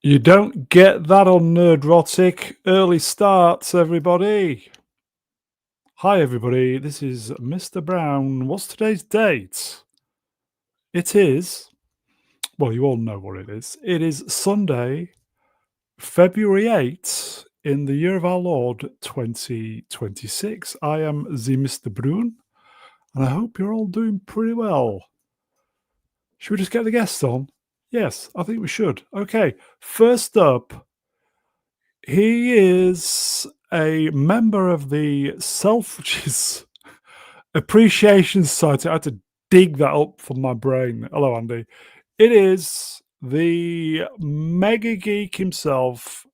You don't get that on Nerdrotic. Early starts, everybody. Hi, everybody. This is Mr. Brown. What's today's date? It is, well, you all know what it is. It is Sunday, February 8th, in the year of our Lord 2026. I am the Mr. Brown, and I hope you're all doing pretty well. Should we just get the guests on? Yes, I think we should. Okay, first up, he is a member of the Selfridges Appreciation Society. I had to dig that up from my brain. Hello, Andy. It is the mega geek himself,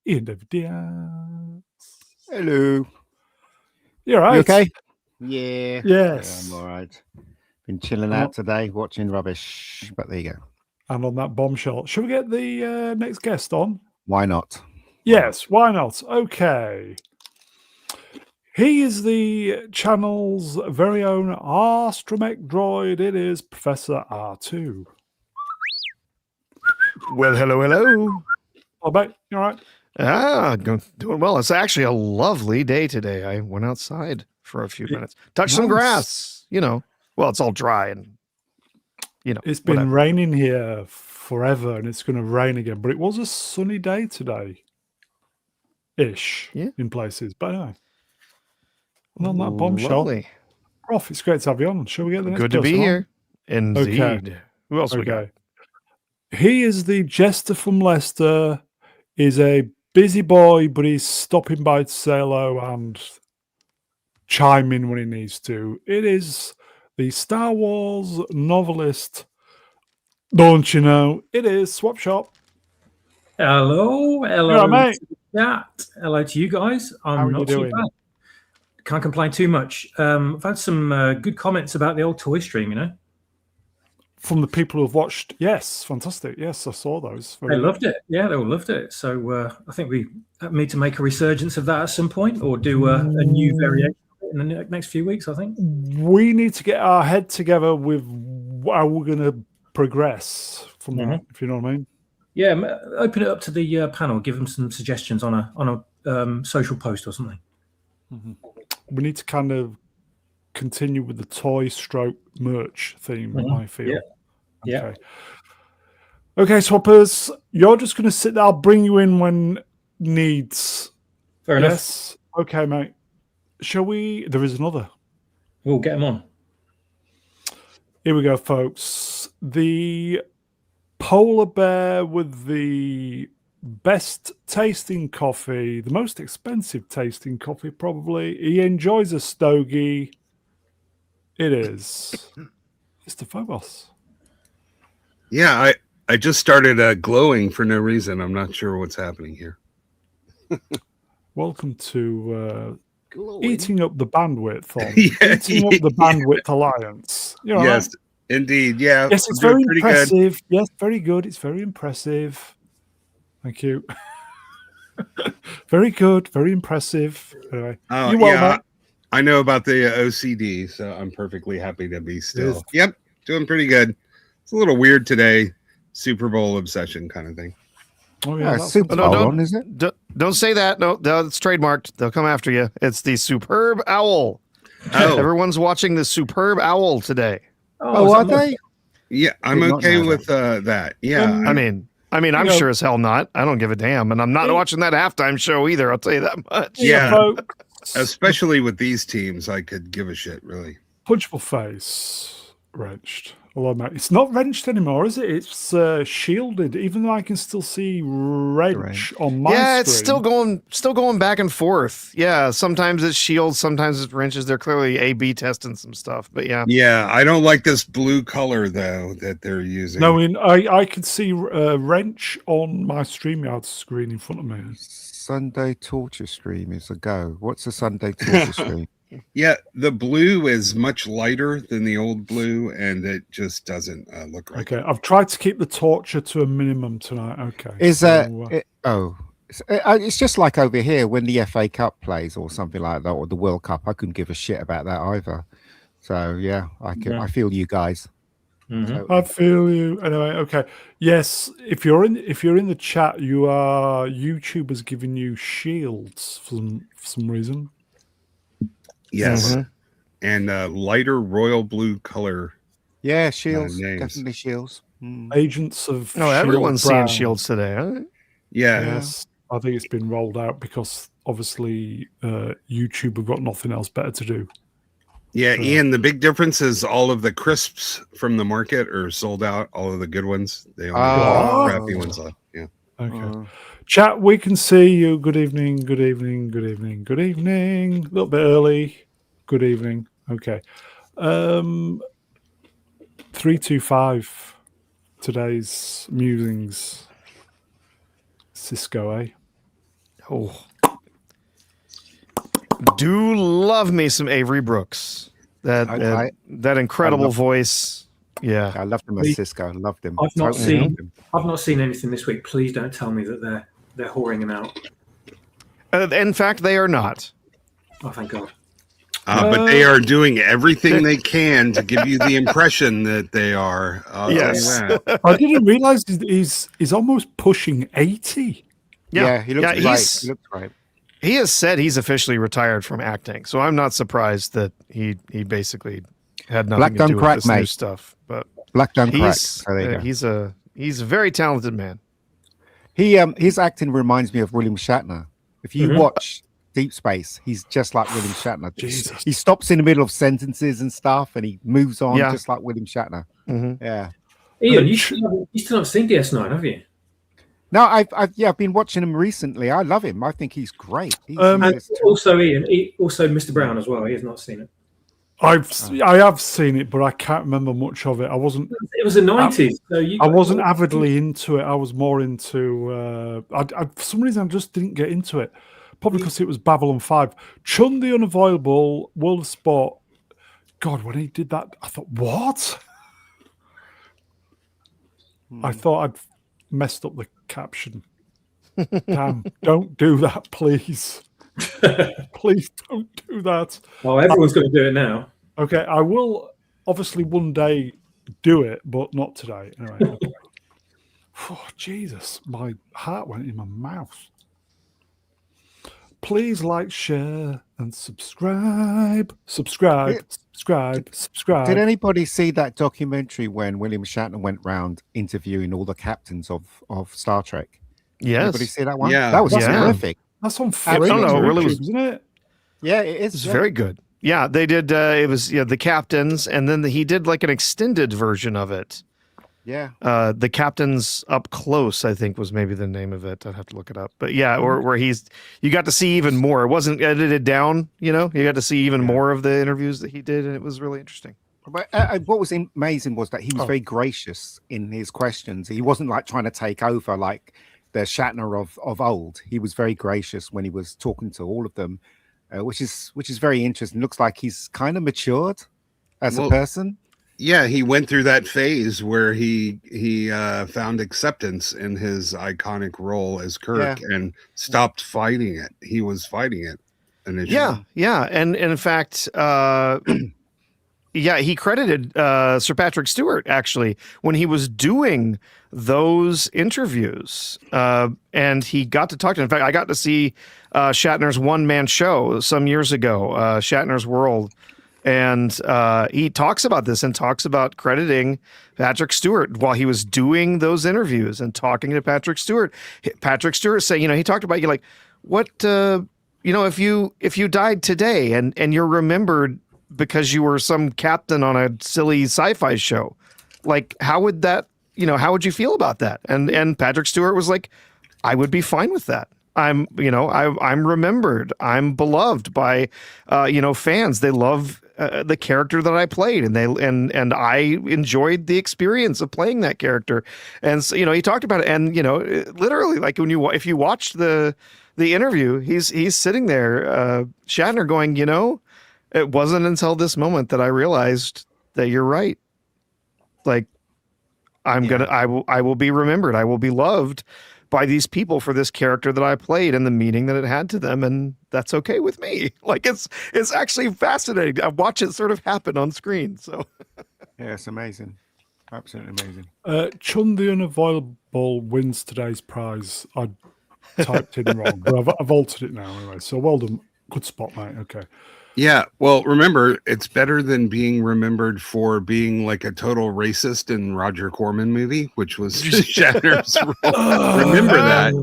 Ian David Diaz. Hello. You're right. You okay? Yeah. Yes. Yeah, I'm all right. Been chilling out today, watching rubbish, but there you go. And on that bombshell, shall we get the next guest on? Why not? Yes, why not? Okay. He is the channel's very own astromech droid. It is Professor R2. Well, hello. Oh, mate, you all right? Doing well. It's actually a lovely day today. I went outside for a few minutes, touched some grass, Well, it's all dry and, It's been raining here forever and it's going to rain again. But it was a sunny day today. In places. But anyway. And on that bombshell, Prof, it's great to have you on. Shall we get the next Good to be here. Indeed. Okay. Who else we got? He is the jester from Leicester. He's a busy boy, but he's stopping by to say hello and chime in when he needs to. It is the Star Wars novelist. Don't you know? It is Swap Shop. Hello. Right, mate. Hello to you guys. I'm not too bad. Can't complain too much. I've had some good comments about the old toy stream, From the people who've watched. Yes, fantastic. Yes, I saw those. They loved it. Yeah, they all loved it. So I think we need to make a resurgence of that at some point or do a new variation in the next few weeks, I think. We need to get our head together with how we're going to progress from that, if you know what I mean. Yeah, open it up to the panel. Give them some suggestions on a social post or something. Mm-hmm. We need to kind of continue with the toy stroke merch theme, I feel. Yeah. Okay, swappers, you're just going to sit there. I'll bring you in when needs. Fair enough. Yes. Okay, mate. Shall we? There is another. We'll get them on. Here we go, folks. The polar bear with the best tasting coffee, the most expensive tasting coffee, probably. He enjoys a stogie. It is Mr. Phobos. Yeah, I just started glowing for no reason. I'm not sure what's happening here. Welcome to eating up the bandwidth on eating up the bandwidth alliance. Yes, indeed. Yeah. Yes, it's very impressive. Good. Yes, very good. It's very impressive. Thank you. Very good. Very impressive. Anyway, mate. I know about the OCD, so I'm perfectly happy to be still. Yep, doing pretty good. It's a little weird today. Super Bowl obsession kind of thing. Oh yeah, Super Bowl, is it? Don't say that. No, it's trademarked. They'll come after you. It's the Superb Owl. Oh. Everyone's watching the Superb Owl today. Oh, are they? Yeah, I'm okay with that. Yeah, I mean, I'm sure as hell not. I don't give a damn, and I'm not watching that halftime show either. I'll tell you that much. Yeah, especially with these teams, I could give a shit, really. Punchable face, wrenched. Hello, mate. It's not wrenched anymore, is it? It's shielded, even though I can still see wrench on my screen. Yeah, it's still going back and forth. Yeah, sometimes it's shields, sometimes it's wrenches. They're clearly A/B testing some stuff, but yeah. Yeah, I don't like this blue color though that they're using. No, I can see wrench on my StreamYard screen in front of me. Sunday Torture Stream is a go. What's a Sunday Torture Stream? Yeah, the blue is much lighter than the old blue, and it just doesn't look right. Okay, I've tried to keep the torture to a minimum tonight. Okay. Is it's just like over here when the FA Cup plays or something like that, or the World Cup. I couldn't give a shit about that either. So yeah, I feel you guys. Mhm. Totally. I feel you. Anyway, okay. Yes, if you're in the chat, YouTube has given you shields for some reason. Yes, Mhm. and lighter royal blue color Yeah, shields. names. Definitely shields. Agents of No, Shield everyone's seeing Brown. shields today. Huh? Yeah, Yes, I think it's been rolled out because obviously YouTube have got nothing else better to do. yeah. So- Ian, the big difference is all of the crisps from the market are sold out. All of the good ones, they only have Oh. the crappy ones left. Yeah. Okay. Chat, we can see you. Good evening, good evening, good evening, good evening. A little bit early. Good evening. Okay. 325. Today's musings. Cisco, eh? Oh, do love me some Avery Brooks. That incredible love- voice. Yeah. I loved him as Cisco. I loved him. I've not Totally seen. loved him. I've not seen anything this week. Please don't tell me that they're whoring him out. In fact, they are not. Oh, thank God. But they are doing everything they can to give you the impression that they are. I'll tell you Yes. that. I didn't realize he's almost pushing 80. Yeah, he looks great. he's- He looks great. He has said he's officially retired from acting, so I'm not surprised that he basically had nothing Black to don't do with crack, this new mate. stuff. But Black don't crack. he's So there you go. he's a very talented man. His acting reminds me of William Shatner. If you Mhm. watch Deep Space, he's just like William Shatner. Jesus. He stops in the middle of sentences and stuff, and he moves on Yeah. just like William Shatner. Mhm. Yeah. Ian, you still haven't seen DS9, have you? No, I've been watching him recently. I love him. I think he's great. And He's also Ian, also Mr. Brown as well. He has not seen it. I have seen it, but I can't remember much of it. I wasn't It was the 90s. So I wasn't avidly into it. I was more into. For some reason, I just didn't get into it. Probably because it was Babylon 5. Chun the Unavoidable, World of Sport. God, when he did that, I thought, what? I thought I'd messed up the caption. Damn, don't do that, please. Please don't do that. Well, everyone's going to do it now. Okay, I will obviously one day do it, but not today. Anyway, okay. Oh, Jesus, my heart went in my mouth. Please like, share, and subscribe. Subscribe. Did anybody see that documentary when William Shatner went round interviewing all the captains of Star Trek? Yes. Anybody see that one? Yeah. That was Yeah. terrific. That's on I don't know, YouTube, it really was- isn't it? Yeah, it is. It's yeah. very good. Yeah, they did. It was the captains, and then he did like an extended version of it. Yeah. The Captains Up Close, I think, was maybe the name of it. I'd have to look it up. But yeah, where you got to see even more. It wasn't edited down, you got to see even more of the interviews that he did, and it was really interesting. But what was amazing was that he was very gracious in his questions. He wasn't like trying to take over like the Shatner of old. He was very gracious when he was talking to all of them, which is very interesting. Looks like he's kind of matured as a person. Yeah, he went through that phase where he found acceptance in his iconic role as Kirk and stopped fighting it. He was fighting it initially. Yeah, and in fact, he credited Sir Patrick Stewart actually when he was doing those interviews, and he got to talk to him. In fact, I got to see Shatner's one-man show some years ago, Shatner's World. And he talks about this and talks about crediting Patrick Stewart while he was doing those interviews and talking to Patrick Stewart. Patrick Stewart saying, he talked about like, what, if you died today and you're remembered because you were some captain on a silly sci-fi show, like, how would that, how would you feel about that? And Patrick Stewart was like, I would be fine with that. I'm remembered. I'm beloved by, fans. They love the character that I played, and I enjoyed the experience of playing that character. And so, he talked about it, and literally, like if you watch the interview, he's sitting there, Shatner going, it wasn't until this moment that I realized that you're right. Like, I will be remembered. I will be loved by these people for this character that I played and the meaning that it had to them, and that's okay with me. Like it's actually fascinating. I watch it sort of happen on screen. So yeah, it's amazing. Absolutely amazing. Chun the Unavoidable wins today's prize. I typed in wrong, but I've altered it now anyway. So well done. Good spot, mate. Okay. Yeah, well, remember, it's better than being remembered for being like a total racist in Roger Corman movie, which was Shatner's role. Remember that?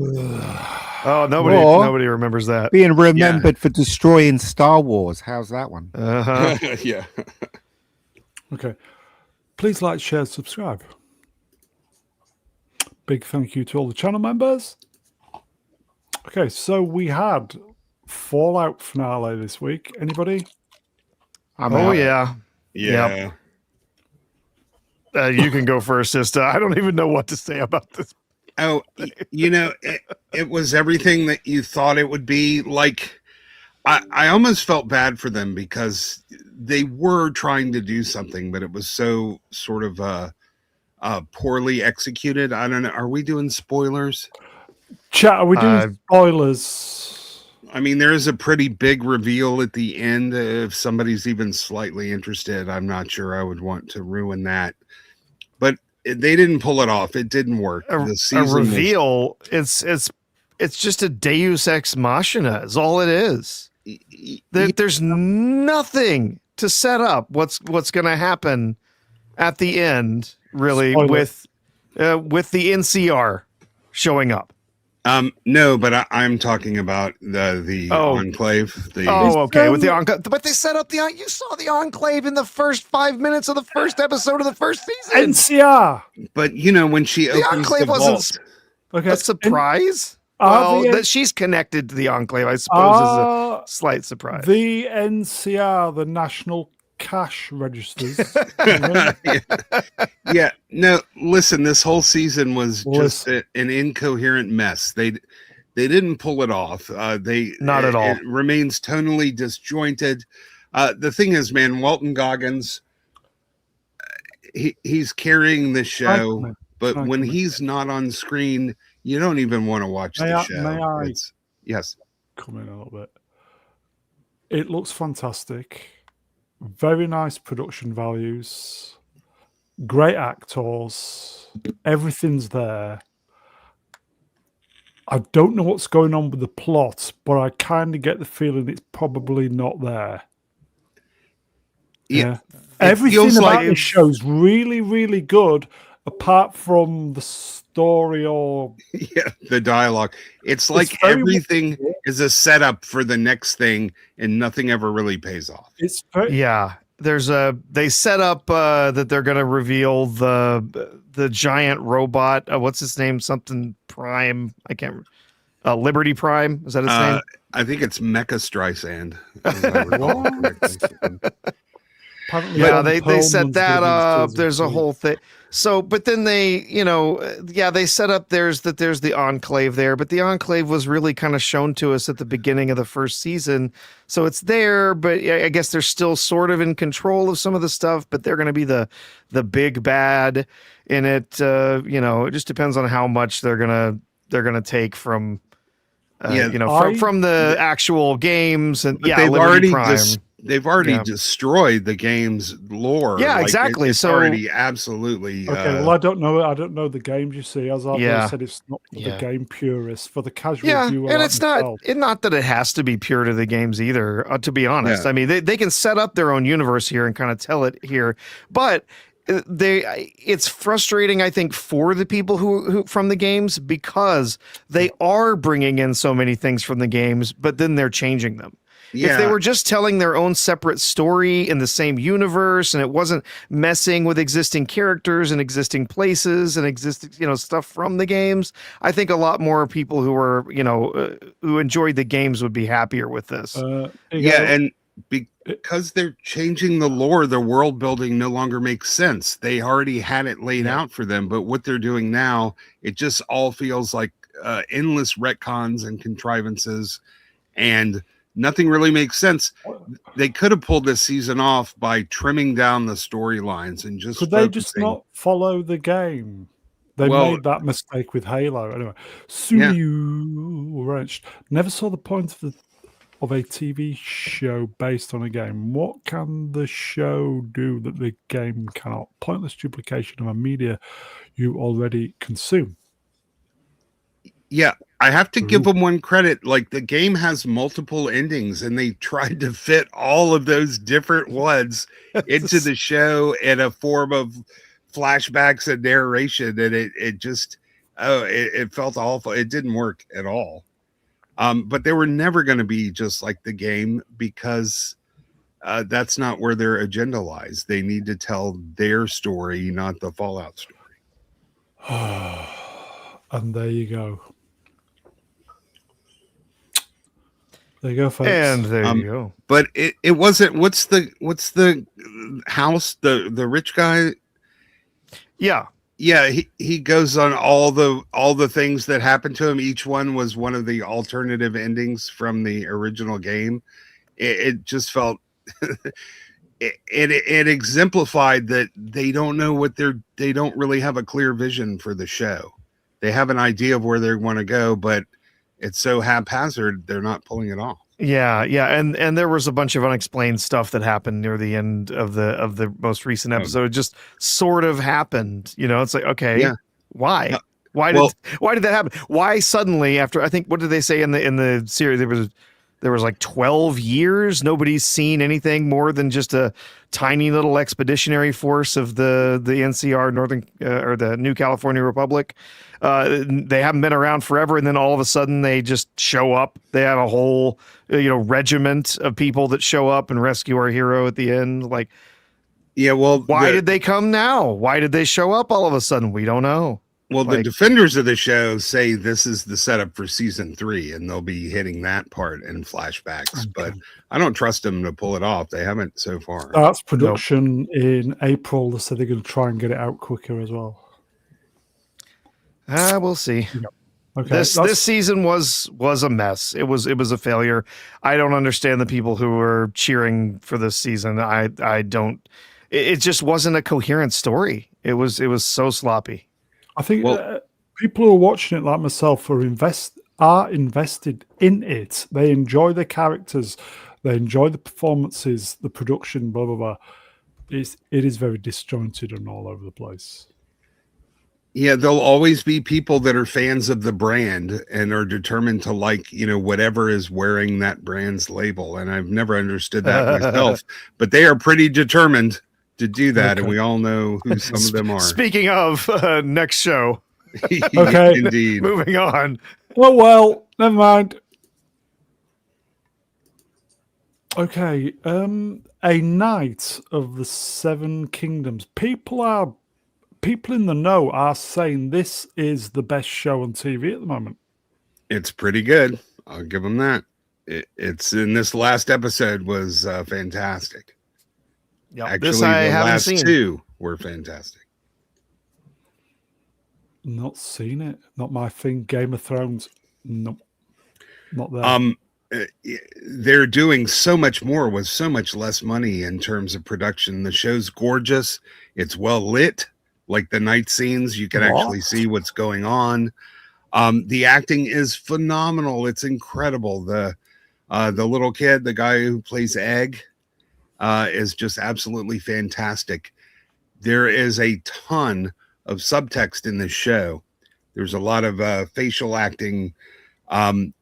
Oh, Or- nobody remembers that. Being remembered for destroying Star Wars. How's that one? Uh-huh. Yeah. Okay. Please like, share, subscribe. Big thank you to all the channel members. Okay, so we had Fallout finale this week. Anybody? I'm Oh out. yeah. Yeah. You can go first, Sista. I don't even know what to say about this. Oh, it was everything that you thought it would be. Like, I almost felt bad for them because they were trying to do something, but it was so sort of poorly executed. I don't know. Are we doing spoilers? Chat, are we doing spoilers? I mean, there is a pretty big reveal at the end. If somebody's even slightly interested, I'm not sure I would want to ruin that. But they didn't pull it off. It didn't work. A reveal. It's just a Deus ex machina. Is all it is. There's nothing to set up what's going to happen at the end. Really, Spoiler. with the NCR showing up. No, but I'm talking about the Enclave. Okay, with the Enclave. But they set up you saw the Enclave in the first 5 minutes of the first episode of the first season. NCR. But you know, when she opens Enclave the wasn't vault, a surprise. That she's connected to the Enclave, I suppose, is a slight surprise. The NCR, the National Cash Registers. yeah. No, listen. This whole season was just an incoherent mess. They didn't pull it off. Not at all. It remains tonally disjointed. The thing is, man, Walton Goggins, he's carrying the show, but when he's not on screen, you don't even want to watch the show. Yes. Come in a little bit. It looks fantastic. Very nice production values. Great actors. Everything's there. I don't know what's going on with the plot, but I kind of get the feeling it's probably not there. Yeah. Everything about this show is really, really good, apart from the story or the dialogue. It's like everything is a setup for the next thing, and nothing ever really pays off. It's very, they set up that they're going to reveal the giant robot. What's his name? Something Prime. I can't. Liberty Prime. Is that his name? I think it's Mecha Streisand. They set that up. There's a whole thing. So, but then they set up there's the Enclave there, but the Enclave was really kind of shown to us at the beginning of the first season. So it's there, but I guess they're still sort of in control of some of the stuff, but they're going to be the big bad in it. It just depends on how much they're going to take from from the actual games. And they've already destroyed the game's lore. Yeah, exactly. It's already absolutely. Okay, well, I don't know the games. You see, as I've said, it's not for the game purists, for the casual viewer. And it's not that it has to be pure to the games either. To be honest, I mean, they can set up their own universe here and kind of tell it here, but it's frustrating, I think, for the people who from the games, because they are bringing in so many things from the games, but then they're changing them. If they were just telling their own separate story in the same universe, and it wasn't messing with existing characters and existing places and existing, stuff from the games, I think a lot more people who were, who enjoyed the games would be happier with this. And because they're changing the lore, the world building no longer makes sense. They already had it laid out for them, but what they're doing now, it just all feels like endless retcons and contrivances, and nothing really makes sense. They could have pulled this season off by trimming down the storylines and just. Could they just not follow the game? They made that mistake with Halo. Anyway, Suyu Wrenched. Never saw the point of a TV show based on a game. What can the show do that the game cannot? Pointless duplication of a media you already consume. Yeah, I have to give Ooh. them one credit. Like the game has multiple endings, and they tried to fit all of those different ones into the show in a form of flashbacks and narration, and it just it felt awful. It didn't work at all. But they were never going to be just like the game because that's not where their agenda lies. They need to tell their story, not the Fallout story. And there you go. There you go, folks. And there you go. But it wasn't. What's the house? The rich guy. Yeah. Yeah, he goes on all the things that happened to him. Each one was one of the alternative endings from the original game. It just felt it exemplified that they don't know what they don't really have a clear vision for the show. They have an idea of where they want to go, but it's so haphazard they're not pulling it off. Yeah, and there was a bunch of unexplained stuff that happened near the end of the most recent episode. It just sort of happened, It's like, okay, Yeah. why? Why did that happen? Why suddenly after, I think, what did they say in the series? There was like 12 years nobody's seen anything more than just a tiny little expeditionary force of the NCR Northern or the New California Republic. They haven't been around forever, and then all of a sudden they just show up. They have a whole regiment of people that show up and rescue our hero at the end. Like, yeah, well, why did they come now? Why did they show up all of a sudden? We don't know. Well, the defenders of the show say this is the setup for season 3, and they'll be hitting that part in flashbacks. Okay. But I don't trust them to pull it off. They haven't so far. Starts production in April. They said they're going to try and get it out quicker as well. We'll see. Yep. Okay, this season was a mess. It was a failure. I don't understand the people who were cheering for this season. I don't. It just wasn't a coherent story. It was so sloppy. I think people who are watching it, like myself, are invested in it. They enjoy the characters, they enjoy the performances, the production, blah blah blah. It is very disjointed and all over the place. Yeah, there'll always be people that are fans of the brand and are determined to like, whatever is wearing that brand's label. And I've never understood that myself, but they are pretty determined to do that. Okay. And we all know who some of them are. Speaking of next show. Okay. Indeed. Moving on. Well, never mind. Okay. A Knight of the Seven Kingdoms. People in the know are saying this is the best show on TV at the moment. It's pretty good. I'll give them that. It's in this last episode was fantastic. Yep. Actually, this I the last seen. 2 were fantastic. Not seen it. Not my thing. Game of Thrones. Nope. Not there. They're doing so much more with so much less money in terms of production. The show's gorgeous. It's well lit. Like the night scenes, you can actually see what's going on. The acting is phenomenal. It's incredible. The little kid, the guy who plays Egg, is just absolutely fantastic. There is a ton of subtext in this show. There's a lot of facial acting.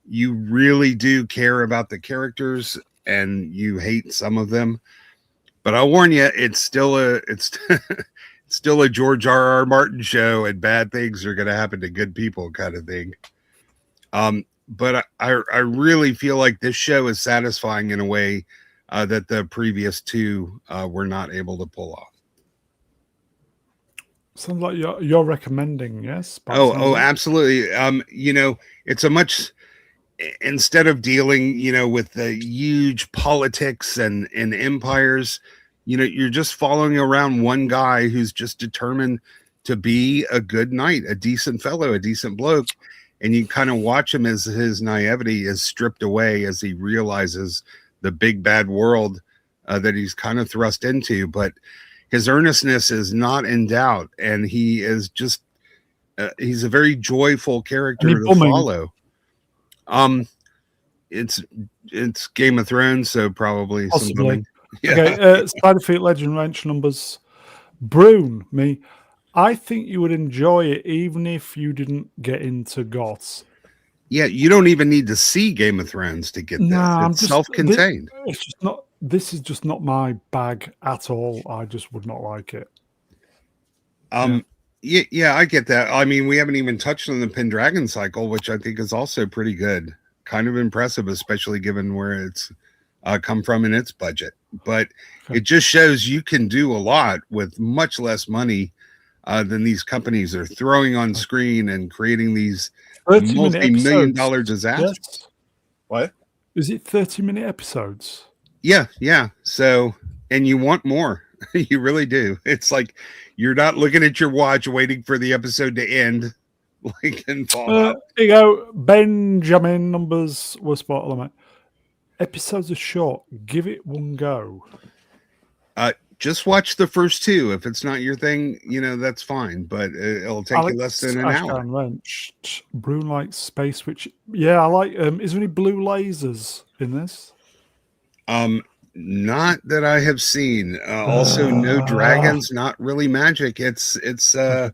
You really do care about the characters, and you hate some of them. But I'll warn you, it's still a George R.R. Martin show, and bad things are going to happen to good people, kind of thing. But I really feel like this show is satisfying in a way that the previous 2 were not able to pull off. Sounds like you're recommending, yes? Oh, absolutely. It's a much, instead of dealing, with the huge politics and empires, you're just following around one guy who's just determined to be a good knight, a decent fellow, a decent bloke. And you kind of watch him as his naivety is stripped away as he realizes the big bad world that he's kind of thrust into. But his earnestness is not in doubt. And he is just, he's a very joyful character to follow. it's Game of Thrones, so probably some Possibly. bumming. Yeah. Okay, Starfleet Legend Ranch numbers. Brune, me. I think you would enjoy it even if you didn't get into GOTS. Yeah, you don't even need to see Game of Thrones to get this. Nah, I'm It's just self-contained. It's just not. This is just not my bag at all. I just would not like it. Yeah, I get that. I mean, we haven't even touched on the Pendragon cycle, which I think is also pretty good. Kind of impressive, especially given where it's come from in its budget. But it just shows you can do a lot with much less money than these companies are throwing on screen and creating these 30-minute multi-million-dollar disasters. Yes. What? Is it 30-minute episodes? Yeah. So, and you want more. You really do. It's like you're not looking at your watch waiting for the episode to end. Like in Fallout. Here you go. Benjamin numbers were spot on, mate. Episodes are short. Give it one go. Just watch the first two. If it's not your thing, that's fine. But it'll take you less than an hour. Wrench, Brune likes space, which I like. Is there any blue lasers in this? Not that I have seen. Also, no dragons. Not really magic. It's a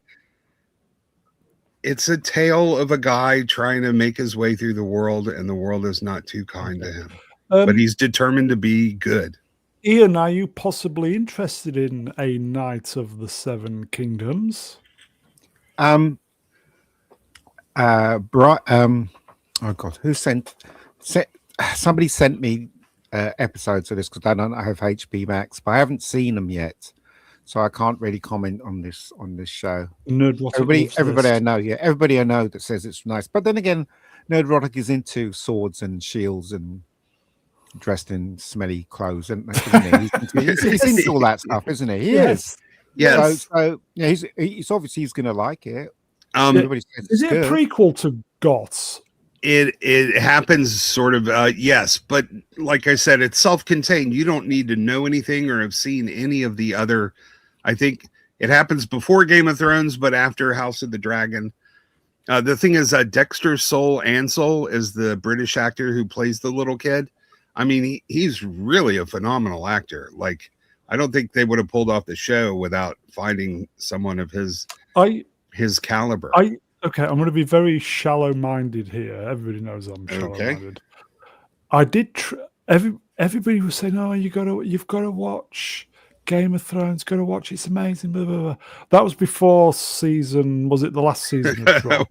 tale of a guy trying to make his way through the world, and the world is not too kind to him. But he's determined to be good. Ian, are you possibly interested in a Knight of the Seven Kingdoms? Oh God, who sent somebody sent me episodes of this because I don't have HP Max, but I haven't seen them yet, so I can't really comment on this show. Everybody I know that says it's nice, but then again, Nerdrotic is into swords and shields and dressed in smelly clothes, isn't he? He's into all that stuff, isn't he? Yes. So yeah, he's obviously going to like it. Is it a prequel to GOTS? It happens sort of, yes, but like I said, it's self-contained. You don't need to know anything or have seen any of the other. I think it happens before Game of Thrones, but after House of the Dragon. The thing is, Dexter Ansel is the British actor who plays the little kid. I mean, he's really a phenomenal actor. Like, I don't think they would have pulled off the show without finding someone of his caliber. Okay, I'm going to be very shallow-minded here. Everybody knows I'm shallow-minded. I did. Everybody was saying, "Oh, you've got to watch Game of Thrones. Got to watch. It's amazing." Blah, blah, blah. That was before season. Was it the last season? Well,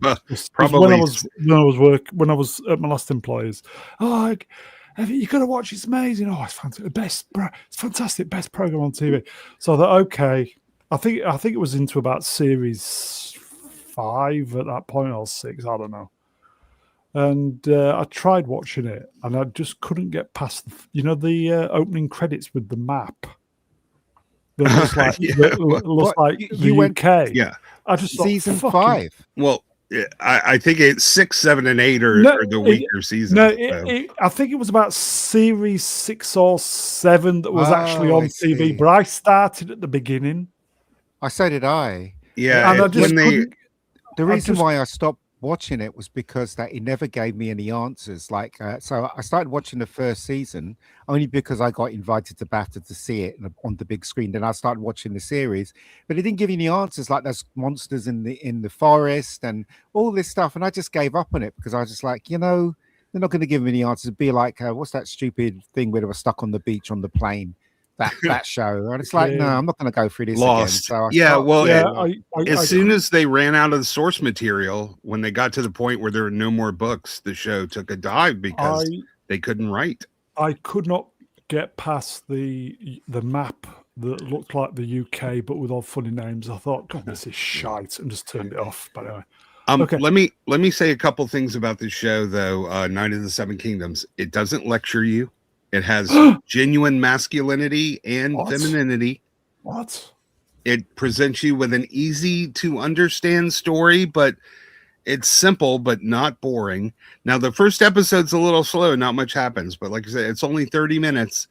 probably when I was at my last employers. Oh, you got to watch. It's amazing. Oh, it's fantastic. It's fantastic. Best program on TV. So I thought, okay. I think it was into about series 5 at that point, or 6. I don't know. And I tried watching it, and I just couldn't get past the opening credits with the map. That looks like the UK. Yeah, I just season 5. Well, I think it's 6, 7, and 8 are the weaker seasons. No, I think it was about series 6 or 7 that was actually on TV. But I started at the beginning. So did I. Yeah, and I just couldn't. The reason why I stopped watching it was because that it never gave me any answers. Like, so I started watching the first season only because I got invited to BAFTA to see it on the big screen. Then I started watching the series, but it didn't give you any answers. Like, there's monsters in the forest and all this stuff, and I just gave up on it because I was just like, they're not going to give me any answers. It'd be like, what's that stupid thing where they were stuck on the beach on the plane? That show, and it's like, no, I'm not going to go through this Lost. again. So as soon as they ran out of the source material, when they got to the point where there were no more books, the show took a dive because they couldn't write. I could not get past the map that looked like the UK, but with all funny names. I thought, God, this is shite, and just turned it off. But anyway. Okay. Let me say a couple things about this show, though. Knight of the Seven Kingdoms. It doesn't lecture you. It has genuine masculinity and femininity. What? It presents you with an easy to understand story, but it's simple but not boring. Now, the first episode's a little slow, not much happens, but like I said, it's only 30 minutes.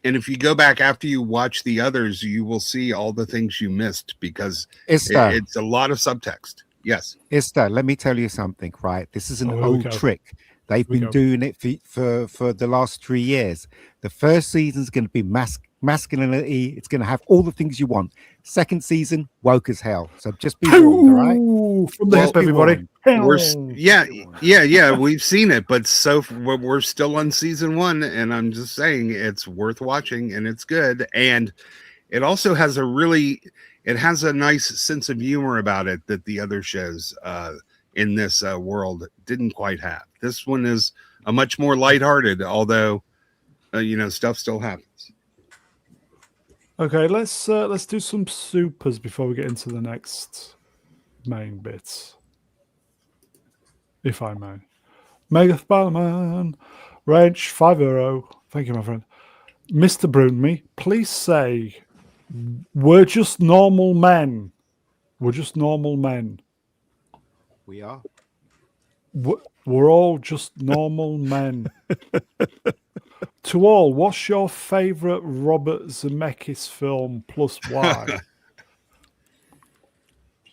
And if you go back after you watch the others, you will see all the things you missed because it's a lot of subtext. Yes. Esther, let me tell you something, right? This is an old trick They've been doing it for the last 3 years. The first season is going to be masculinity. It's going to have all the things you want. Second season, woke as hell. So just be warned, all right? From the hip, everybody. Yeah. We've seen it, but we're still on season 1, and I'm just saying it's worth watching, and it's good, and it also has a nice sense of humor about it that the other shows in this world didn't quite have. This one is a much more lighthearted, although stuff still happens. Okay, let's do some supers before we get into the next main bits, if I may. Megadeth Ballerman, range €5. Thank you, my friend. Mr. Broonme, please say, we're just normal men. We're just normal men. We are. We're all just normal men. To all, what's your favourite Robert Zemeckis film plus why?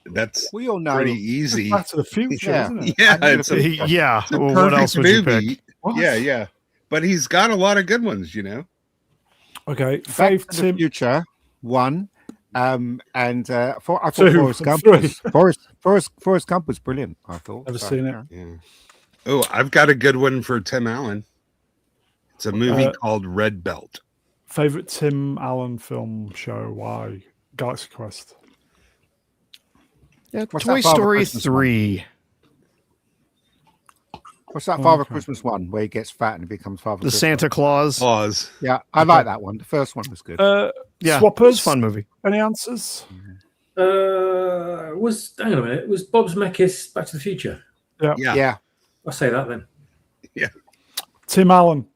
That's we all know pretty easy. Back to the Future, isn't it? Yeah, it's a well, what else would movie. you pick? What? Yeah. But he's got a lot of good ones, Okay, Back to the Future 1, and I thought 2, Forrest Gump was brilliant. I thought. Never seen it. Yeah. Oh, I've got a good one for Tim Allen. It's a movie called Red Belt. Favorite Tim Allen film show? Why? Galaxy Quest. Yeah, Toy Story 3. What's that Father Christmas one where he gets fat and becomes Father Christmas? Santa Claus. Yeah, I like that one. The first one was good. Swappers. Fun movie. Any answers? Hang on a minute. Was Bob Zemeckis Back to the Future? Yeah. I'll say that then. Yeah. Tim Allen.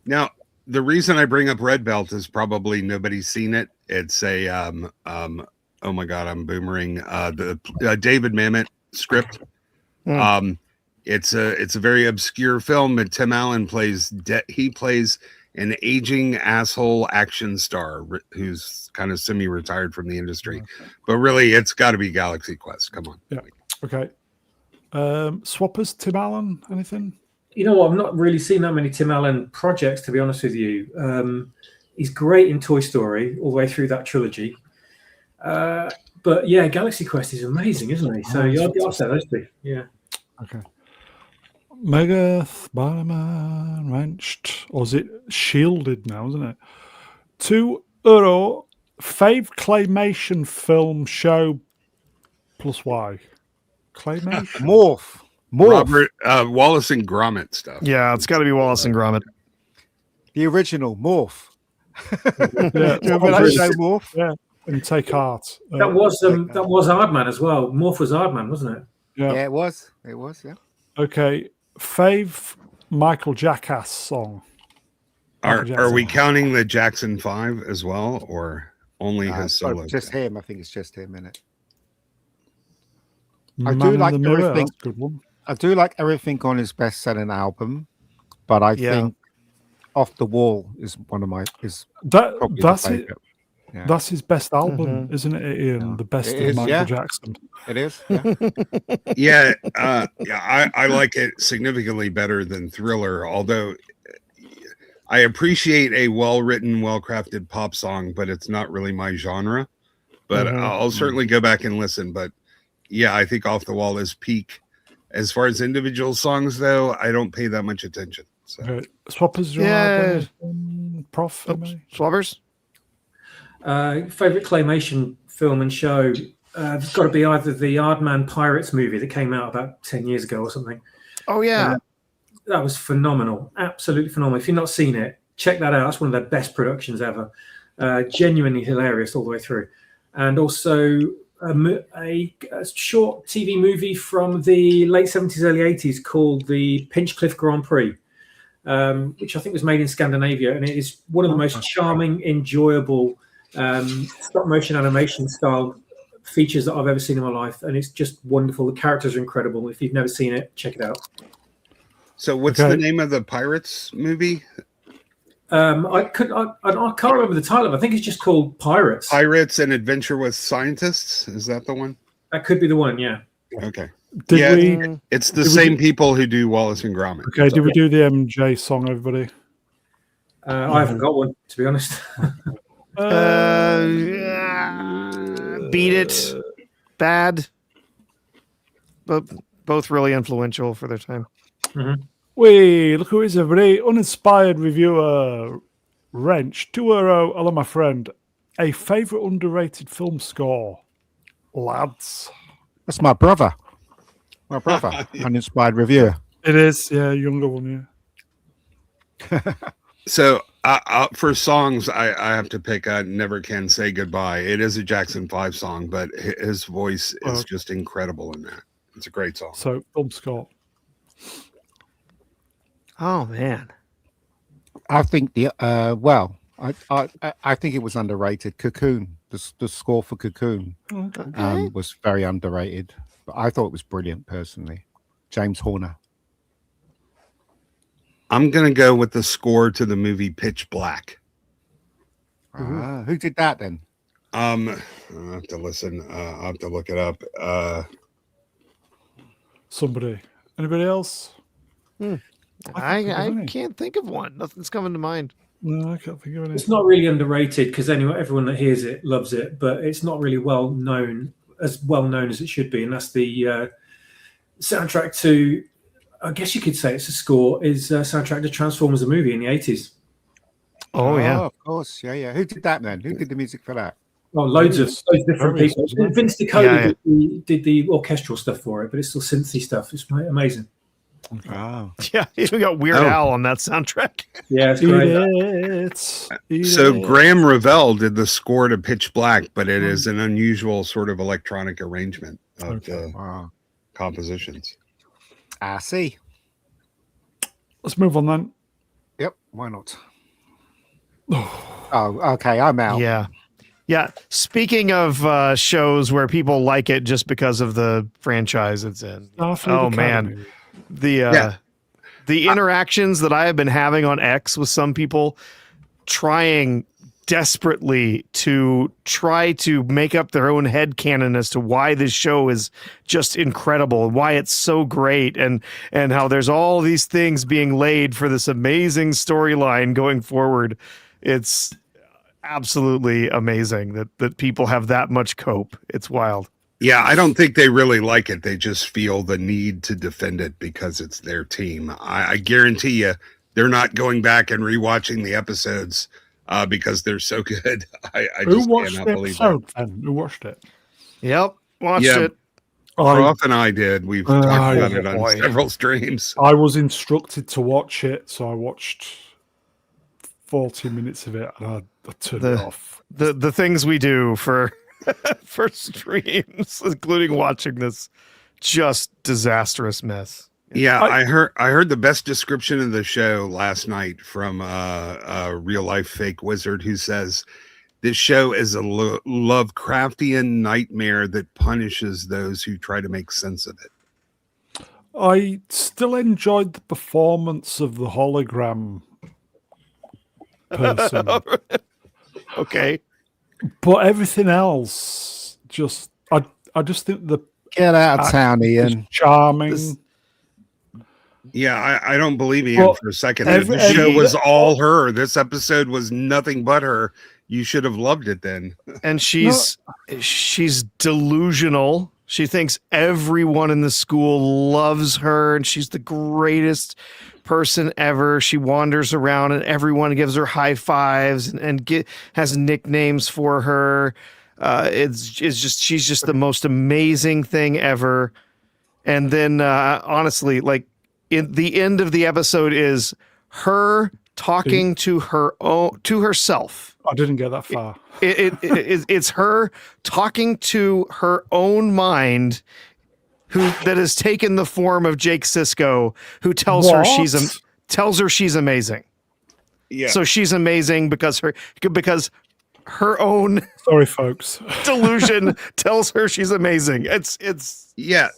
Now, the reason I bring up Red Belt is probably nobody's seen it. It's a oh my god, I'm boomering. The David Mamet script. It's a very obscure film, and Tim Allen plays an aging asshole action star who's kind of semi-retired from the industry. But really, it's got to be Galaxy Quest. Come on. Yeah. Okay. Swappers, Tim Allen, anything? You know what? I've not really seen that many Tim Allen projects, to be honest with you. He's great in Toy Story all the way through that trilogy. But yeah, Galaxy Quest is amazing, isn't he? So I'll say those two. Yeah. Okay. Megadeth, Ballerman, Wrenched, or is it Shielded now, isn't it? €2. Fave claymation film show plus why? Claymation. Morph. Robert Wallace and Gromit stuff. Yeah, it's got to be Wallace and Gromit. The original Morph. Yeah, Remember that show Morph? Yeah, and Take Heart. That was Aardman as well. Morph was Aardman, wasn't it? Yeah, it was. It was. Yeah. Okay. Fave Michael Jackass song. Are we counting the Jackson 5 as well, or only his solo? Just him. I think it's just him in it. Man I do in like the Mirror, everything. that's a good one. I do like everything on his best-selling album, but I think Off the Wall is one of my probably that's my it. favorite. Yeah. That's his best album, isn't it, Ian? Yeah. The best It of is, Michael Jackson. It is. Yeah, I like it significantly better than Thriller, although I appreciate a well-written, well-crafted pop song, but it's not really my genre. But I'll certainly go back and listen. But yeah, I think Off the Wall is peak. As far as individual songs, though, I don't pay that much attention. So. Okay. Swappers, Prof. Swappers? Favorite claymation film and show? It's got to be either the Aardman Pirates movie that came out about 10 years ago or something. Oh, yeah. That was phenomenal. Absolutely phenomenal. If you've not seen it, check that out. That's one of their best productions ever. Genuinely hilarious all the way through. And also a short TV movie from the late 70s, early 80s called the Pinchcliffe Grand Prix, which I think was made in Scandinavia. And it is one of the most charming, enjoyable stop motion animation style features that I've ever seen in my life. And it's just wonderful. The characters are incredible. If you've never seen it, check it out. So what's the name of the Pirates movie? I can't remember the title. I think it's just called Pirates. Pirates and Adventure with Scientists. Is that the one? That could be the one. Yeah. Okay. Did Yeah, we? it's the Did we same people who do Wallace and Gromit. Okay, did we do the MJ song, everybody? I haven't got one, to be honest. Beat It, Bad, but both really influential for their time. Wait, look who it is, everybody. Uninspired reviewer, Wrench, 2 hello, my friend. A favourite underrated film score, lads. That's my brother. My brother, uninspired reviewer. It is, yeah, younger one, yeah. So for songs, I have to pick Never Can Say Goodbye. It is a Jackson 5 song, but his voice is just incredible in that. It's a great song. So, film score. Oh man, I think I think it was underrated. Cocoon, the score for Cocoon, was very underrated. But I thought it was brilliant personally. James Horner. I'm gonna go with the score to the movie Pitch Black. Who did that then? I'll have to listen. I'll have to look it up. Somebody. Anybody else? I can't think of one. Nothing's coming to mind. No, I can't think of any. It's not really underrated because everyone that hears it loves it, but it's not really well known as it should be. And that's the soundtrack to, I guess you could say it's a score, is soundtrack to Transformers the movie in the 80s. Oh yeah, of course, yeah. Who did that then? Who did the music for that? Well, loads of different people. Vince DiCola did the orchestral stuff for it, but it's still synthy stuff. It's amazing. Oh, yeah. We got Weird Al on that soundtrack. Yeah, it's great. So Graham Revell did the score to Pitch Black, but it is an unusual sort of electronic arrangement of the compositions. I see. Let's move on then. Yep, why not? Oh, okay, I'm out. Yeah. Speaking of shows where people like it just because of the franchise it's in. Starfleet Academy. Man, the interactions that I have been having on X with some people trying desperately to try to make up their own headcanon as to why this show is just incredible and why it's so great and how there's all these things being laid for this amazing storyline going forward. It's absolutely amazing that people have that much cope. It's wild. Yeah, I don't think they really like it. They just feel the need to defend it because it's their team. I guarantee you they're not going back and rewatching the episodes because they're so good. I just cannot believe it. Who watched it? Yep, watched it. Prof and I did. We've talked about it on several streams. I was instructed to watch it, so I watched 40 minutes of it and I turned it off. The things we do for streams, including watching this just disastrous mess. Yeah, I heard the best description of the show last night from a real life fake wizard who says this show is a Lovecraftian nightmare that punishes those who try to make sense of it. I still enjoyed the performance of the hologram person. Okay. But everything else, I just think the get out of town, Ian. Charming. Yeah, I don't believe Ian for a second. The show was all her. This episode was nothing but her. You should have loved it then. And she's delusional. She thinks everyone in the school loves her and she's the greatest person ever. She wanders around and everyone gives her high fives and has nicknames for her. She's just the most amazing thing ever. And then honestly, like in the end of the episode is her talking to herself. I didn't get that far. It's her talking to her own mind, that has taken the form of Jake Sisko, who tells her she's amazing. Yeah. So she's amazing because her own folks delusion tells her she's amazing. It's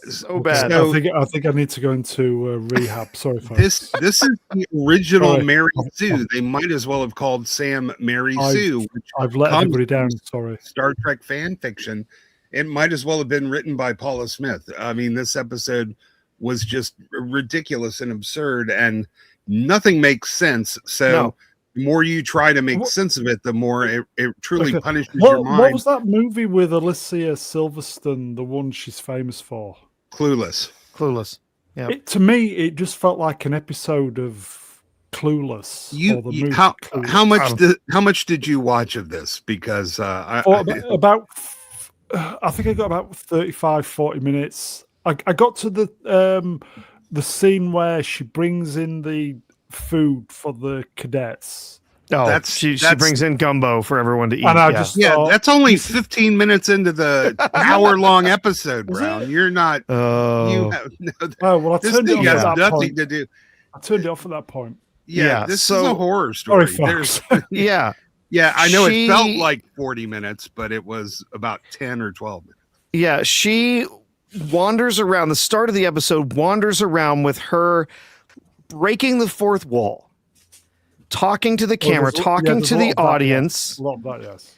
so bad. I think I need to go into rehab. Sorry, folks. This is the original Mary Sue. They might as well have called Sam Mary Sue. I've let everybody down. Sorry. Star Trek fan fiction. it might as well have been written by Paula Smith. I mean, this episode was just ridiculous and absurd, and nothing makes sense. So No. the more you try to make What- sense of it, the more it truly Okay. punishes your What mind. was that movie with Alicia Silverstone, the one she's famous for? Clueless. Clueless. Yeah. To me, it just felt like an episode of Clueless. or the movie Clueless. How much did you watch of this? Because About I think I got about 35, 40 minutes. I got to the scene where she brings in the food for the cadets. Oh, she brings in gumbo for everyone to eat. And I yeah. just yeah, thought, that's only 15 minutes into the hour-long episode, Was Brown. it? You're not. You Oh, have no. oh well, I This turned it thing off has at that nothing point. to do. I turned it off at that point. Yeah, Yeah, this is so- a horror story. Sorry, folks. yeah. Yeah, I know it felt She- like 40 minutes, but it was about 10 or 12 minutes. Yeah, she wanders around. The start of the episode wanders around with her breaking the fourth wall, talking to the camera, talking to the audience, A lot of that, yes.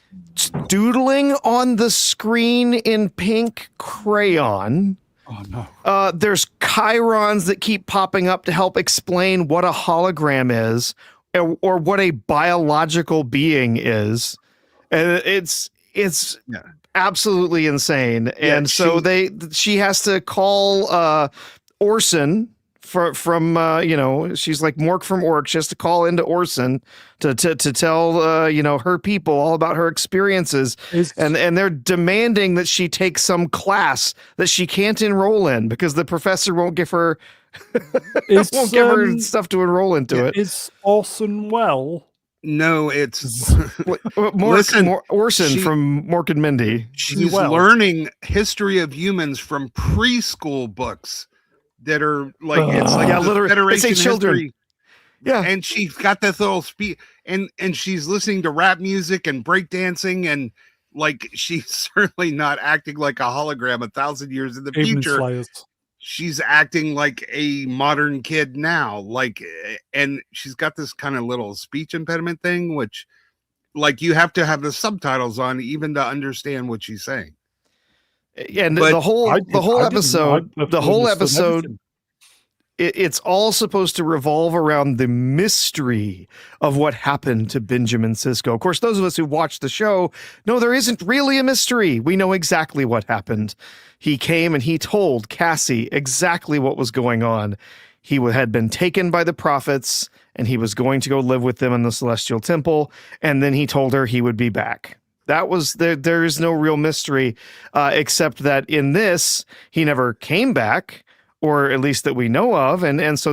doodling on the screen in pink crayon. Oh no. There's chyrons that keep popping up to help explain what a hologram is or what a biological being is. And it's Yeah. absolutely insane. Yeah, And so she has to call Orson from she's like Mork from Ork. She has to call into Orson to tell her people all about her experiences. And they're demanding that she take some class that she can't enroll in because the professor won't give her stuff to enroll into it. Is Orson well? No, it's Orson she- from Mork and Mindy. she's well? learning history of humans from preschool books that are like it's like Yeah, the literally, Federation they say children. history. Yeah. And she's got this little speech, and she's listening to rap music and breakdancing, and like she's certainly not acting like a hologram 1,000 years in the Evening future. Slayers. She's acting like a modern kid now, like, and she's got this kind of little speech impediment thing, which, like, you have to have the subtitles on even to understand what she's saying. And But the whole episode, everything. it's all supposed to revolve around the mystery of what happened to Benjamin Sisko. Of course, those of us who watched the show know there isn't really a mystery. We know exactly what happened. He came and he told Cassie exactly what was going on. He had been taken by the prophets and he was going to go live with them in the Celestial Temple. And then he told her he would be back. That was there is no real mystery, except that in this, he never came back, or at least that we know of. And so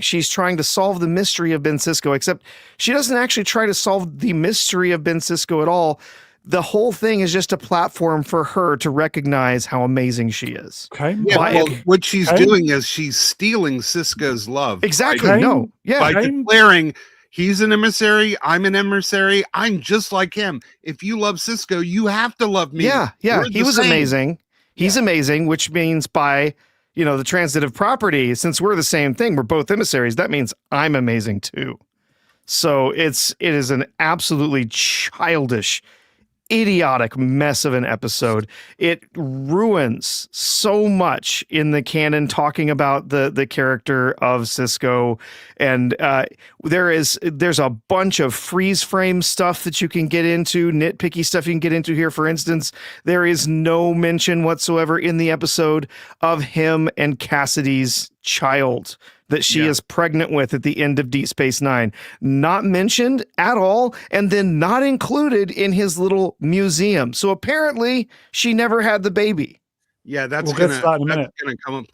she's trying to solve the mystery of Ben Sisko, except she doesn't actually try to solve the mystery of Ben Sisko at all. The whole thing is just a platform for her to recognize how amazing she is. Okay. Yeah, By- well, what she's Okay. doing is she's stealing Sisko's love. Exactly. Okay. No. Yeah. By Okay. declaring he's an emissary, I'm an emissary, I'm just like him. If you love Sisko, you have to love me. Yeah. We're He the was same. amazing. He's amazing, which means by, the transitive property, since we're the same thing, we're both emissaries, that means I'm amazing too. So it is an absolutely childish, idiotic mess of an episode. It ruins so much in the canon talking about the character of Sisko, and there's a bunch of freeze frame stuff that you can get into, nitpicky stuff you can get into here. For instance, there is no mention whatsoever in the episode of him and Cassidy's child that she is pregnant with at the end of Deep Space Nine. Not mentioned at all, and then not included in his little museum. So apparently she never had the baby. Yeah, that's We'll get to that in a minute. gonna come up.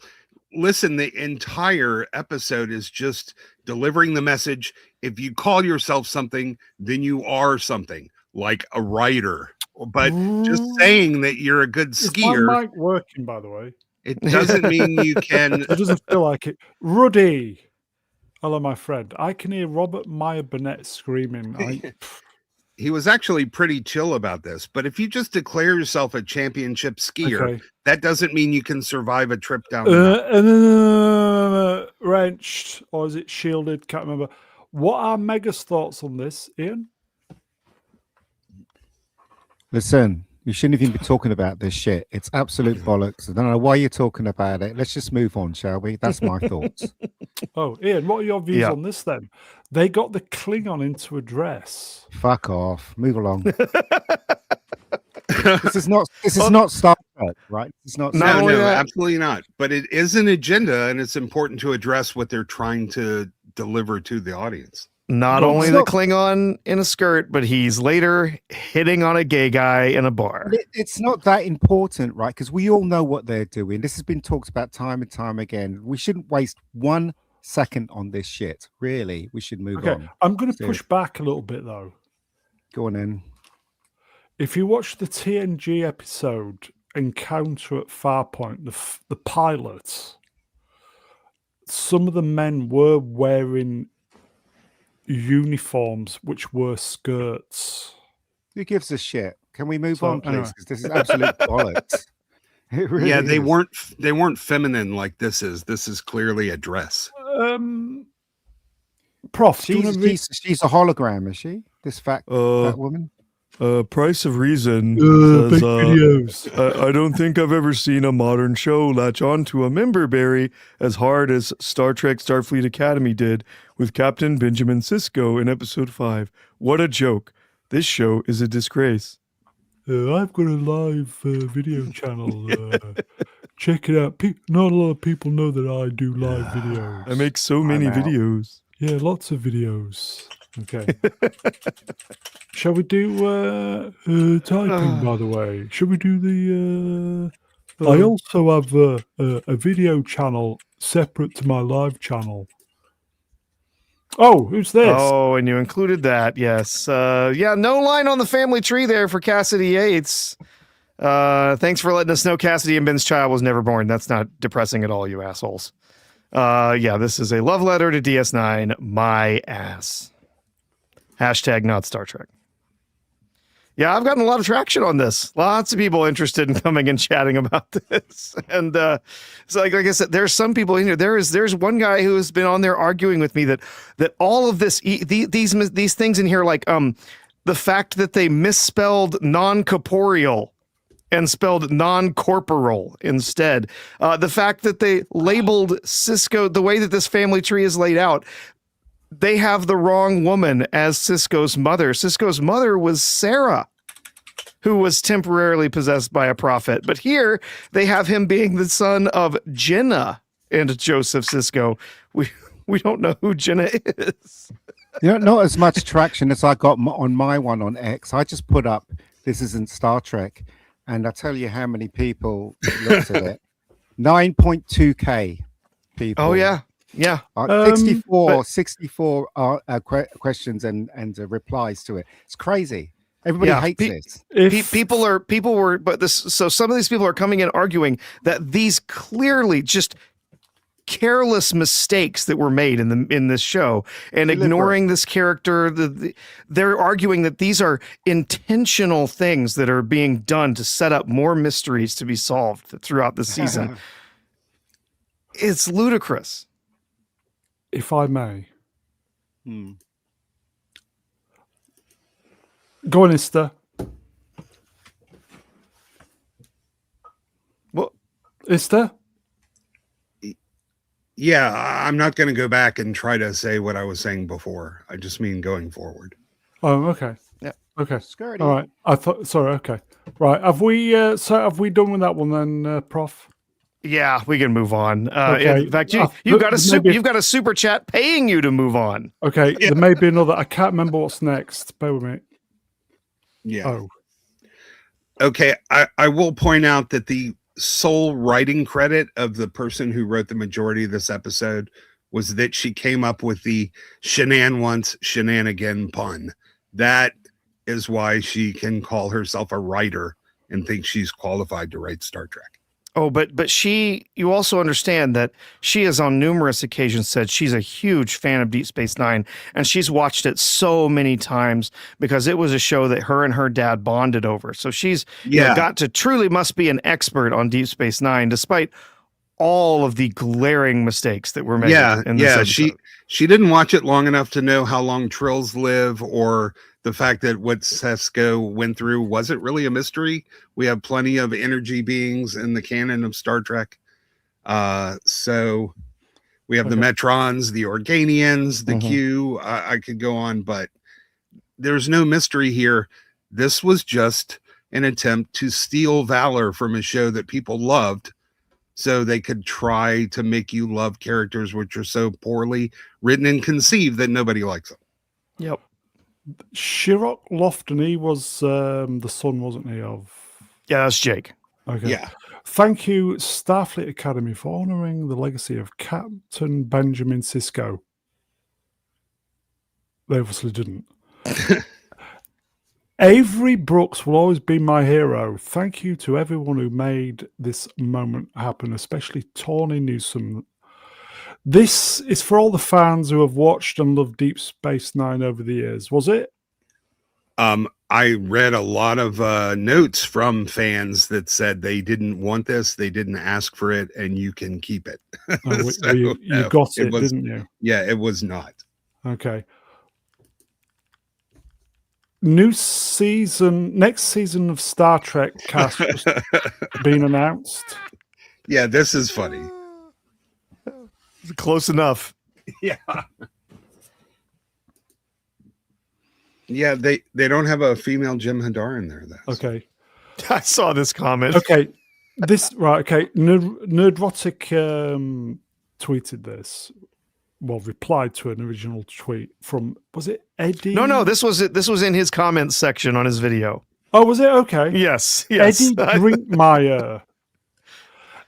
Listen, the entire episode is just delivering the message. If you call yourself something, then you are something, like a writer. But just saying that you're a good Is skier, my mic working, by the way? it doesn't mean you can. It doesn't feel like it. Ruddy. Hello, my friend. I can hear Robert Meyer Burnett screaming. He was actually pretty chill about this. But if you just declare yourself a championship skier, Okay. that doesn't mean you can survive a trip down the mountain. Wrenched, or is it shielded? Can't remember. What are Mega's thoughts on this, Ian? Listen, You shouldn't even be talking about this shit. It's absolute bollocks. I don't know why you're talking about it. Let's just move on, shall we? That's my thoughts. Oh, Ian, what are your views Yeah. on this then? They got the Klingon into a dress. Fuck off. Move along. This is not Star Trek, right? It's not. Not No, only no, that- absolutely not. But it is an agenda, and it's important to address what they're trying to deliver to the audience. Not Well, only it's the not- Klingon in a skirt, but he's later hitting on a gay guy in a bar. It's not that important, right? Because we all know what they're doing. This has been talked about time and time again. We shouldn't waste 1 second on this shit. Really, we should move Okay, on. I'm going to See push back a little bit though. Go on in. If you watch the TNG episode Encounter at Farpoint, the pilot, some of the men were wearing uniforms which were skirts. Who gives a shit? Can we move So, on, please? anyway. Because this is absolute bollocks. It really Yeah, they is. weren't feminine like this is. This is clearly a dress. Prof, do you wanna read- She's a hologram, is she? This fat woman. Price of Reason big videos. I don't think I've ever seen a modern show latch on to a member berry as hard as Star Trek Starfleet Academy did with Captain Benjamin Sisko in episode 5. What a joke. This show is a disgrace. I've got a live video channel. Check it out. Not a lot of people know that I do live videos. I make so many I'm out. videos. Yeah, lots of videos. Okay. Shall we do typing, by the way? Shall we do the... I also have a video channel separate to my live channel. Oh, who's this? Oh, and you included that, yes. Yeah, no line on the family tree there for Cassidy Yates. Thanks for letting us know Cassidy and Ben's child was never born. That's not depressing at all, you assholes. Yeah, this is a love letter to DS9, my ass. Hashtag not Star Trek. Yeah, I've gotten a lot of traction on this. Lots of people interested in coming and chatting about this. And so like I said, there's some people in here. There's one guy who has been on there arguing with me that all of this, these things in here, like the fact that they misspelled non-corporeal and spelled non-corporal instead. The fact that they labeled Sisko, the way that this family tree is laid out, they have the wrong woman as Sisko's mother. Sisko's mother was Sarah, who was temporarily possessed by a prophet. But here they have him being the son of Jenna and Joseph Sisko. We don't know who Jenna is. You know, not as much traction as I got on my one on X. I just put up, this isn't Star Trek. And I tell you how many people looked at it. 9.2K people. Oh, yeah. Yeah. 64 questions and replies to it. It's crazy. Everybody Yeah, hates this. People were, but this, so some of these people are coming in arguing that these clearly just careless mistakes that were made in this show and ignoring this character. They're arguing that these are intentional things that are being done to set up more mysteries to be solved throughout the season. It's ludicrous. If I may. Go on, Esther. What? Esther? Yeah, I'm not going to go back and try to say what I was saying before. I just mean going forward. Oh, okay. Yeah. Okay. Scurry. All right. I thought. Sorry. Okay. Right. Have we? So have we done with that one then, Prof? Yeah, we can move on. Okay. In fact, you've got maybe- a super chat paying you to move on. Okay. There may be another. I can't remember what's next. Bear with me. Yeah. Oh. Okay. I will point out that the sole writing credit of the person who wrote the majority of this episode was that she came up with the once shenanigan pun. That is why she can call herself a writer and think she's qualified to write Star Trek. Oh, but you also understand that she has on numerous occasions said she's a huge fan of Deep Space Nine, and she's watched it so many times because it was a show that her and her dad bonded over. So she's got to truly must be an expert on Deep Space Nine, despite all of the glaring mistakes that were made. In this episode. She didn't watch it long enough to know how long trills live or the fact that what Sesko went through wasn't really a mystery. We have plenty of energy beings in the canon of Star Trek. So we have the Metrons, the Organians, the Q. I could go on, but there's no mystery here. This was just an attempt to steal valor from a show that people loved, so they could try to make you love characters which are so poorly written and conceived that nobody likes them. Yep. Shirok Lofton, he was the son, wasn't he, of... Yeah, that's Jake. Okay. Yeah. Thank you, Starfleet Academy, for honouring the legacy of Captain Benjamin Sisko. They obviously didn't. Avery Brooks will always be my hero. Thank you to everyone who made this moment happen, especially Tawny Newsom. This is for all the fans who have watched and loved Deep Space Nine over the years, was it? I read a lot of notes from fans that said they didn't want this, they didn't ask for it, and you can keep it. So, you got it, didn't you? Yeah, it was not. Okay. Next season of Star Trek cast just been announced. Yeah, this is funny. Close enough. Yeah. Yeah, they don't have a female Jim Hadar in there, though. Okay. I saw this comment. Okay. Okay. Nerdrotic tweeted this. Well, replied to an original tweet from, was it Eddie? No, this was it. This was in his comments section on his video. Oh, was it? Okay. Yes. Eddie Drinkmeyer.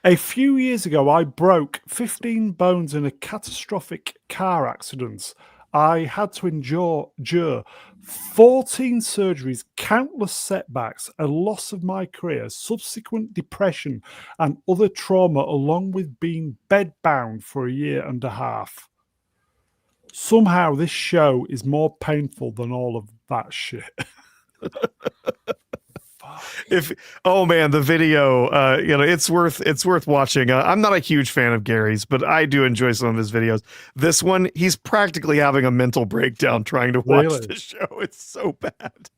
A few years ago, I broke 15 bones in a catastrophic car accident. I had to endure 14 surgeries, countless setbacks, a loss of my career, subsequent depression, and other trauma, along with being bedbound for a year and a half. Somehow, this show is more painful than all of that shit. Oh man, the video, it's worth watching. I'm not a huge fan of Gary's, but I do enjoy some of his videos. This one, he's practically having a mental breakdown trying to watch the show. It's so bad.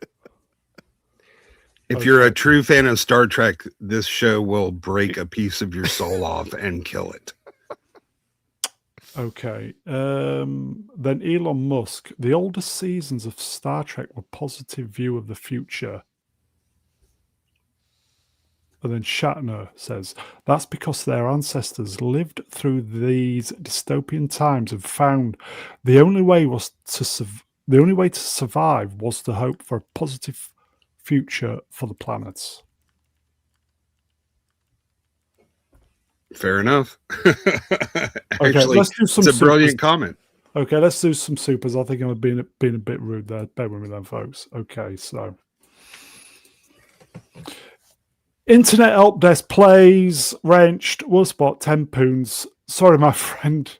If you're a true fan of Star Trek, this show will break a piece of your soul off and kill it. Okay. Then Elon Musk. The oldest seasons of Star Trek were positive view of the future. And then Shatner says, that's because their ancestors lived through these dystopian times and found the only way to survive was to hope for a positive future for the planets. Fair enough. Okay, let's do some it's a brilliant comment. Okay, let's do some supers. I think I'm being a bit rude there. Bear with me then, folks. Okay, so... Internet Help Desk plays wrenched. Will spot 10 pounds. Sorry, my friend.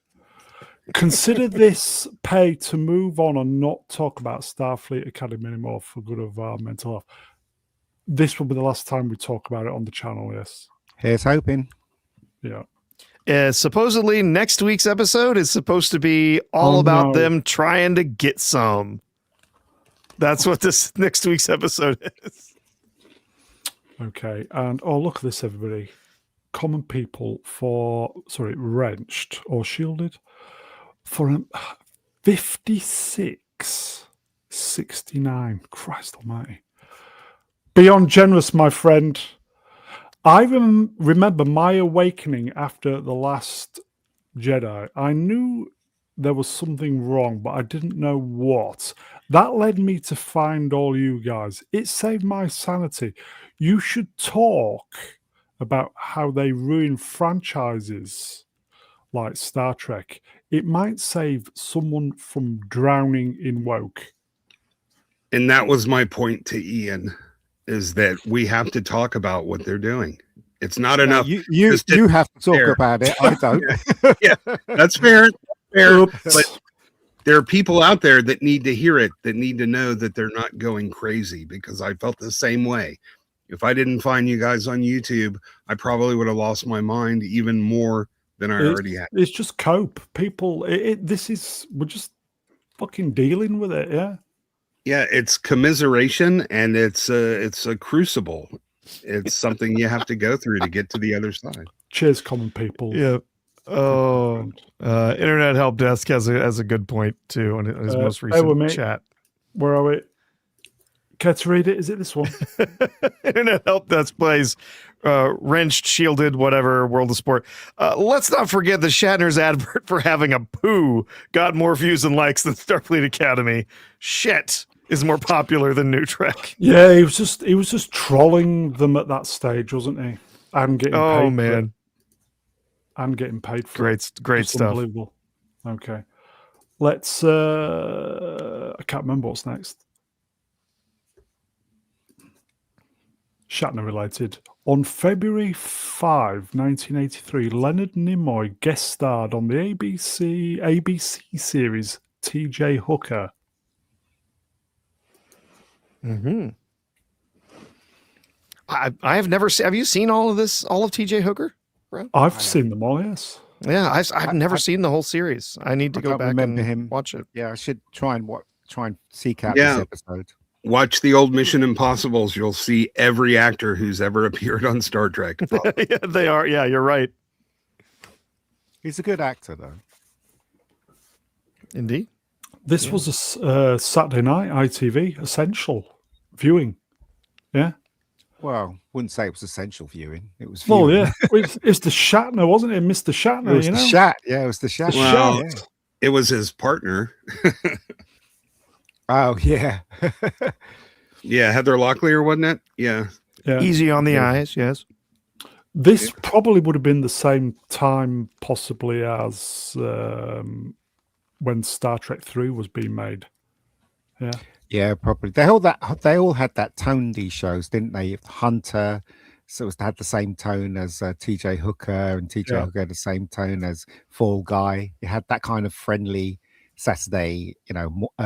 Consider this pay to move on and not talk about Starfleet Academy anymore for good of our mental health. This will be the last time we talk about it on the channel, yes. Here's hoping. Yeah. Supposedly next week's episode is supposed to be all about them trying to get some. That's what this next week's episode is. Okay, and look at this, everybody. Common people wrenched or shielded for 56.69. Christ almighty. Beyond generous, my friend. I remember my awakening after The Last Jedi. I knew there was something wrong, but I didn't know what. That led me to find all you guys. It saved my sanity. You should talk about how they ruin franchises like Star Trek. It might save someone from drowning in woke. And that was my point to Ian, is that we have to talk about what they're doing. It's not enough. You have to talk about it. I don't. Yeah, that's fair. But there are people out there that need to hear it, that need to know that they're not going crazy, because I felt the same way. If I didn't find you guys on YouTube, I probably would have lost my mind even more than I already had. It's just cope. People, we're just fucking dealing with it, yeah? Yeah, it's commiseration, and it's a crucible. It's something you have to go through to get to the other side. Cheers, common people. Yeah. Oh, Internet Help Desk has a good point too on his most bear with recent me. chat. Where are we? Care to read it? Is it this one? Internet Help Desk plays wrenched, shielded, whatever, World of Sport. Let's not forget that Shatner's advert for having a poo got more views and likes than Starfleet Academy. Shit is more popular than New Trek. Yeah, he was just trolling them at that stage, wasn't he? And getting paid. Oh for man, it. And getting paid for it. great Just stuff. Unbelievable. Okay. Let's I can't remember what's next. Shatner related. On February 5, 1983, Leonard Nimoy guest starred on the ABC series T.J. Hooker. Mm-hmm. I have never seen. Have you seen all of T.J. Hooker? Bro? I've seen them all, yes. Yeah, I've never seen the whole series. I need to go back and watch it. Yeah, I should try and seek out Yeah. this episode. Watch the old Mission Impossibles. You'll see every actor who's ever appeared on Star Trek. Yeah, they are. Yeah, you're right. He's a good actor, though. Indeed. This was a Saturday night ITV essential viewing. Yeah. Well, wouldn't say it was essential viewing. It was viewing. Well, yeah. It's the Shatner, wasn't it? Mr. Shatner, It was you the know? Shat. Yeah, it was the Shat. Well, Yeah. it was his partner. Oh, yeah. Yeah, Heather Locklear, wasn't it? Yeah. Yeah. Easy on the eyes. Yes. This probably would have been the same time, possibly, as when Star Trek 3 was being made. Yeah. Yeah, probably. They all had that tone, these shows, didn't they? Hunter, so it had the same tone as T.J. Hooker, and T.J. Yeah. Hooker had the same tone as Fall Guy. It had that kind of friendly Saturday,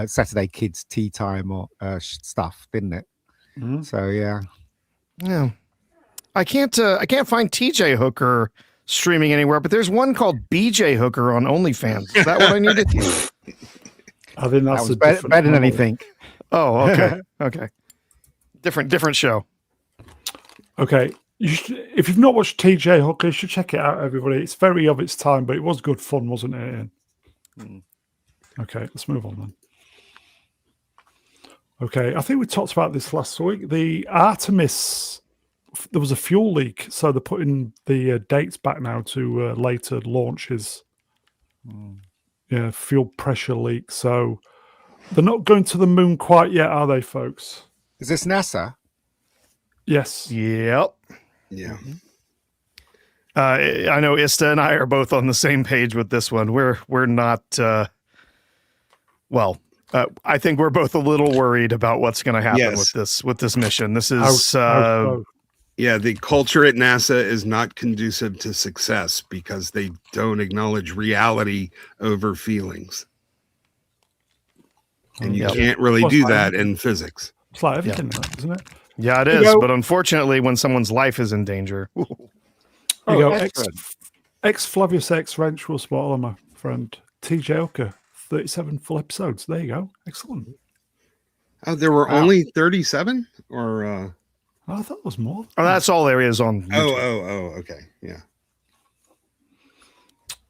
Saturday kids tea time or stuff, didn't it? Mhm. So yeah. Yeah. I can't find T.J. Hooker streaming anywhere, but there's one called B.J. Hooker on OnlyFans. Is that what I needed? I think That that's was better than anything. Oh, okay. Okay. Different show. Okay. If you've not watched TJ Hooker, you should check it out, everybody. It's very of its time, but it was good fun, wasn't it, Ian? Okay, let's move on then. Okay, I think we talked about this last week. The Artemis, there was a fuel leak, so they're putting the dates back now to later launches. Yeah, fuel pressure leak. So they're not going to the moon quite yet, are they, folks? Is this NASA? Yep. Yes. Yeah. I know Ista and I are both on the same page with this one. We're not. I think we're both a little worried about what's going to happen Yes. with this mission. This is Yeah, the culture at NASA is not conducive to success because they don't acknowledge reality over feelings. And you can't really do that in physics. It's like everything, isn't it? Yeah, it You is. know- But unfortunately, when someone's life is in danger, There you go. excellent. Ex Flavius X Wrench will spot on my friend TJ Hooker. 37 full episodes. There you go. Excellent. Oh, there were only 37? Or I thought there was more. oh, that's all there is on. oh, okay. Yeah.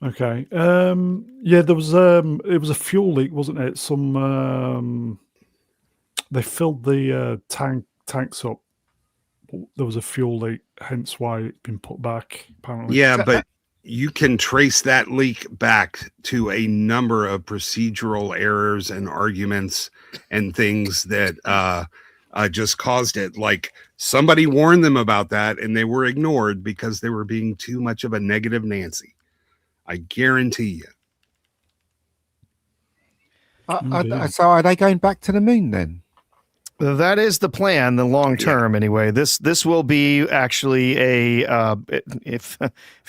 Okay. Yeah, there was it was a fuel leak, wasn't it? Some they filled the tanks up. There was a fuel leak, hence why it's been put back, apparently. Yeah, but you can trace that leak back to a number of procedural errors and arguments and things that just caused it. Like somebody warned them about that and they were ignored because they were being too much of a negative Nancy. I guarantee you. So are they going back to the moon then? That is the plan, the long term. Anyway, this will be actually if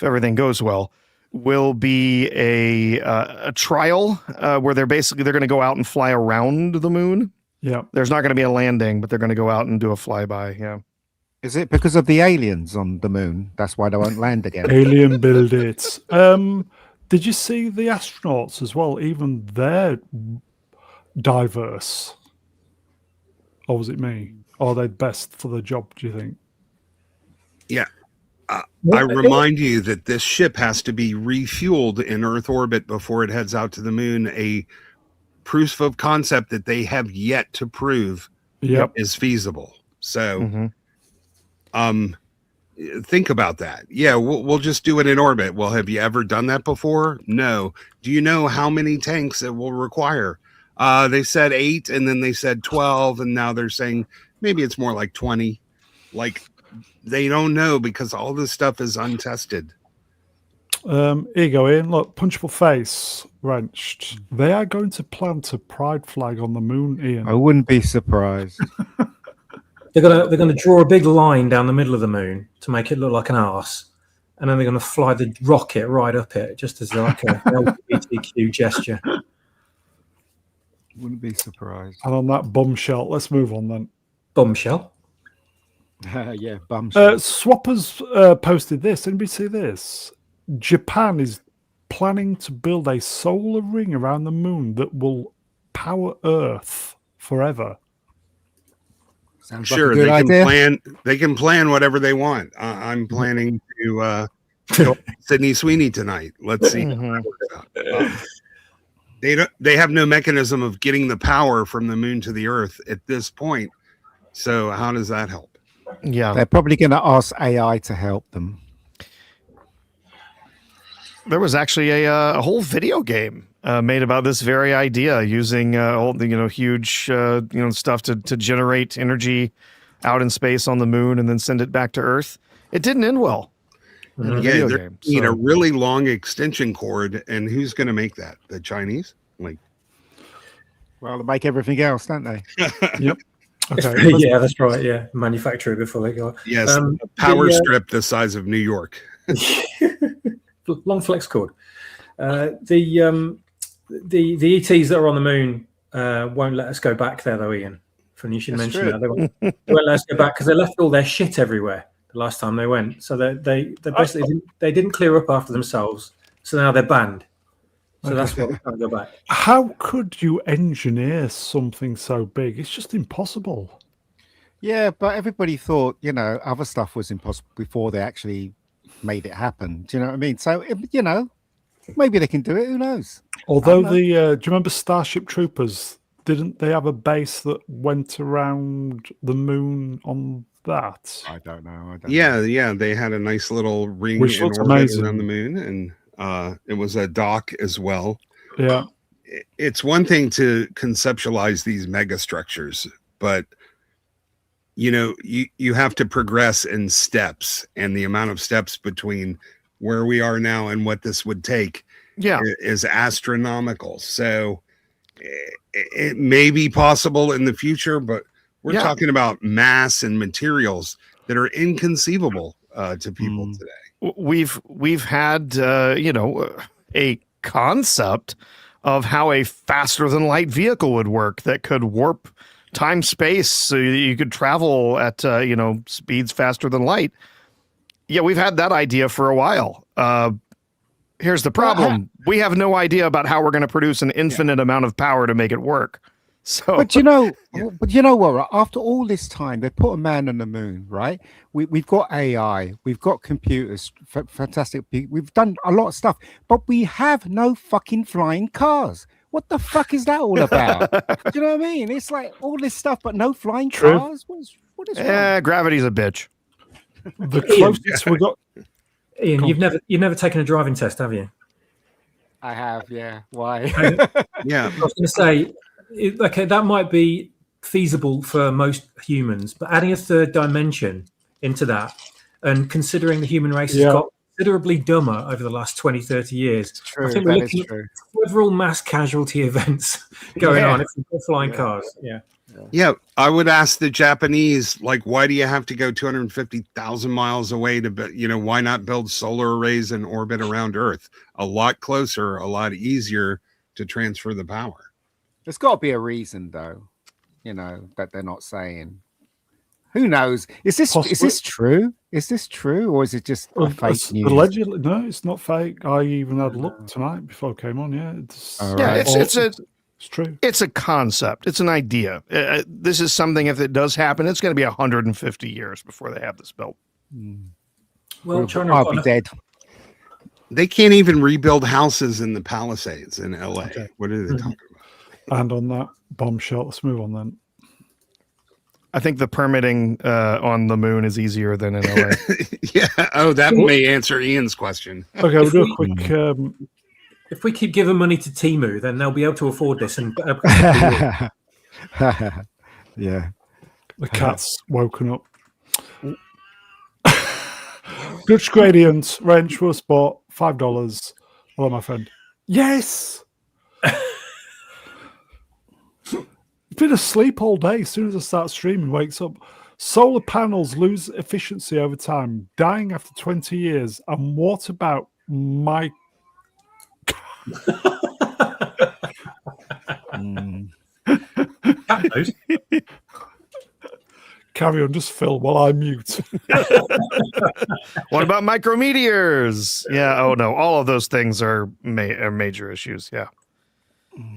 everything goes well, will be a trial where they're going to go out and fly around the moon. Yeah. There's not going to be a landing, but they're going to go out and do a flyby. Yeah. Is it because of the aliens on the moon? That's why they won't land again. Alien build it. Did you see the astronauts as well? Even they're diverse. or was it me? Or are they best for the job, do you think? Yeah. I remind you that this ship has to be refueled in Earth orbit before it heads out to the moon. A proof of concept that they have yet to prove is feasible. So, think about that. Yeah, we'll just do it in orbit. Well, have you ever done that before? No. Do you know how many tanks it will require? They said 8, and then they said 12, and now they're saying maybe it's more like 20. Like, they don't know because all this stuff is untested. Here you go, Ian. Look, punchable face wrenched. They are going to plant a pride flag on the moon, Ian. I wouldn't be surprised. They're gonna draw a big line down the middle of the moon to make it look like an arse, and then they're gonna fly the rocket right up it, just as like an LGBTQ gesture. Wouldn't be surprised. And on that bombshell, let's move on then. Bombshell. Yeah, bombshell. Swappers posted this. Anybody see this? Japan is planning to build a solar ring around the moon that will power Earth forever. Sounds Sure, like a good idea. They can plan whatever they want. I'm planning to go Sydney Sweeney tonight. Let's see. They have no mechanism of getting the power from the moon to the Earth at this point. So how does that help? Yeah, They're probably going to ask AI to help them. there was actually a whole video game made about this very idea, using all the huge stuff to generate energy out in space on the moon and then send it back to Earth. It didn't end well. Yeah, they need a really long extension cord, and who's going to make that? The Chinese? Well, they make everything else, don't they? Yep. Okay. Yeah, that's right. Yeah, manufacture it before they go. Yes, a power strip the size of New York. Long flex cord. The ETs that are on the moon won't let us go back there, though, Ian. Funny you should mention that. They won't let us go back because they left all their shit everywhere the last time they went. So they basically didn't clear up after themselves. So now they're banned. So that's why we can't go back. How could you engineer something so big? It's just impossible. Yeah, but everybody thought, other stuff was impossible before they actually made it happen. Do you know what I mean? So, maybe they can do it. Who knows? Although do you remember Starship Troopers? Didn't they have a base that went around the moon on that? I don't know. Yeah. They had a nice little ring Which in looks orbit amazing around the moon, and it was a dock as well. Yeah. It's one thing to conceptualize these mega structures, but you have to progress in steps, and the amount of steps between where we are now and what this would take is astronomical. So it may be possible in the future, but we're talking about mass and materials that are inconceivable to people today. We've had a concept of how a faster than light vehicle would work that could warp time space so you could travel at speeds faster than light. Yeah, we've had that idea for a while. Here's the problem: we have no idea about how we're going to produce an infinite amount of power to make it work. So, but you know what? After all this time, they put a man on the moon, right? We've got AI, we've got computers, fantastic. We've done a lot of stuff, but we have no fucking flying cars. What the fuck is that all about? Do you know what I mean? It's like all this stuff, but no flying cars. What is wrong? Gravity's a bitch. The closest we got. Ian, you've never taken a driving test, have you? I have, yeah. Why? Yeah, I was going to say, okay, that might be feasible for most humans, but adding a third dimension into that, and considering the human race has got considerably dumber over the last 20, 30 years, true, I think we're looking at several mass casualty events going on if we've got flying cars. Yeah, I would ask the Japanese, why do you have to go 250,000 miles away to, why not build solar arrays in orbit around Earth? A lot closer, a lot easier to transfer the power. There's got to be a reason, though, that they're not saying. Who knows? Is this true? Is this true, or is it just fake news? Allegedly, no, it's not fake. I even had a look tonight before I came on. Yeah, it's It's true. It's a concept. It's an idea. This is something, if it does happen, it's going to be 150 years before they have this built. Well, China I'll be dead. They can't even rebuild houses in the Palisades in LA. Okay. What are they talking about? And on that bombshell, let's move on then. I think the permitting on the moon is easier than in LA. Yeah. Oh, that may answer Ian's question. Okay, we'll do a quick. If we keep giving money to Timu, then they'll be able to afford this. And Yeah. The cat's woken up. Dutch Gradient, wrench, will spot, $5. Hello, my friend. Yes! He's been asleep all day. As soon as I start streaming, wakes up. Solar panels lose efficiency over time, dying after 20 years. And what about my... cat knows. Carry on, just Phil, while I mute. What about micrometeors? Yeah. Oh no, all of those things are major issues. Yeah.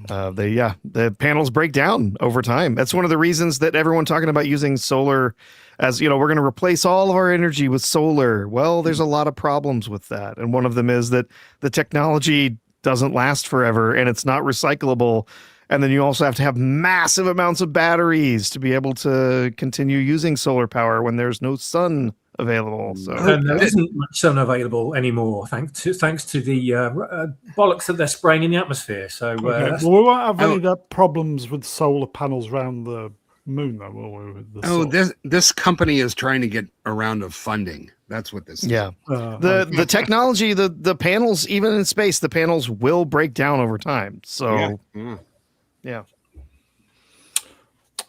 The panels break down over time. That's one of the reasons that everyone talking about using solar as, we're going to replace all of our energy with solar. Well, there's a lot of problems with that. And one of them is that the technology doesn't last forever and it's not recyclable. And then you also have to have massive amounts of batteries to be able to continue using solar power when there's no sun available. So And there isn't much sun available anymore, thanks to the bollocks that they're spraying in the atmosphere. So Okay. Well, we won't have any problems with solar panels around the moon, though, will we? With the this company is trying to get around of funding. That's what this is. yeah, the technology, the panels, even in space, the panels will break down over time. So yeah.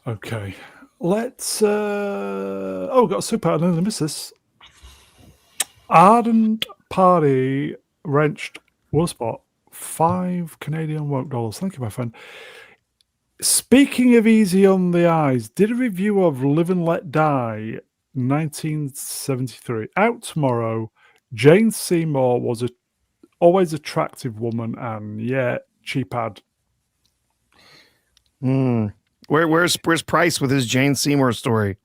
Okay. Let's got a super. I didn't miss this. Ardent Party wrenched will spot $5 Canadian woke dollars. Thank you, my friend. Speaking of easy on the eyes, did a review of Live and Let Die 1973 out tomorrow. Jane Seymour was a always attractive woman and cheap ad. Where's Price with his Jane Seymour story?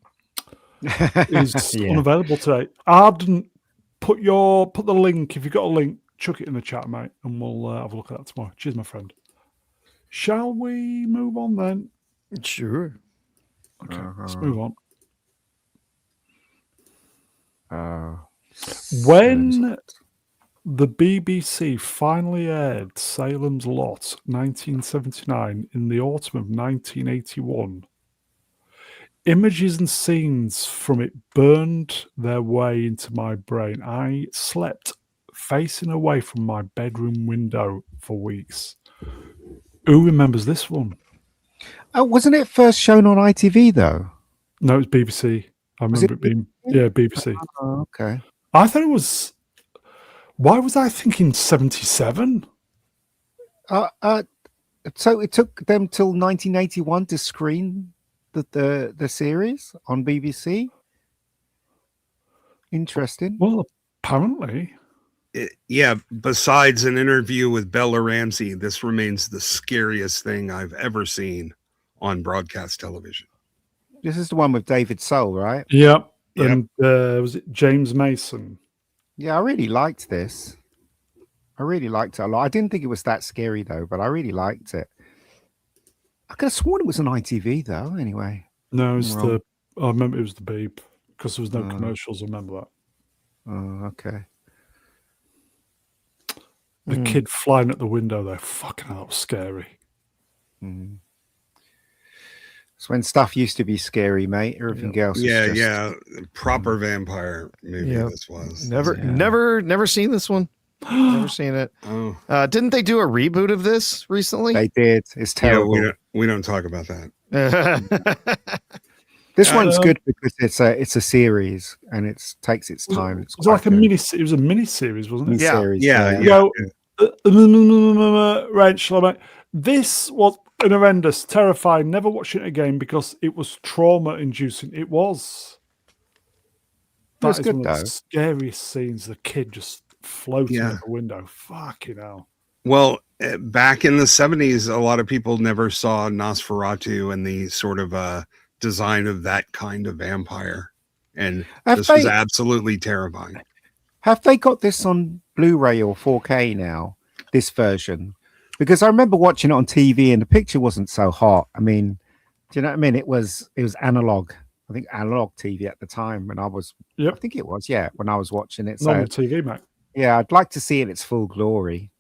Is unavailable today. Arden, put the link, if you've got a link, chuck it in the chat, mate, and we'll have a look at that tomorrow. Cheers, my friend. Shall we move on then? Sure. Okay, let's move on. When the BBC finally aired Salem's Lot 1979 in the autumn of 1981, images and scenes from it burned their way into my brain. I slept facing away from my bedroom window for weeks. Who remembers this one? Wasn't it first shown on ITV though? No, it was BBC. I remember it being BBC. Oh, okay. I thought it was. Why was I thinking 77? So it took them till 1981 to screen the series on BBC. Interesting. Well, apparently. Besides an interview with Bella Ramsey, this remains the scariest thing I've ever seen on broadcast television. This is the one with David Soul, right? Yep. And was it James Mason? Yeah, I really liked this. I really liked it a lot. I didn't think it was that scary though, but I really liked it. I could have sworn it was on ITV though. Anyway, no, it's I remember it was the Beep because there was no commercials. I remember that. Oh, okay. The kid flying at the window there, fucking hell, scary. It's when stuff used to be scary, mate. Everything else. Proper vampire movie. This was Never seen this one. Never seen it. Oh, didn't they do a reboot of this recently? They did. It's terrible. Yeah, we don't talk about that. This one's good because it's a series and it takes its time. It was like a mini. It was a mini series, wasn't it? Yeah. Rachel, this was an horrendous, terrifying. Never watch it again because it was trauma-inducing. It was. That is good, one of though. the scariest scenes. The kid just floating out the window. Fucking hell. Well, back in the 70s, a lot of people never saw Nosferatu and the sort of design of that kind of vampire. And this was absolutely terrifying. Have they got this on Blu-ray or 4K now, this version? Because I remember watching it on TV and the picture wasn't so hot. I mean, do you know what I mean? It was analog. I think analog TV at the time when I was, I think it was, when I was watching it. Normal TV, mate. Yeah, I'd like to see it in its full glory.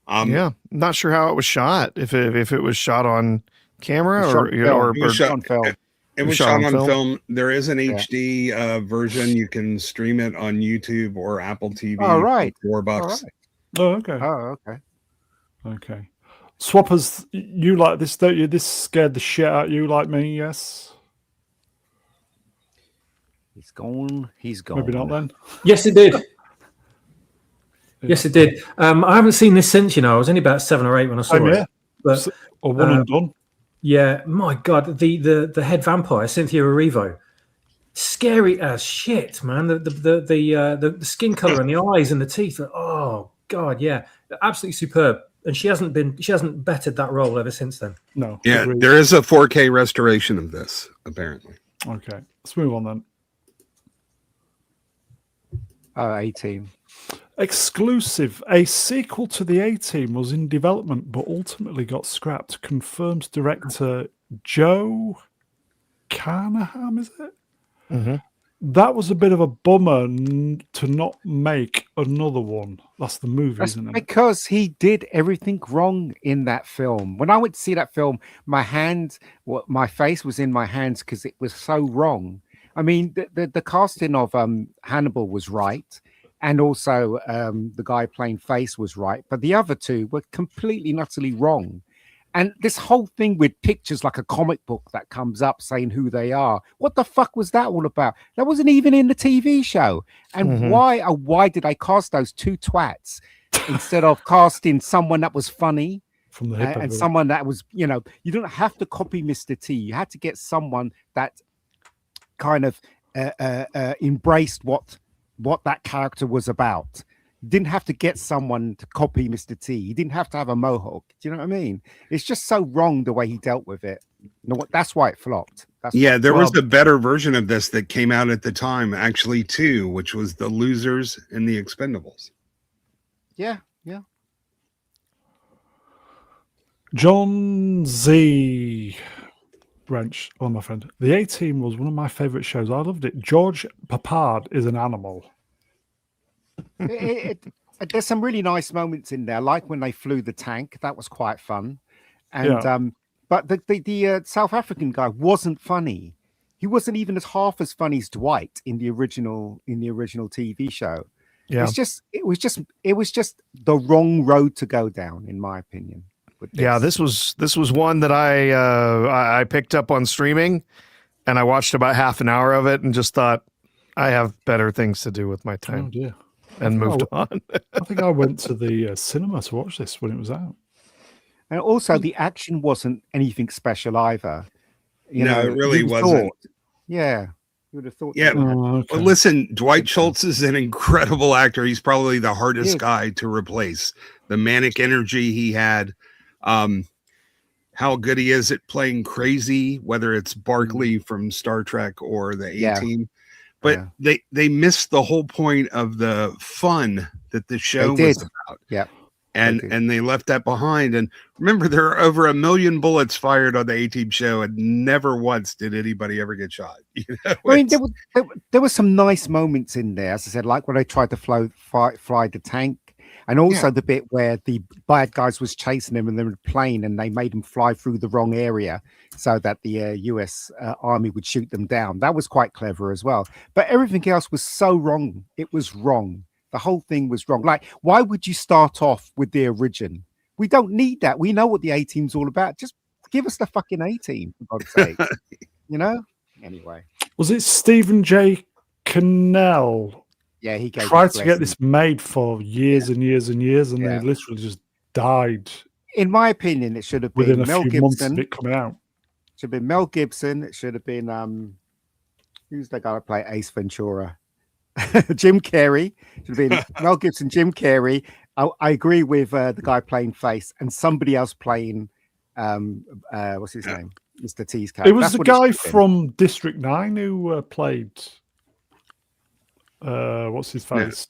Yeah, not sure how it was shot. If it was shot on camera or it was shot on film. It was shot on film. There is an HD version. You can stream it on YouTube or Apple TV. Oh, right. For $4. Right. Oh, okay. Oh, okay. Okay. Swappers, you like this, don't you? This scared the shit out of you like me, yes? He's gone. He's gone. Maybe not then. Yes, it did. Yes, it did. I haven't seen this since, I was only about 7 or 8 when I saw it. But, or one and done. Yeah, my God, the head vampire, Cynthia Erivo, scary as shit, man. The skin color and the eyes and the teeth. Oh God, yeah, absolutely superb. And she hasn't bettered that role ever since then. No. Yeah, agreed. there is a 4K restoration of this, apparently. Okay, let's move on then. 18. Exclusive. A sequel to the A-Team was in development but ultimately got scrapped. Confirms director Joe Carnahan, is it? Mm-hmm. That was a bit of a bummer to not make another one. That's the movie, isn't it? Because he did everything wrong in that film. When I went to see that film, my face was in my hands because it was so wrong. I mean, the casting of Hannibal was right. And also the guy playing Face was right. But the other two were completely and utterly wrong. And this whole thing with pictures like a comic book that comes up saying who they are. What the fuck was that all about? That wasn't even in the TV show. And why did I cast those two twats instead of casting someone that was funny from the hip and someone that was, you don't have to copy Mr. T. You had to get someone that kind of embraced what that character was about. You didn't have to get someone to copy Mr. T. You didn't have to have a mohawk. Do you know what I mean? It's just so wrong the way he dealt with it. That's why it flopped. There was a better version of this that came out at the time, actually, too, which was The Losers and The Expendables. Yeah. John Z. Branch, my friend. The A-Team was one of my favourite shows. I loved it. George Papard is an animal. There's some really nice moments in there, like when they flew the tank. That was quite fun. And but the South African guy wasn't funny. He wasn't even half as funny as Dwight in the original TV show. Yeah, it was just the wrong road to go down, in my opinion. Yeah, this was one that I picked up on streaming, and I watched about half an hour of it and just thought, I have better things to do with my time. Oh dear. And moved on. I think I went to the cinema to watch this when it was out. And also, the action wasn't anything special either. It really wasn't. You would have thought. Yeah. Well, listen, Dwight Schultz is an incredible actor. He's probably the hardest guy to replace. The manic energy he had. How good he is at playing crazy, whether it's Barclay from Star Trek or the A-Team. But they missed the whole point of the fun that the show was about. Yeah. And they left that behind. And remember, there are over 1 million bullets fired on the A-Team show, and never once did anybody ever get shot. I mean, there were some nice moments in there, as I said, like when they tried to fly the tank. And also the bit where the bad guys was chasing him in the plane and they made him fly through the wrong area so that the US Army would shoot them down. That was quite clever as well. But everything else was so wrong. It was wrong. The whole thing was wrong. Like, why would you start off with the origin? We don't need that. We know what the A-Team's all about. Just give us the fucking A-Team, for God's sake. Anyway. Was it Stephen J. Cannell? Yeah, he tried to get this made for years and years and years, and they literally just died. In my opinion, it should have been within a few months of it coming out. Should have been Mel Gibson. It should have been who's the guy that played Ace Ventura? Jim Carrey. Should have been Mel Gibson, Jim Carrey, I agree with the guy playing Face and somebody else playing what's his name, Mr. T's character. It was That's the what it guy should have been. from District 9 who played what's his face?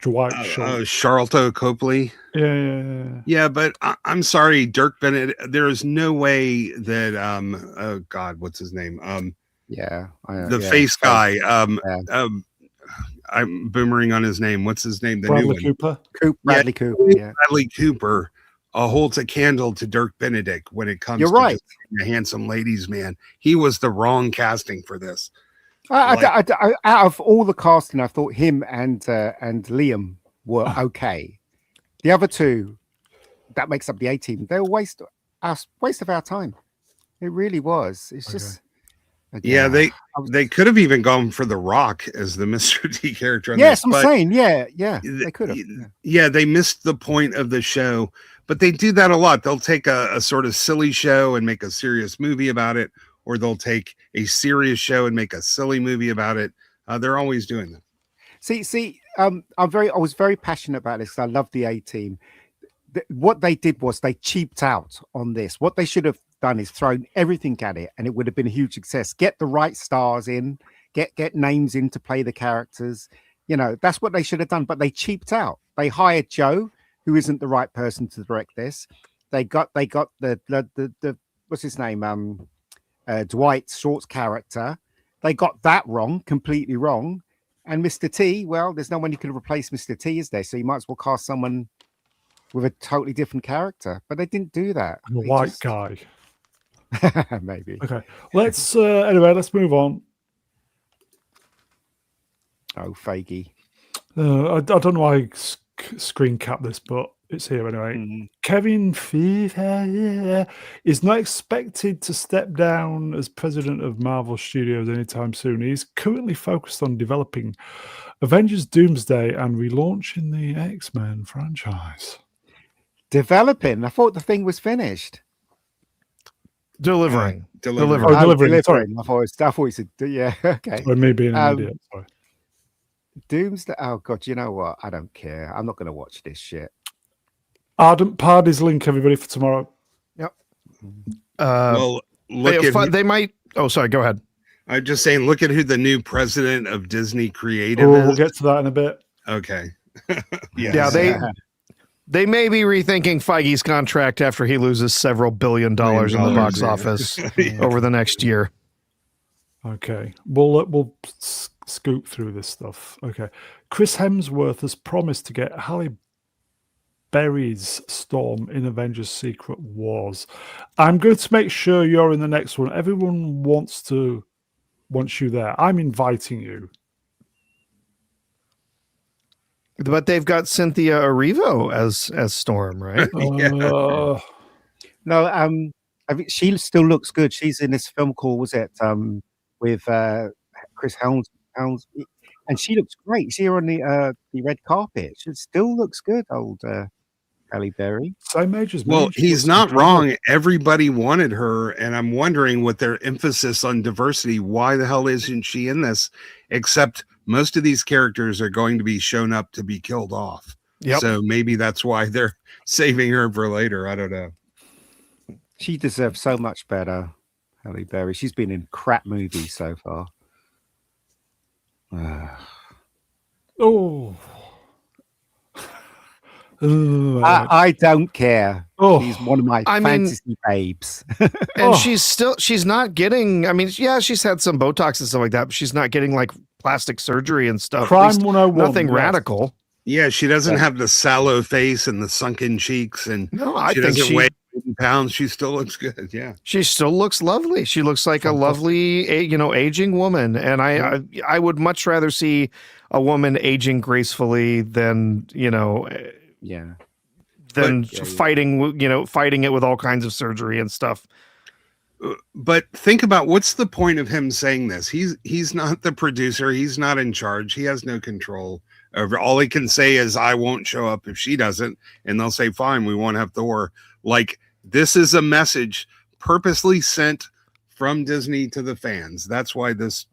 Dwight Schultz. Charlton Copley. Yeah. Yeah, but I'm sorry, Dirk Bennett. There is no way that oh God, what's his name? The face guy. I'm boomering on his name. What's his name? The Bradley new one. Cooper. Bradley Cooper. Yeah. Bradley Cooper holds a candle to Dirk Benedict when it comes You're to right. just being a handsome ladies man. He was the wrong casting for this. Out of all the casting, I thought him and Liam were okay. The other two, that makes up the A team. They were waste of our time. It really was. It's just. Yeah, they could have even gone for The Rock as the Mr. T character. Yes, I'm saying, yeah, they could have. Yeah, they missed the point of the show, but they do that a lot. They'll take a sort of silly show and make a serious movie about it, or they'll take a serious show and make a silly movie about it. They're always doing that. See, I was very passionate about this. I love the A team. What they did was they cheaped out on this. What they should have done is thrown everything at it, and it would have been a huge success. Get the right stars in, get names in to play the characters. You know, that's what they should have done. But they cheaped out. They hired Joe, who isn't the right person to direct this. They got the what's his name? Dwight Short's character. They got that wrong, completely wrong. And Mr. T, well, there's no one who can replace Mr. T, is there? So you might as well cast someone with a totally different character. But they didn't do that. The white guy. Maybe. Okay. Let's let's move on. Oh, Feige. I don't know why I screen cap this, but it's here anyway. Kevin Feige is not expected to step down as president of Marvel Studios anytime soon. He's currently focused on developing Avengers Doomsday and relaunching the X-Men franchise. Developing? I thought the thing was finished. Delivering. Delivering. Sorry. I thought he said, yeah, okay. Or maybe an idiot. Sorry. Doomsday. Oh God, you know what? I don't care. I'm not going to watch this shit. Ardent Party's link, everybody, for tomorrow. Yep. Well, they might. Oh, sorry. Go ahead. I'm just saying, look at who the new president of Disney Creative is. We'll get to that in a bit. Okay. Yes. Yeah, they may be rethinking Feige's contract after he loses several $1 billion in the box office over the next year. Okay. We'll scoop through this stuff. Okay. Chris Hemsworth has promised to get Halle Berry's Storm in Avengers Secret Wars. I'm going to make sure you're in the next one. Everyone wants you there. I'm inviting you. But they've got Cynthia Erivo as Storm, right? No, I think she still looks good. She's in this film called, was it with Chris Helms, and she looks great. See her on the red carpet. She still looks good, old Halle Berry. Same age as me. Well, he's not wrong. Everybody wanted her, and I'm wondering with their emphasis on diversity, why the hell isn't she in this? Except most of these characters are going to be shown up to be killed off. Yep. So maybe that's why they're saving her for later. I don't know. She deserves so much better, Halle Berry. She's been in crap movies so far. I don't care. She's one of my fantasy babes. And she's not getting, I mean, yeah, she's had some Botox and stuff like that, but she's not getting like plastic surgery and stuff. Crime 101. Nothing radical. Yeah, she doesn't have the sallow face and the sunken cheeks, and I think she weigh 80 pounds. She still looks good. Yeah, she still looks lovely. She looks like a lovely, aging woman. And I would much rather see a woman aging gracefully than fighting it with all kinds of surgery and stuff. But think about what's the point of him saying this? He's not the producer. He's not in charge. He has no control over. All he can say is, "I won't show up if she doesn't," and they'll say, "Fine, we won't have Thor." Like, this is a message purposely sent from Disney to the fans. That's why this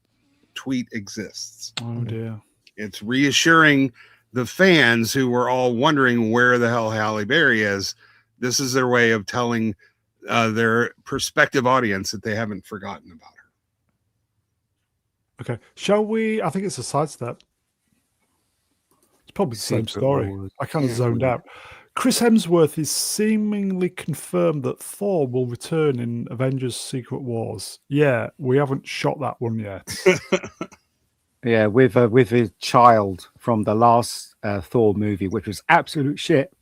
tweet exists. Oh dear. It's reassuring the fans who were all wondering where the hell Halle Berry is, this is their way of telling their prospective audience that they haven't forgotten about her. Okay. Shall we? I think it's a sidestep. It's probably the same Secret story. Wars. I kind of Yeah. zoned out. Chris Hemsworth is seemingly confirmed that Thor will return in Avengers Secret Wars. Yeah, we haven't shot that one yet. Yeah, with his child from the last Thor movie, which was absolute shit.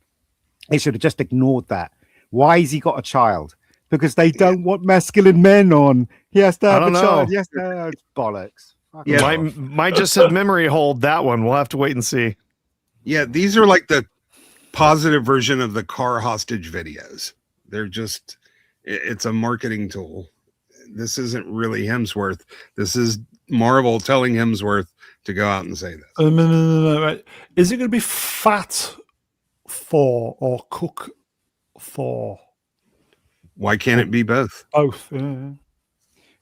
They should have just ignored that. Why has he got a child? Because they don't want masculine men on. He has to have a don't child. know. Yes, it's bollocks. Fuck Yeah. off. Might just have memory hold that one. We'll have to wait and see. Yeah, these are like the positive version of the car hostage videos. They're just, it's a marketing tool. This isn't really Hemsworth. This is Marvel telling Hemsworth to go out and say this. No, right. Is it going to be Fat Thor or Cook Thor? Why can't it be both? Both. Yeah.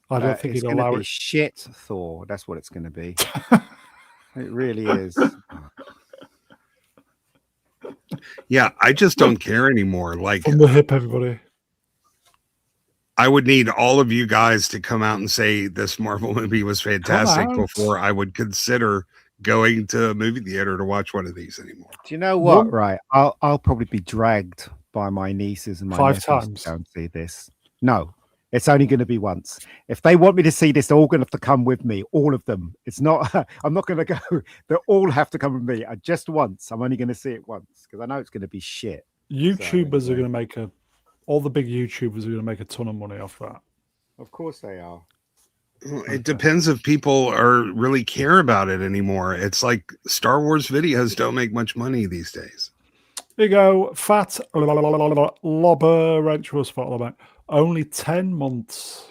I don't think It's he'd going to allow be it. shit Thor. That's what it's going to be. It really is. Yeah, I just don't care anymore. Like, From the hip, everybody. I would need all of you guys to come out and say this Marvel movie was fantastic out. before I would consider going to a movie theater to watch one of these anymore. Do you know what? One- Right, I'll probably be dragged by my nieces and my 5 nephews times. to go and see this. No, it's only going to be once. If they want me to see this, they're all going to have to come with me. All of them. It's not. I'm not going to go. They all have to come with me. Just once. I'm only going to see it once because I know it's going to be shit. YouTubers yeah. are going to all the big YouTubers are going to make a ton of money off that. Of course they are. Well, it depends if people are really care about it anymore. It's like Star Wars videos don't make much money these days. Here you go. Fat Lobber Wrench was spot about only 10 months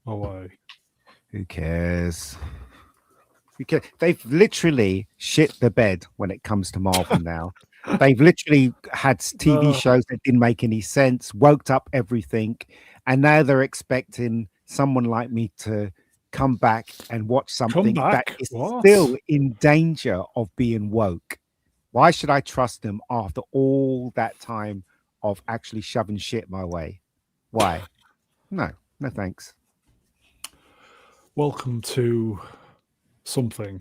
away. Who cares? They've literally shit the bed when it comes to Marvel now. They've literally had TV shows that didn't make any sense, woke up everything, and now they're expecting someone like me to come back and watch something that is still in danger of being woke. Why should I trust them after all that time of actually shoving shit my way? Why? No thanks. Welcome to something.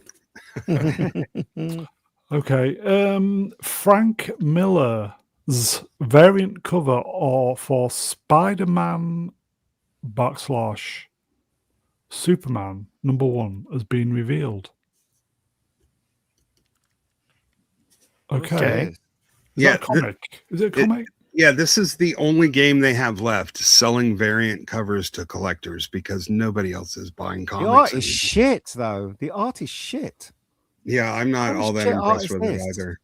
Okay. Frank Miller's variant cover for Spider-Man / Superman #1 has been revealed. Okay. Is that a comic? Is it a comic? Yeah, this is the only game they have left selling variant covers to collectors because nobody else is buying comics. The art is anymore. shit, though. The art is shit. Yeah, I'm not all that impressed with it this? either.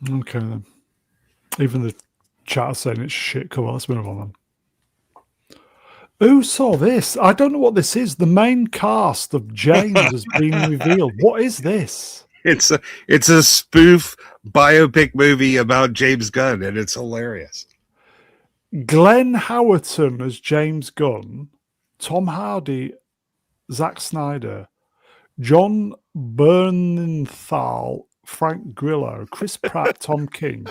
Okay then. Even the chat is saying it's shit cover. Let's move on then. Who saw this? I don't know what this is. The main cast of James has been revealed. What is this? It's a spoof biopic movie about James Gunn, and it's hilarious. Glenn Howerton as James Gunn, Tom Hardy, Zack Snyder, John Bernthal, Frank Grillo, Chris Pratt, Tom King,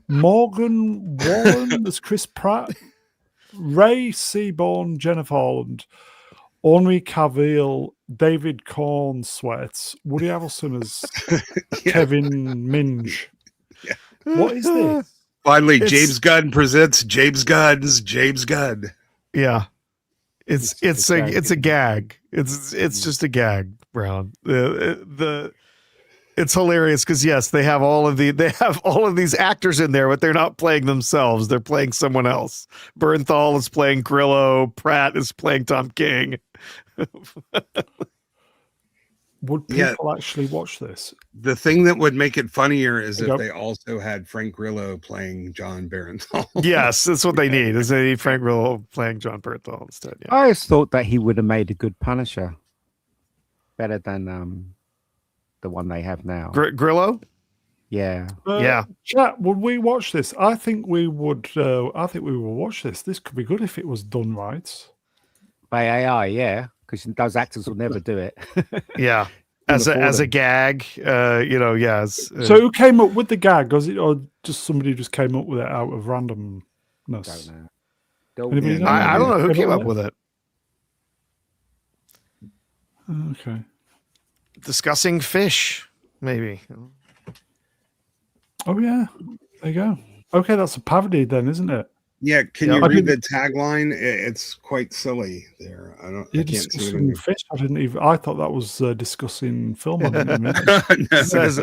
Morgan Wallen as Chris Pratt, Ray Seaborn, Jennifer Holland, Henri Cavill, David Cornsweat, Woody Harrelson as Kevin Minge. Yeah. What is this? Finally, James Gunn presents James Gunn's James Gunn. Yeah. It's a gag. It's just a gag, Brown. It's hilarious because yes, they have all of these actors in there, but they're not playing themselves. They're playing someone else. Bernthal is playing Grillo. Pratt is playing Tom King. Would people actually watch this? The thing that would make it funnier is if they also had Frank Grillo playing John Bernthal. Yes, that's what they need. Is they need Frank Grillo playing John Bernthal instead. Yeah. I always thought that he would have made a good Punisher, better than the one they have now. Grillo? Yeah. Yeah. Chat, would we watch this? I think we would. I think we will watch this. This could be good if it was done right. By AI, yeah, because those actors will never do it. Yeah. as a Fallen. gag. So who came up with the gag? Was it or just somebody just came up with it out of randomness? Don't know. Anybody Yeah, know? no I don't know who came up it? with it. Okay. Discussing fish, maybe. Oh yeah. There you go. Okay, that's a parody then, isn't it? Yeah, can Yeah. you I read the didn't- it's quite silly there. I You're can't see it. discussing fish. I thought that was discussing film. I didn't even. No, Says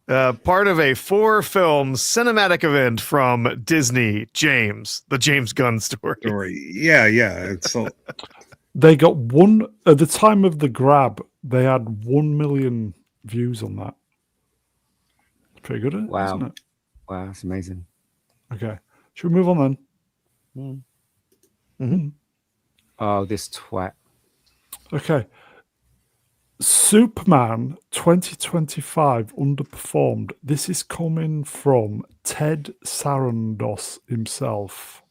no. part of a 4-film cinematic event from Disney. The James Gunn story. Yeah, it's They got one at the time of the grab. They had 1 million views on that. Pretty good, isn't Wow. it? Wow, that's amazing. Okay, should we move on then? Mhm. Oh, this twat. Okay. Superman 2025 underperformed. This is coming from Ted Sarandos himself.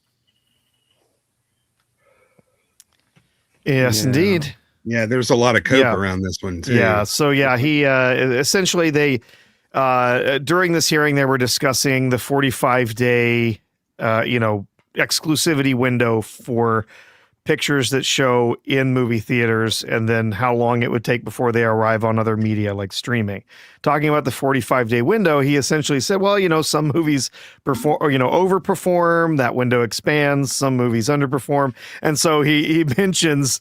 Yes, Yeah. indeed. yeah. There's a lot of coke Yeah. around this one too. Yeah. So yeah, he essentially they during this hearing they were discussing the 45-day exclusivity window for pictures that show in movie theaters and then how long it would take before they arrive on other media like streaming. Talking about the 45-day window, he essentially said, well, some movies overperform, that window expands, some movies underperform. And so he mentions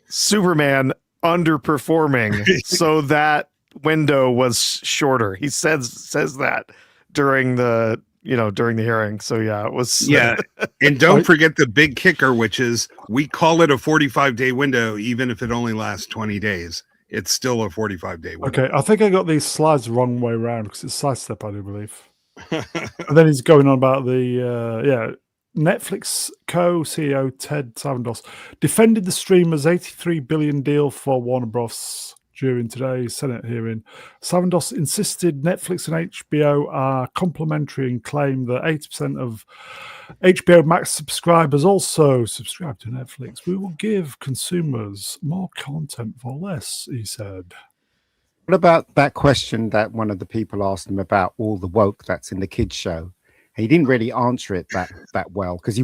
Superman underperforming so that window was shorter. He says that during the hearing. So yeah, it was Yeah. And don't forget the big kicker, which is we call it a 45-day window, even if it only lasts 20 days. It's still a 45-day window. Okay, I think I got these slides the wrong way around because it's sidestep, I do believe. And then he's going on about the Netflix co-CEO Ted Sarandos defended the streamer's $83 billion deal for Warner Bros. During today's Senate hearing. Sarandos insisted Netflix and HBO are complementary and claimed that 80% of HBO Max subscribers also subscribe to Netflix. We will give consumers more content for less, he said. What about that question that one of the people asked him about all the woke that's in the kids show? He didn't really answer it that well because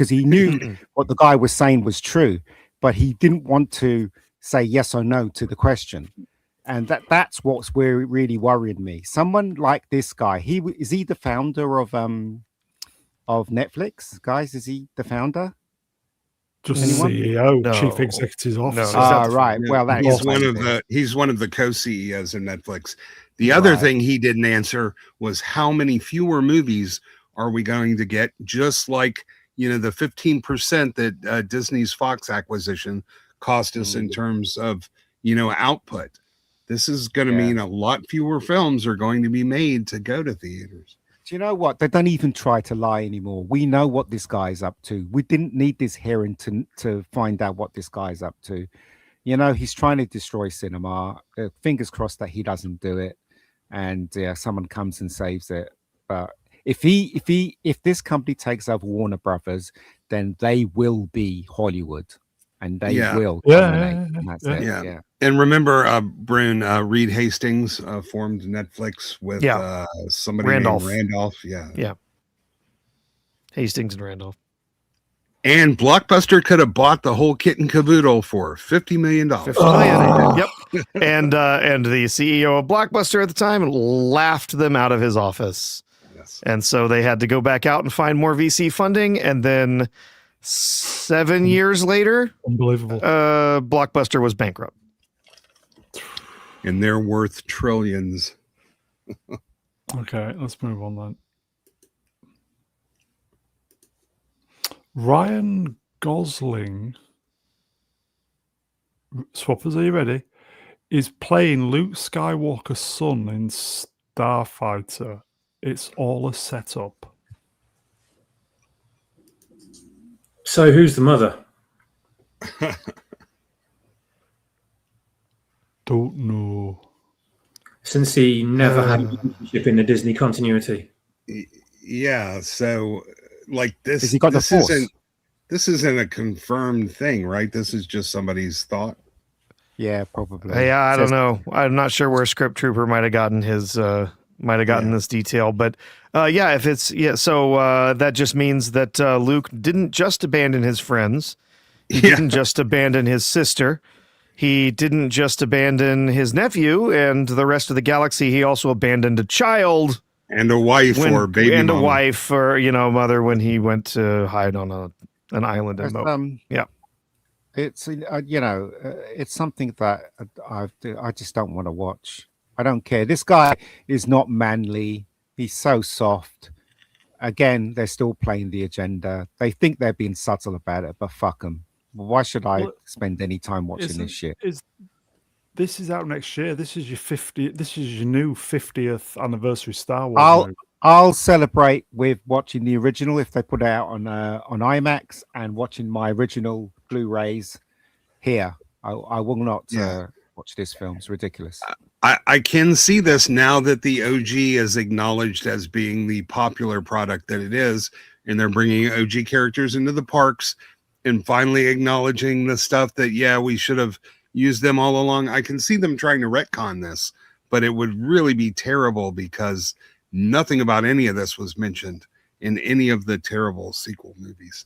he knew what the guy was saying was true, but he didn't want to say yes or no to the question, and that's what's really worrying me. Someone like this guy, is he the founder of Netflix, guys? Is he the founder? Just Anyone? CEO, No. Chief Executive Officer. he's not the Right. Yeah, Well, that he's explains he's one of the co-CEOs of Netflix. The other Right. thing he didn't answer was how many fewer movies are we going to get, just like the 15% that Disney's Fox acquisition cost us in terms of output. This is going to mean a lot fewer films are going to be made to go to theaters. Do you know what? They don't even try to lie anymore. We know what this guy's up to. We didn't need this hearing to find out what this guy's up to. He's trying to destroy cinema. Fingers crossed that he doesn't do it, and someone comes and saves it. But if this company takes over Warner Brothers, then they will be Hollywood, and they will dominate. And that's it. Yeah. Yeah. And remember, Brune, Reed Hastings formed Netflix with somebody Randolph. named Randolph. Yeah. Hastings and Randolph. And Blockbuster could have bought the whole kit and caboodle for $50 million. Yep. And the CEO of Blockbuster at the time laughed them out of his office. Yes. And so they had to go back out and find more VC funding. And then 7 years later, Unbelievable. Blockbuster was bankrupt. And they're worth trillions. Okay, let's move on then. Ryan Gosling, swappers, are you ready? Is playing Luke Skywalker's son in Starfighter. It's all a setup. So who's the mother? Don't know. Since he never had a relationship in the Disney continuity. Yeah, so like this, Has he got the Force? This isn't a confirmed thing, right? This is just somebody's thought. Yeah, probably. Yeah, I don't Says- know. I'm not sure where Script Trooper might have gotten this detail, but yeah, if it's so that just means that Luke didn't just abandon his friends. He didn't just abandon his sister. He didn't just abandon his nephew and the rest of the galaxy. He also abandoned a child and a wife or baby and mama. a wife or mother when he went to hide on an island in It's, Moab. Yeah. It's it's something that I just don't want to watch. I don't care. This guy is not manly. He's so soft. Again, they're still playing the agenda. They think they're being subtle about it, but fuck them. Why should I Well, spend any time watching this shit? This is out next year. This is your new 50th anniversary Star Wars movie. I'll celebrate with watching the original if they put it out on IMAX and watching my original Blu-rays here. I will not watch this film. It's ridiculous. I can see this now that the OG is acknowledged as being the popular product that it is, and they're bringing OG characters into the parks and finally acknowledging the stuff that, we should have used them all along. I can see them trying to retcon this, but it would really be terrible because nothing about any of this was mentioned in any of the terrible sequel movies.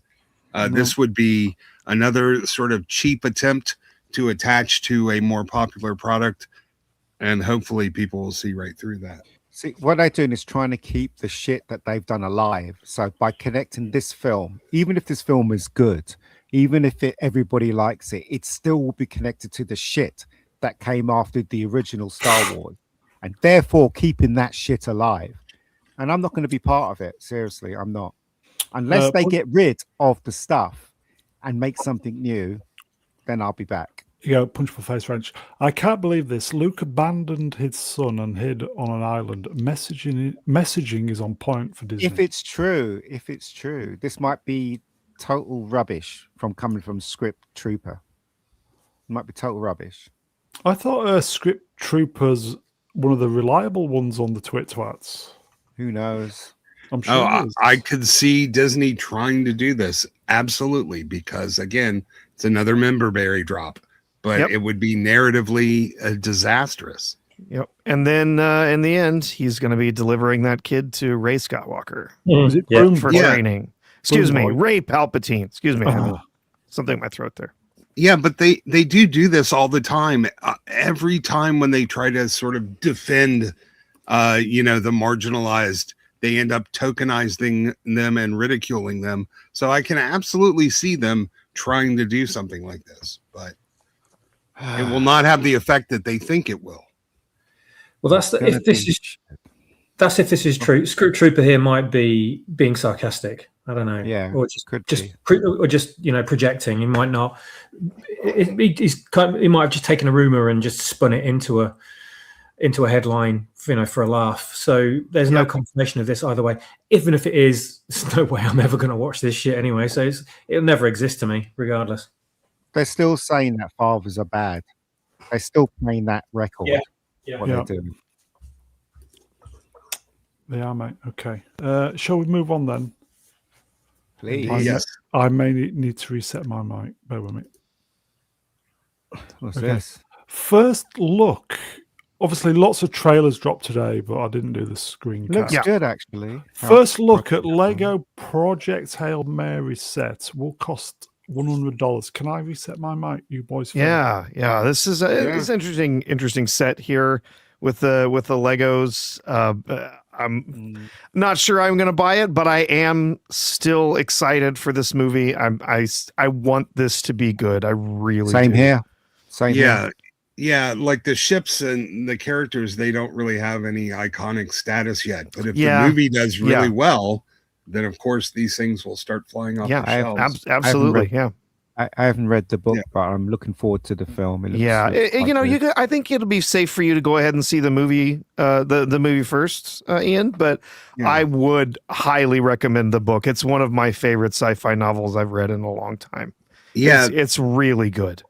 This would be another sort of cheap attempt to attach to a more popular product, and hopefully people will see right through that. See, what they're doing is trying to keep the shit that they've done alive. So by connecting this film, even if this film is good, even if everybody likes it, it still will be connected to the shit that came after the original Star Wars, and therefore keeping that shit alive. And I'm not going to be part of it. Seriously, I'm not. Unless they get rid of the stuff and make something new, then I'll be back. Punch for face French. I can't believe this. Luke abandoned his son and hid on an island. Messaging is on point for Disney. If it's true, this might be total rubbish coming from Script Trooper. It might be total rubbish. I thought Script Trooper's one of the reliable ones on the Twats. Who knows? I'm sure. I could see Disney trying to do this. Absolutely. Because again, it's another member berry drop, but it would be narratively disastrous. Yep. And then in the end, he's going to be delivering that kid to Ray Skywalker for training. Excuse me, Ray Palpatine. Excuse me. I have something in my throat there. Yeah, but they do this all the time. Every time when they try to sort of defend, the marginalized, they end up tokenizing them and ridiculing them. So I can absolutely see them trying to do something like this, but it will not have the effect that they think it will. Well, if this is true. Script Trooper here might be being sarcastic. I don't know. Yeah, or just projecting. He might not. He might have just taken a rumor and just spun it into a headline, for a laugh. So there's no confirmation of this either way. Even if it is, there's no way I'm ever going to watch this shit anyway. So it'll never exist to me, regardless. They're still saying that fathers are bad. They're still playing that record. What they're doing. They are, mate. Okay. Shall we move on then? Please. I may need to reset my mic. Bear with me. What's this? First look. Obviously, lots of trailers dropped today, but I didn't do the screen Looks cap. good, actually. First look at Lego Project Hail Mary set will cost $100. Can I reset my mic, you boys? Yeah. This is it's interesting set here with the Legos. I'm not sure I'm going to buy it, but I am still excited for this movie. I want this to be good. I really Same do. here. Same here. Yeah, like the ships and the characters, they don't really have any iconic status yet. But if the movie does really well, then of course these things will start flying off the shelves. Absolutely. I haven't read the book, but I'm looking forward to the film. I think it'll be safe for you to go ahead and see the movie, the movie first, Ian. But I would highly recommend the book. It's one of my favorite sci-fi novels I've read in a long time. Yeah, it's really good.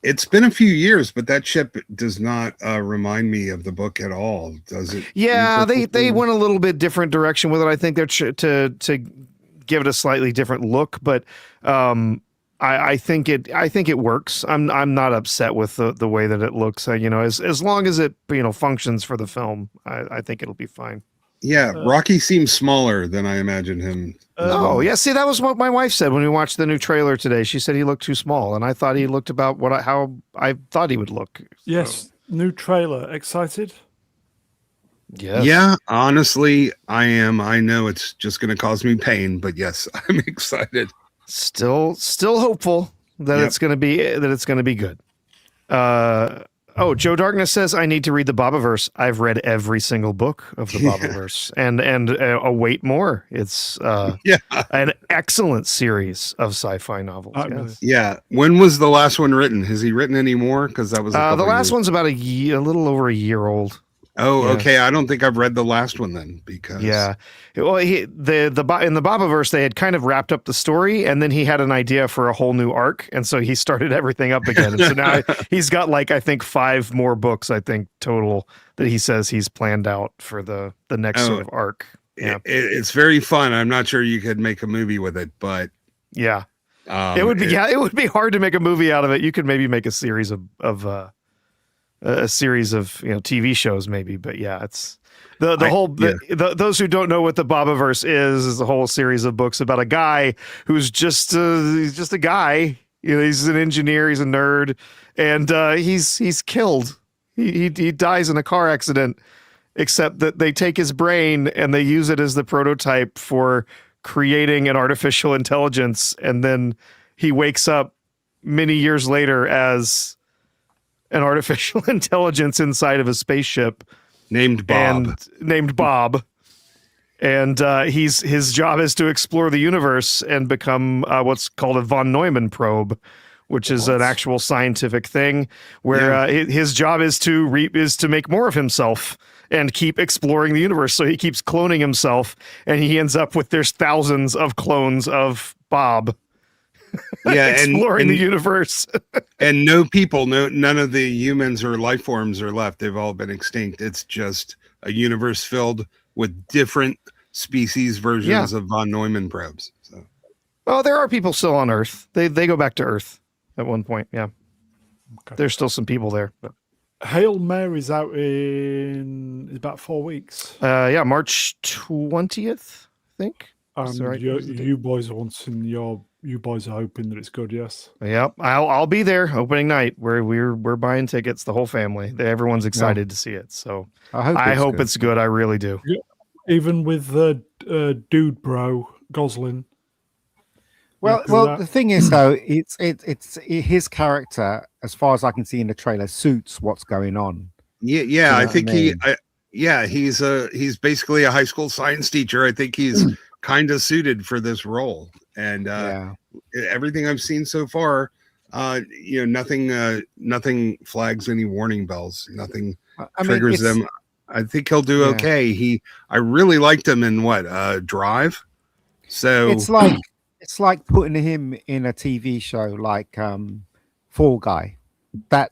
It's been a few years, but that ship does not remind me of the book at all, does it? Yeah, they went a little bit different direction with it. I think they're to give it a slightly different look, but I think it works. I'm not upset with the way that it looks. As long as it functions for the film, I think it'll be fine. Yeah, Rocky seems smaller than I imagined him. Oh yeah, see, that was what my wife said when we watched the new trailer today. She said he looked too small, and I thought he looked about how I thought he would look. Yes, new trailer. Excited? Yes. Yeah, honestly, I am. I know it's just going to cause me pain, but yes, I'm excited. Still hopeful that it's going to be good. Joe Darkness says I need to read the Bobaverse. I've read every single book of the Bobaverse and await more. It's an excellent series of sci-fi novels. Yes. Yeah. When was the last one written? Has he written any more? Because that was the last one's about a little over a year old. Oh, yes. Okay. I don't think I've read the last one then, because well, in the Bobaverse they had kind of wrapped up the story, and then he had an idea for a whole new arc, and so he started everything up again. And so now he's got I think 5 more books total that he says he's planned out for the next sort of arc. Yeah, it's very fun. I'm not sure you could make a movie with it, but yeah, it would be be hard to make a movie out of it. You could maybe make a series of TV shows maybe, but yeah, it's those who don't know what the Bobaverse is a whole series of books about a guy who's just a guy. He's an engineer, he's a nerd, and he's killed. He dies in a car accident, except that they take his brain and they use it as the prototype for creating an artificial intelligence, and then he wakes up many years later as an artificial intelligence inside of a spaceship named Bob. And his job is to explore the universe and become what's called a von Neumann probe, which is an actual scientific thing where his job is to make more of himself and keep exploring the universe. So he keeps cloning himself, and he ends up with there's thousands of clones of Bob. Exploring the universe. And none of the humans or life forms are left. They've all been extinct. It's just a universe filled with different species versions of von Neumann probes. So, well, there are people still on Earth. They go back to Earth at one point. Yeah, there's still some people there. But. Hail Mary's out in about 4 weeks. March 20th, I think. You boys are wanting you boys are hoping that it's good, yes? Yep, I'll be there opening night. We're buying tickets, the whole family. Everyone's excited to see it. So I hope it's good. I really do. Yeah. Even with the dude bro Gosling. Well, the thing is though, it's his character, as far as I can see in the trailer, suits what's going on. Yeah, I think he's basically a high school science teacher. I think he's kind of suited for this role. And everything I've seen so far, nothing flags any warning bells. Nothing triggers them. I think he'll do okay. I really liked him in Drive. So it's like putting him in a TV show like Fall Guy. That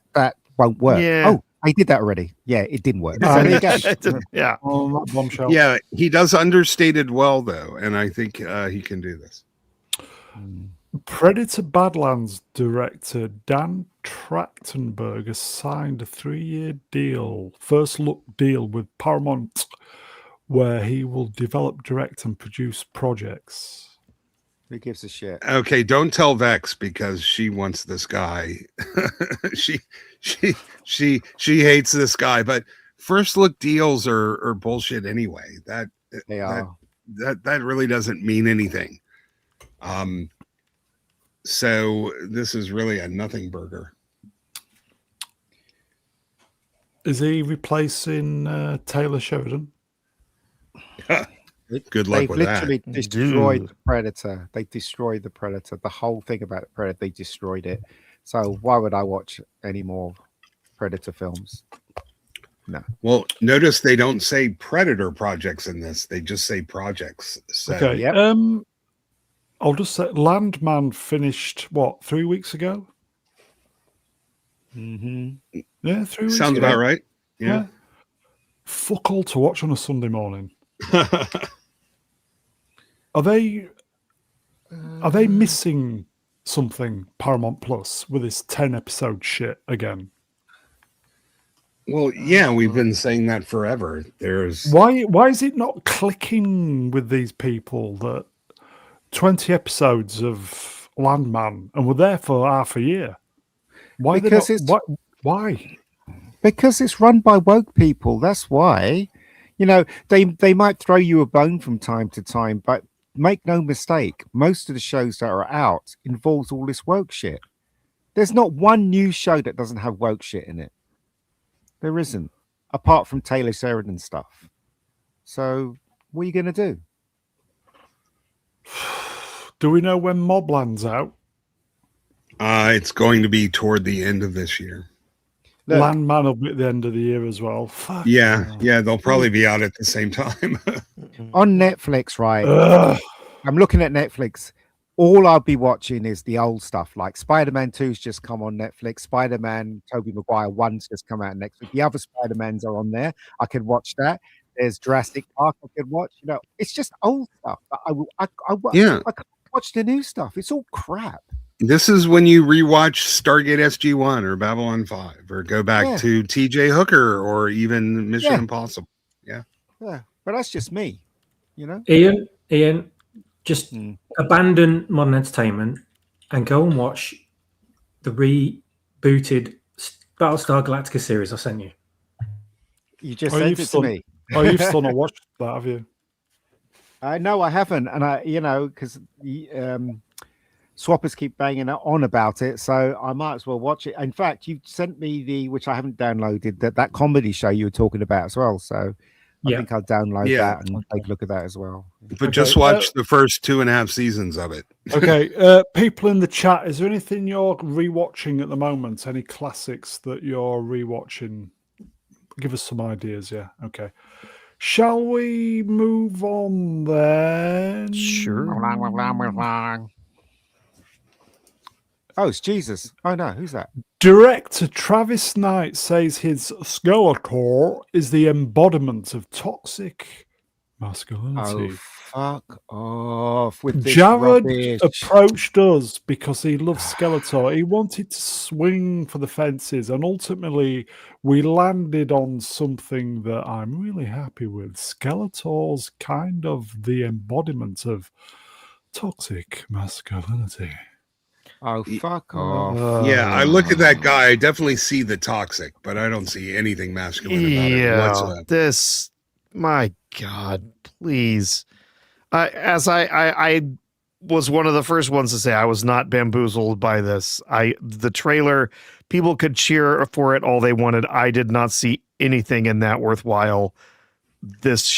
won't work. Yeah. Oh, I did that already. Yeah, it didn't work. So there you go. Yeah. Bombshell. Yeah, he does understated well though, and I think he can do this. Predator Badlands director Dan Trachtenberg has signed a 3-year deal, first look deal with Paramount, where he will develop, direct, and produce projects. Who gives a shit? Okay, don't tell Vex because she wants this guy. she hates this guy, but first look deals are bullshit anyway. That really doesn't mean anything. So this is really a nothing burger. Is he replacing Taylor Sheridan? Good luck with that. They literally destroyed the Predator. They destroyed the Predator. The whole thing about the Predator, they destroyed it. So why would I watch any more Predator films? No. Well, notice they don't say Predator projects in this. They just say projects. So, okay. Yep. I'll just say Landman finished, 3 weeks ago? Mm-hmm. Yeah, 3 weeks sounds ago. about right. Yeah. Fuck all to watch on a Sunday morning. Are they missing something Paramount Plus with this 10-episode shit again? Well, yeah, we've been saying that forever. There's Why is it not clicking with these people that 20 episodes of Landman and we're there for half a year? Why? Because Why? Because it's run by woke people. That's why. They might throw you a bone from time to time, but make no mistake, most of the shows that are out involves all this woke shit. There's not one new show that doesn't have woke shit in it. There isn't, apart from Taylor Sheridan stuff. So what are you going to do? Do we know when Mobland's out? it's going to be toward the end of this year. Look, Landman will be at the end of the year as well. Fuck. Yeah, they'll probably be out at the same time. on Netflix, right? Ugh. I'm looking at Netflix. All I'll be watching is the old stuff, like Spider-Man 2's just come on Netflix. Spider-Man, Tobey Maguire 1's just come out next week. The other Spider-Mans are on there. I could watch that. There's Jurassic Park I could watch. It's just old stuff. I can't watch the new stuff. It's all crap. This is when you rewatch Stargate SG-1 or Babylon 5 or go back to TJ Hooker or even Mission Impossible. Yeah, but that's just me, Ian, just abandon modern entertainment and go and watch the rebooted Battlestar Galactica series I sent you. You just sent it to me. Oh, you've still not watched that, have you? No, I haven't, and because swappers keep banging on about it, so I might as well watch it. In fact, you sent me which I haven't downloaded, that comedy show you were talking about as well. So I think I'll download that and take a look at that as well. But just watch the first 2.5 seasons of it. Okay, people in the chat, is there anything you're rewatching at the moment? Any classics that you're rewatching? Give us some ideas. Yeah. Okay. Shall we move on then? Sure. Oh, it's Jesus. Oh no, who's that? Director Travis Knight says his Skeletor is the embodiment of toxic masculinity. Oh, fuck off with this Jared rubbish. approached us because he loves Skeletor. He wanted to swing for the fences, and ultimately we landed on something that I'm really happy with. Skeletor's kind of the embodiment of toxic masculinity. Oh, fuck off. Yeah, I look at that guy. I definitely see the toxic, but I don't see anything masculine about it whatsoever. My God, please. As I was one of the first ones to say I was not bamboozled by this. The trailer, people could cheer for it all they wanted. I did not see anything in that worthwhile. This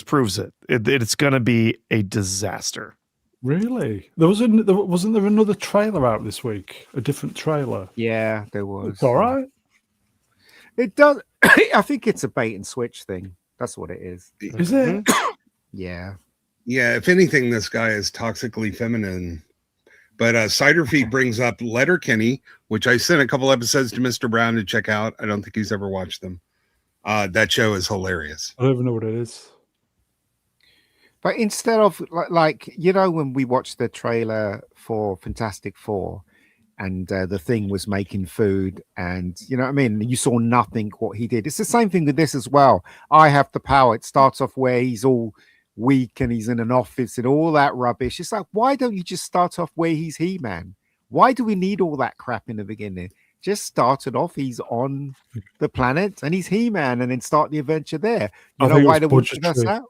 proves it. It's going to be a disaster. Really? Wasn't there another trailer out this week? A different trailer? Yeah, there was. It's all right. It does. I think it's a bait and switch thing. That's what it is. Is it? Yeah. Yeah, if anything, this guy is toxically feminine. But Cider Feet brings up Letterkenny, which I sent a couple episodes to Mr. Brown to check out. I don't think he's ever watched them. That show is hilarious. I don't even know what it is. But instead of when we watched the trailer for Fantastic Four and the Thing was making food and you saw nothing what he did. It's the same thing with this as well. I have the power. It starts off where he's all weak and he's in an office and all that rubbish. It's like, why don't you just start off where he's He-Man? Why do we need all that crap in the beginning? Just start it off. He's on the planet and he's He-Man, and then start the adventure there. You know why they wouldn't give us that?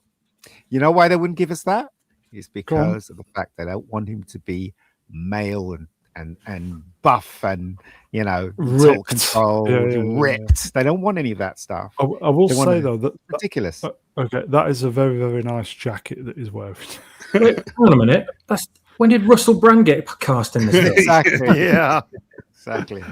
You know why they wouldn't give us that? It's because of the fact they don't want him to be male and buff and ripped. Control, ripped. Yeah. They don't want any of that stuff. I will say though that ridiculous. Okay, that is a very, very nice jacket that he's wearing. Wait, hold on a minute. When did Russell Brand get cast in this? Exactly. Yeah. Exactly.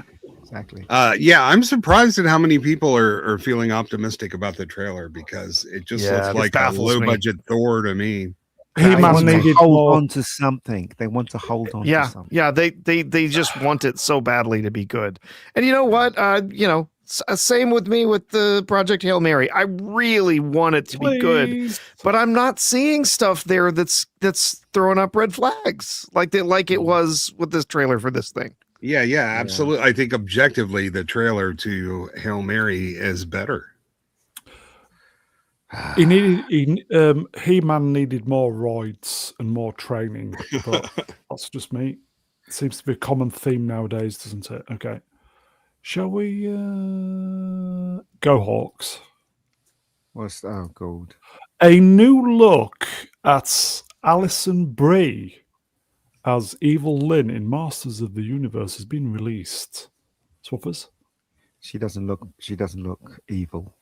Yeah, I'm surprised at how many people are feeling optimistic about the trailer, because it just looks like a low budget Thor to me. They want to hold on to something. They want to hold on to something. Yeah, they just want it so badly to be good. And you know what? Same with me with the Project Hail Mary. I really want it to be good, Please. but I'm not seeing stuff there that's throwing up red flags like it was with this trailer for this thing. Yeah, absolutely. I think objectively, the trailer to Hail Mary is better. He-Man needed more roids and more training, but that's just me. It seems to be a common theme nowadays, doesn't it? Okay. Shall we go Hawks? Oh, God. A new look at Alison Brie as Evil Lynn in Masters of the Universe has been released. Swappers? She doesn't look evil.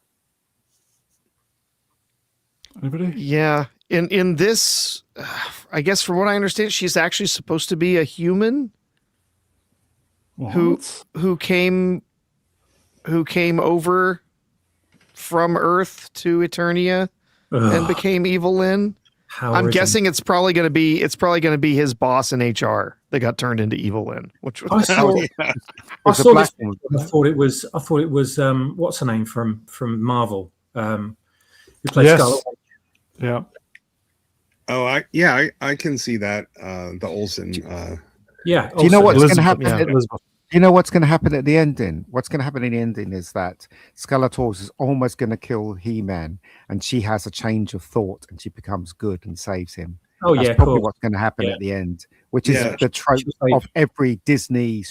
Anybody? Yeah. In this, I guess from what I understand, she's actually supposed to be a human who came over from Earth to Eternia and became Evil Lynn. I'm guessing it's probably going to be his boss in HR that got turned into Evil Lynn. Which I saw this. I thought it was what's her name from Marvel, who plays Scarlet Witch. Yeah. Oh, I can see that. The Olsen. Yeah. Do you know what's going to happen? Yeah, You know what's going to happen at the ending? What's going to happen in the ending is that Skeletor is almost going to kill He-Man, and she has a change of thought, and she becomes good and saves him. That's probably what's going to happen at the end, which is the trope of every Disney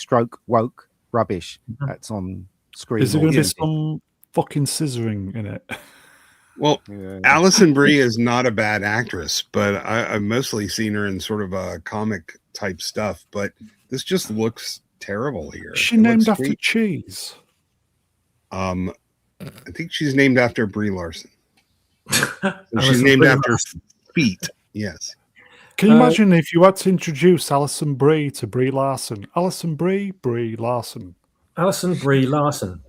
woke rubbish that's on screen. Is there going to be some fucking scissoring in it? Well, Alison Brie is not a bad actress, but I've mostly seen her in sort of a comic type stuff. But this just looks terrible here. Is she named after cheese? I think she's named after Brie Larson. She's named after feet. Yes. Can you imagine if you had to introduce Alison Brie to Brie Larson? Alison Brie, Brie Larson. Alison Brie Larson.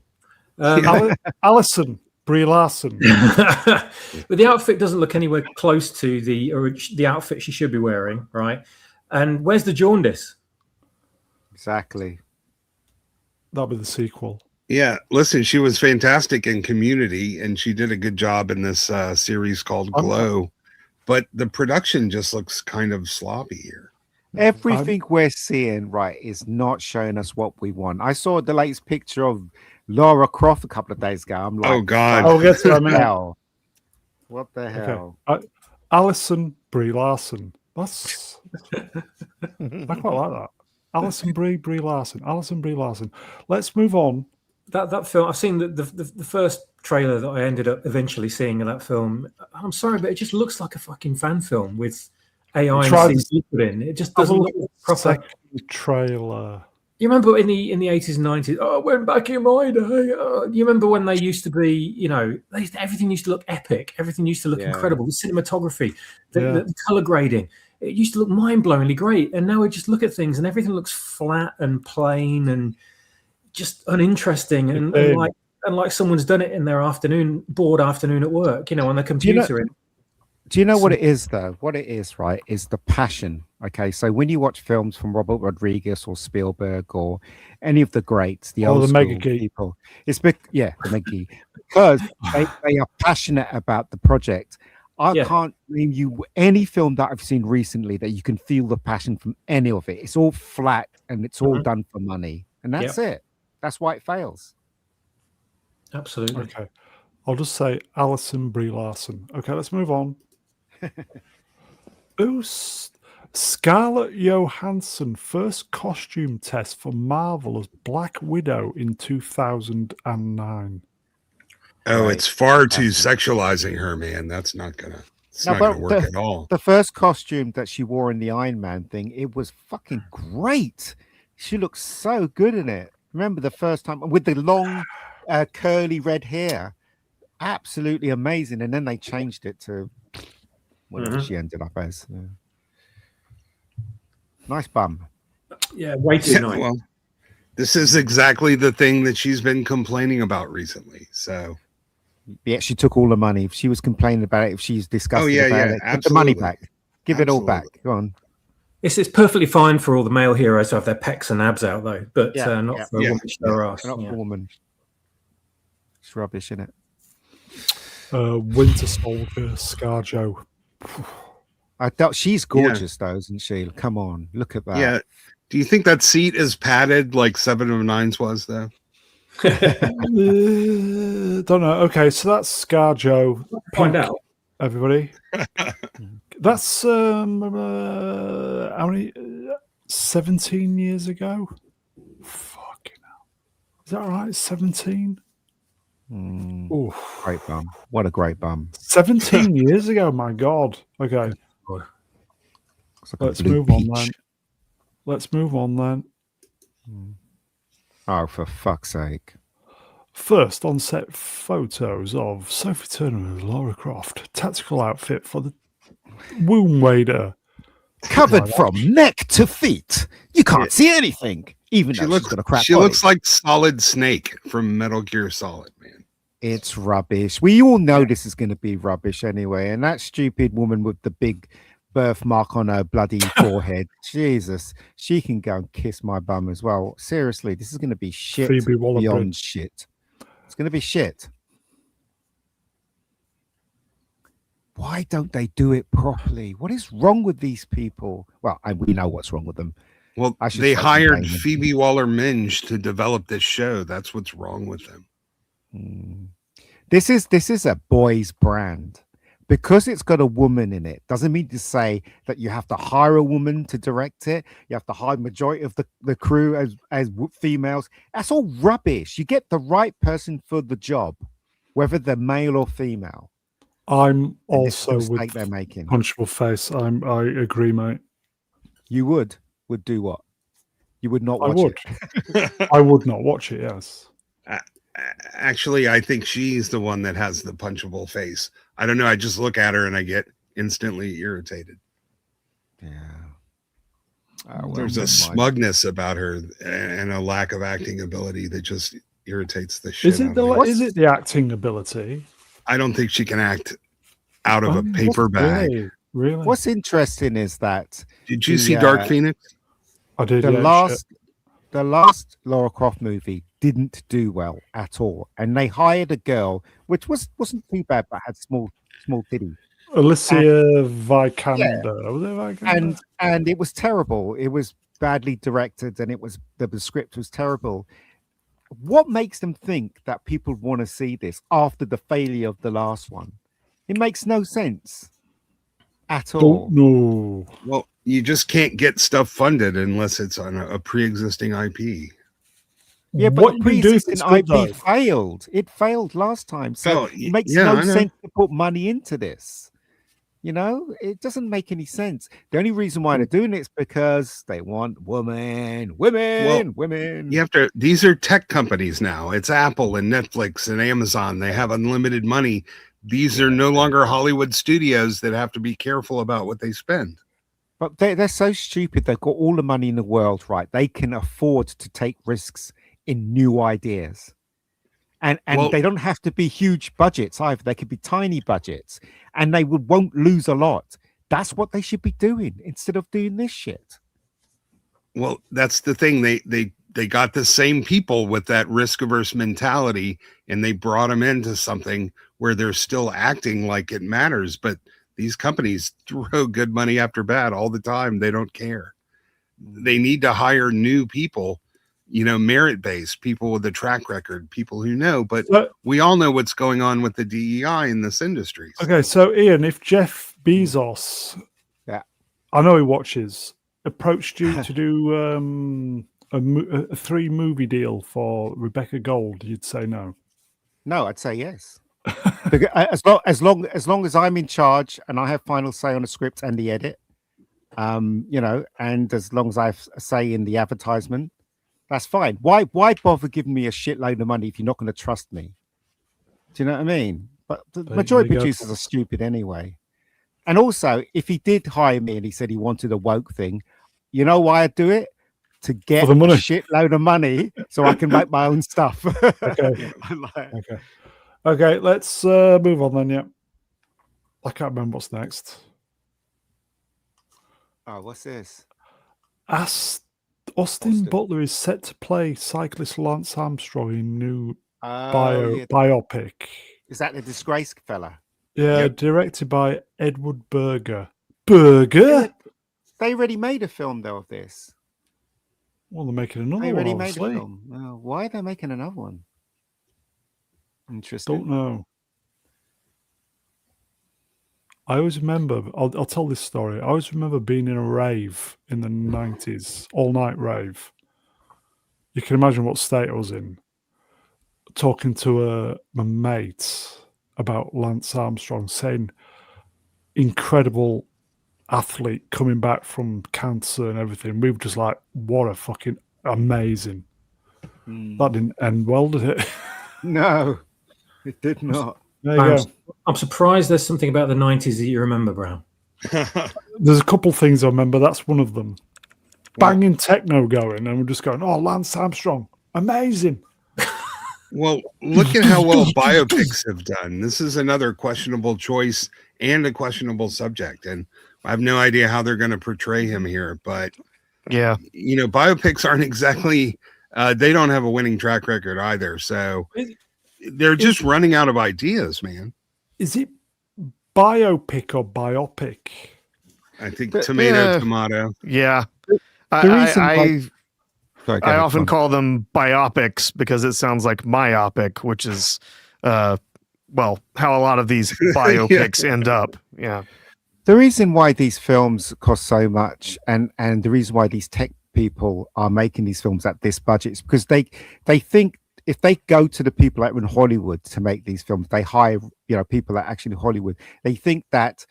Alison Brie Larson. But the outfit doesn't look anywhere close to the outfit she should be wearing, right? And where's the jaundice? Exactly. That'll be the sequel. Yeah, listen, she was fantastic in Community, and she did a good job in this series called Glow. But the production just looks kind of sloppy here. Everything we're seeing, right, is not showing us what we want. I saw the latest picture of Lara Croft a couple of days ago. I'm like, oh God, oh, guess what I mean. Hell? What the hell? Okay. Alison Brie Larson. That's I quite like that. Alison Brie Larson. Alison Brie Larson. Let's move on. That film, I've seen the first trailer that I ended up eventually seeing of that film. I'm sorry, but it just looks like a fucking fan film with AI and CG put in. It just doesn't look proper. Trailer. You remember in the 80s and 90s? Oh, I went back in my day. You remember when they used to be, you know, everything used to look epic. Everything used to look incredible. The cinematography, the color grading. It used to look mind-blowingly great. And now we just look at things and everything looks flat and plain and just uninteresting and like someone's done it in their bored afternoon at work, you know, on the computer. Do you know what it is, though? What it is, right, is the passion. Okay, so when you watch films from Robert Rodriguez or Spielberg or any of the greats, the old school people, it's the mega geek, because they are passionate about the project. I can't name you any film that I've seen recently that you can feel the passion from any of it. It's all flat and it's all done for money, and that's it. That's why it fails. Absolutely. Okay, I'll just say Alison Brie Larson. Okay, let's move on. Scarlett Johansson first costume test for Marvel as Black Widow in 2009. Oh, it's far too sexualizing her, man. That's not gonna work at all. The first costume that she wore in the Iron Man thing, it was fucking great. She looked so good in it. Remember the first time with the long curly red hair? Absolutely amazing. And then they changed it to whatever she ended up as. Yeah. Nice bum. Yeah, way too nice. Well, this is exactly the thing that she's been complaining about recently. So yeah, she took all the money. If she was complaining about it, if she's disgusted about it, give the money back. Give it all back. Go on. It's perfectly fine for all the male heroes to have their pecs and abs out, though, but not for a woman to show her ass. Not for a woman. It's rubbish, isn't it? Winter Soldier, ScarJo. I doubt she's gorgeous though, isn't she? Come on, look at that. Yeah. Do you think that seat is padded like 7 of 9's was though? Don't know. Okay, so that's ScarJo. Find Pink, out. everybody. That's how many? 17 years ago. Fucking hell. Is that right? 17. Oof. Great bum. What a great bum. 17 years ago. My God. Okay. It's like a Let's blue move on peach. then. Let's move on then. Oh, for fuck's sake. First on-set photos of Sophie Turner as Laura Croft. Tactical outfit for the womb wader. Covered from neck to feet. You can't see anything. Even She though looks she's got a crap she body. looks like Solid Snake from Metal Gear Solid, man. It's rubbish. We all know this is going to be rubbish anyway. And that stupid woman with the big birthmark on her bloody forehead. Jesus. She can go and kiss my bum as well. Seriously, this is going to be shit Phoebe Waller-Bridge. beyond shit. It's going to be shit. Why don't they do it properly? What is wrong with these people? Well, we know what's wrong with them. Well, I should they say hired contain them. Phoebe Waller-Minge to develop this show. That's what's wrong with them. This is a boys' brand. Because it's got a woman in it doesn't mean to say that you have to hire a woman to direct it. You have to hire majority of the crew as females. That's all rubbish. You get the right person for the job, whether they're male or female. I'm And this is the also mistake with they're making. punchable face. I agree, mate. You would do what? You would not I watch would. it. I would not watch it. Yes. Actually, I think she's the one that has the punchable face. I don't know. I just look at her and I get instantly irritated. Yeah. Oh, well, There's a never mind. smugness about her and a lack of acting ability that just irritates the shit Is it out of me. is it the acting ability? I don't think she can act out of a Oh, paper bag. Really? What's interesting is that Did you the, see Dark Phoenix? I did. the Yeah, shit. last Laura Croft movie didn't do well at all, and they hired a girl which wasn't too bad, but had small titties, Alicia Vikander. Was it Vikander? and it was terrible. It was badly directed, and the script was terrible. What makes them think that people want to see this after the failure of the last one? It makes no sense at all. Don't know. Well, you just can't get stuff funded unless it's on a pre-existing IP. Yeah, but What the you can do if pre-existing it's good, though? IP failed. It failed last time, so Oh, it makes yeah, no I know. sense to put money into this. You know, it doesn't make any sense. The only reason why they're doing it is because they want women. You have to. These are tech companies now. It's Apple and Netflix and Amazon. They have unlimited money. These are no longer Hollywood studios that have to be careful about what they spend. But they're so stupid. They've got all the money in the world, right? They can afford to take risks in new ideas. And Well- they don't have to be huge budgets either. They could be tiny budgets, and they won't lose a lot. That's what they should be doing instead of doing this shit. Well, that's the thing. They got the same people with that risk-averse mentality, and they brought them into something where they're still acting like it matters. But these companies throw good money after bad all the time. They don't care. They need to hire new people, merit-based people with a track record, people who know. But we all know what's going on with the DEI in this industry. Okay, so Ian, if Jeff Bezos, Yeah. I know he watches, approached you to do a 3-movie deal for Rebecca Gold, you'd say no. No, I'd say yes. Because as long as I'm in charge and I have final say on the script and the edit, and as long as I have a say in the advertisement, that's fine. Why bother giving me a shitload of money if you're not going to trust me? Do you know what I mean? But the majority of producers are stupid anyway. And also, if he did hire me and he said he wanted a woke thing, you know why I'd do it? To get a shitload of money so I can make my own stuff. Okay. Okay, let's move on then, yeah. I can't remember what's next. Oh, what's this? Austin Butler is set to play cyclist Lance Armstrong in new Oh, yeah. biopic. Is that the disgraced fella? Yeah, Yep. directed by Edward Berger. They Berger? already made a film though of this. Well, they're making another They one, already made a obviously. film. Why are they making another one? Interesting. Don't know. I always remember, I'll tell this story. I always remember being in a rave in the 90s, all night rave. You can imagine what state I was in. Talking to my mate about Lance Armstrong, saying incredible athlete coming back from cancer and everything. We were just like, what a fucking amazing. That didn't end well, did it? No, it did not. There you go. I'm surprised there's something about the 90s that you remember, Brown. There's a couple things I remember. That's one of them. Banging techno going, and we're just going, oh, Lance Armstrong, amazing. Well, look at how well biopics have done. This is another questionable choice and a questionable subject. And I have no idea how they're going to portray him here. But, Yeah. Biopics aren't exactly, they don't have a winning track record either. So they're just running out of ideas, man. Is it biopic or biopic? I think tomato. Yeah. The reason I often call them biopics because it sounds like myopic, which is, how a lot of these biopics end up. Yeah. The reason why these films cost so much and the reason why these tech people are making these films at this budget is because they think if they go to the people that are in Hollywood to make these films, they hire, people that are actually in Hollywood. They think that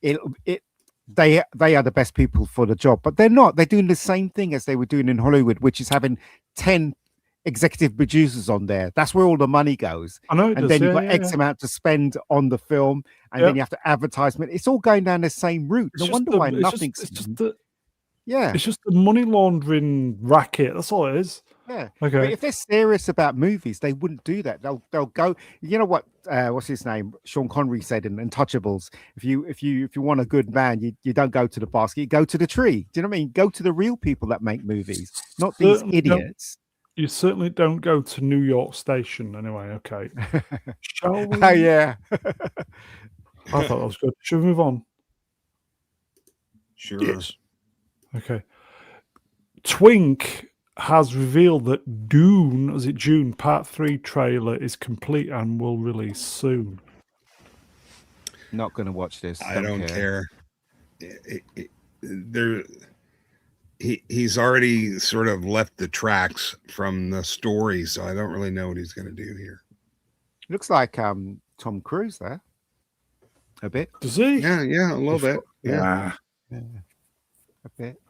they are the best people for the job, but they're not. They're doing the same thing as they were doing in Hollywood, which is having 10 executive producers on there. That's where all the money goes. I know. And then you've got X amount to spend on the film, and then you have to advertisement. It's all going down the same route. No wonder why nothing's. It's just the money laundering racket. That's all it is. Yeah. Okay. But if they're serious about movies, they wouldn't do that. They'll go. You know what? What's his name? Sean Connery said in Untouchables. If you want a good man, you don't go to the basket. You go to the tree. Do you know what I mean? Go to the real people that make movies, not these idiots. You certainly don't go to New York Station anyway. Okay. Shall we? Oh yeah. I thought that was good. Should we move on? Sure. Yes. Okay. Twink has revealed that June Part 3 trailer is complete and will release soon. Not going to watch this. I don't care. He's already sort of left the tracks from the story, so I don't really know what he's going to do here. Looks like Tom Cruise there. A bit. Does he? Yeah, a little bit. Yeah. A bit.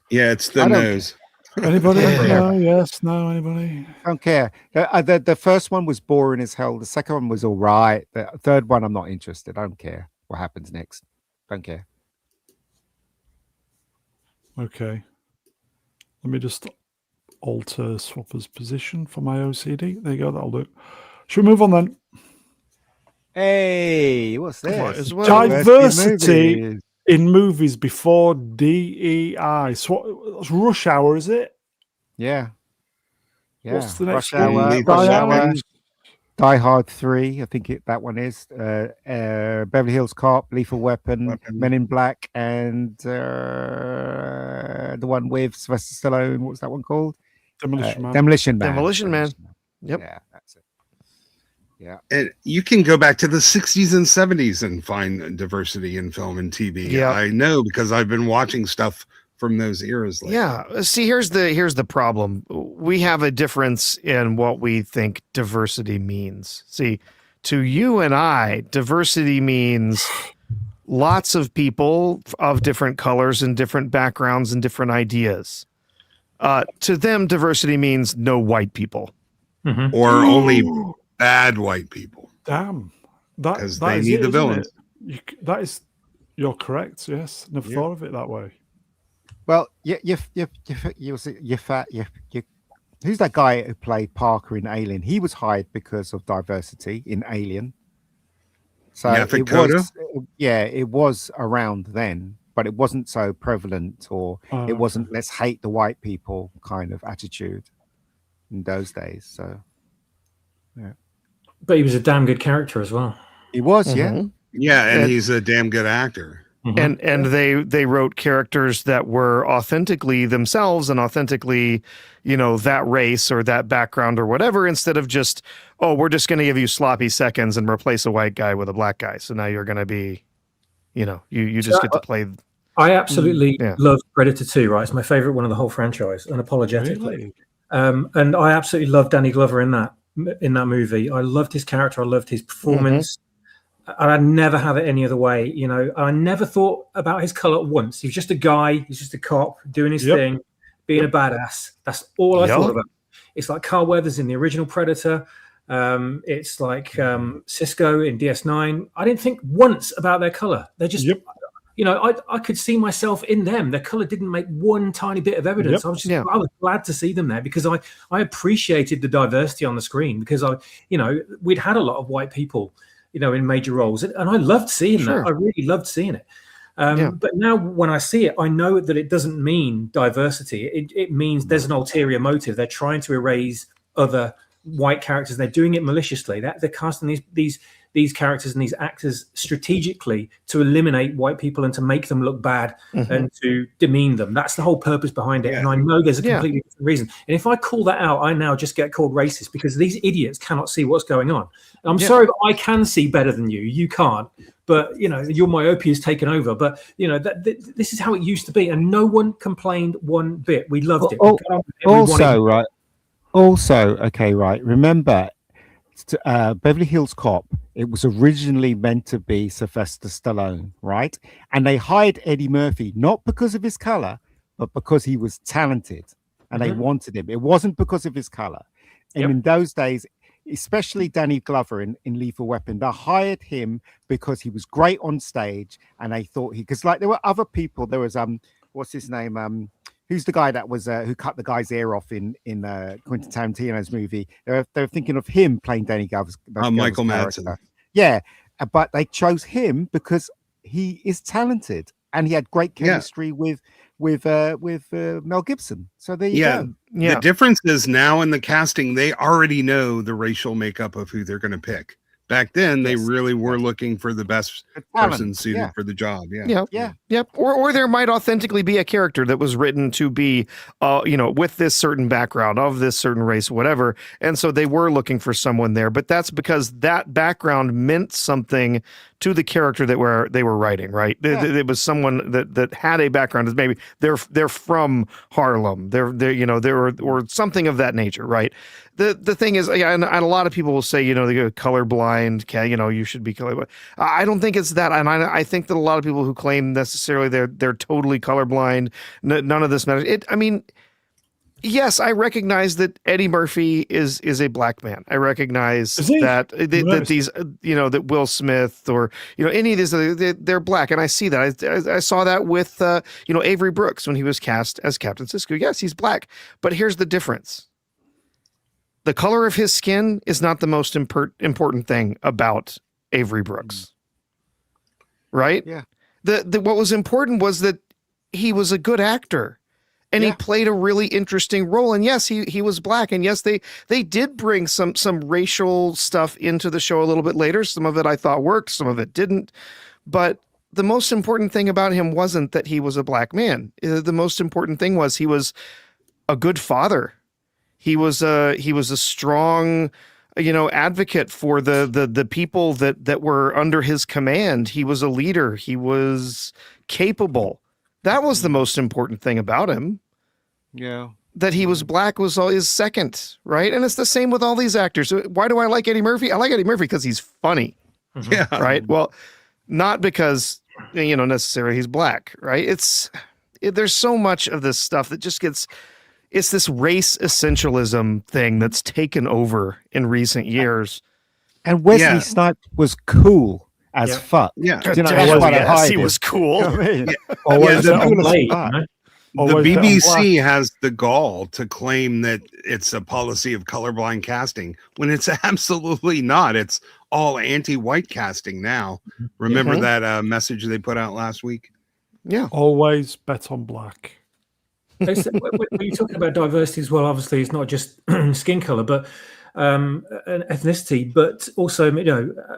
Yeah, it's the nose. Anybody? No, yes, no, anybody? Don't care. The first one was boring as hell. The second one was all right. The third one, I'm not interested. I don't care what happens next. Don't care. Okay. Let me just alter Swapper's position for my OCD. There you go. That'll do. Should we move on then? Hey, what's this? Diversity in movies before DEI. So that's Rush Hour, is it? Yeah. What's the next Rush Hour? Die Hard 3, I think that one is. Beverly Hills Cop, Lethal Weapon, Men in Black, and the one with Sylvester Stallone. What's that one called? Demolition Man. Demolition Man. Demolition Man. Yep. Yeah, that's it. Yeah. And you can go back to the 60s and 70s and find diversity in film and TV. Yeah. I know because I've been watching stuff from those eras lately. Yeah. See, here's the problem. We have a difference in what we think diversity means. See, to you and I, diversity means lots of people of different colors and different backgrounds and different ideas. To them, diversity means no white people. Mm-hmm. Or only bad white people. Damn. Because they need the villains. You're correct, yes. Never thought of it that way. Well, who's that guy who played Parker in Alien? He was hired because of diversity in Alien. So it was around then, but it wasn't so prevalent, or it wasn't let's hate the white people kind of attitude in those days. So But he was a damn good character as well. He was, yeah. Mhm. Yeah, and And- he's a damn good actor. And they wrote characters that were authentically themselves and authentically, that race or that background or whatever, instead of just, oh, we're just going to give you sloppy seconds and replace a white guy with a black guy. So now you're going to be, you just get to play. I absolutely Yeah. love Predator 2, right? It's my favorite one of the whole franchise, unapologetically. Really? And I absolutely love Danny Glover in that movie. I loved his character. I loved his performance. And I never have it any other way. I never thought about his color once. He was just a guy. He's just a cop doing his thing, being a badass. That's all I thought about. It's like Carl Weathers in the original Predator. It's like Cisco in DS9. I didn't think once about their color. They're just, I could see myself in them. Their color didn't make one tiny bit of evidence. I was glad to see them there because I appreciated the diversity on the screen because we'd had a lot of white people, in major roles, and I loved seeing that. I really loved seeing it. But now when I see it, I know that it doesn't mean diversity. It means there's an ulterior motive. They're trying to erase other white characters. They're doing it maliciously. They're casting these characters and these actors strategically to eliminate white people and to make them look bad and to demean them. That's the whole purpose behind it. And I know there's a completely different reason. And if I call that out, I now just get called racist because these idiots cannot see what's going on. And I'm sorry, but I can see better than you. You can't. But, your myopia is taken over. But, this is how it used to be. And no one complained one bit. We loved it. Remember, Beverly Hills Cop, it was originally meant to be Sylvester Stallone, right? And they hired Eddie Murphy, not because of his color, but because he was talented and they wanted him. It wasn't because of his color. And in those days, especially Danny Glover in Lethal Weapon, they hired him because he was great on stage and they thought because there were other people. There was what's his name? Who's the guy that was who cut the guy's ear off in Quentin Tarantino's movie? They were thinking of him playing Danny Glover's Michael character. Madsen. Yeah, but they chose him because he is talented and he had great chemistry with Mel Gibson. So there you go. The difference is now in the casting, they already know the racial makeup of who they're going to pick. Back then, they really were looking for the best person suited for the job. Or there might authentically be a character that was written to be, with this certain background of this certain race, whatever. And so they were looking for someone there. But that's because that background meant something to the character that they were writing, right? It was someone that had a background. Maybe they're from Harlem. They're or something of that nature, right? The thing is, and a lot of people will say, they go colorblind. You should be colorblind. I don't think it's that, and I think that a lot of people who claim necessarily they're totally colorblind, none of this matters. Yes, I recognize that Eddie Murphy is a black man. I recognize that these, that Will Smith or any of these, they're black, and I see that. I saw that with Avery Brooks when he was cast as Captain Sisko. Yes, he's black, but here's the difference. The color of his skin is not the most important thing about Avery Brooks, right? Yeah. What was important was that he was a good actor. And he played a really interesting role. And yes, he was black. And yes, they did bring some racial stuff into the show a little bit later. Some of it I thought worked, some of it didn't. But the most important thing about him wasn't that he was a black man. The most important thing was he was a good father. He was a strong, advocate for the people that were under his command. He was a leader. He was capable. That was the most important thing about him. Yeah. That he was black was his second, right? And it's the same with all these actors. Why do I like Eddie Murphy? I like Eddie Murphy because he's funny. Yeah. Right? Well, not because, necessarily he's black, right? There's so much of this stuff that just it's this race essentialism thing that's taken over in recent years. And Wesley Snipes was cool as fuck. Yeah. He was cool. The BBC has the gall to claim that it's a policy of colorblind casting when it's absolutely not. It's all anti-white casting now. Remember that message they put out last week? Yeah. Always bet on black. When you're talking about diversity as well, obviously it's not just skin color, but an ethnicity, but also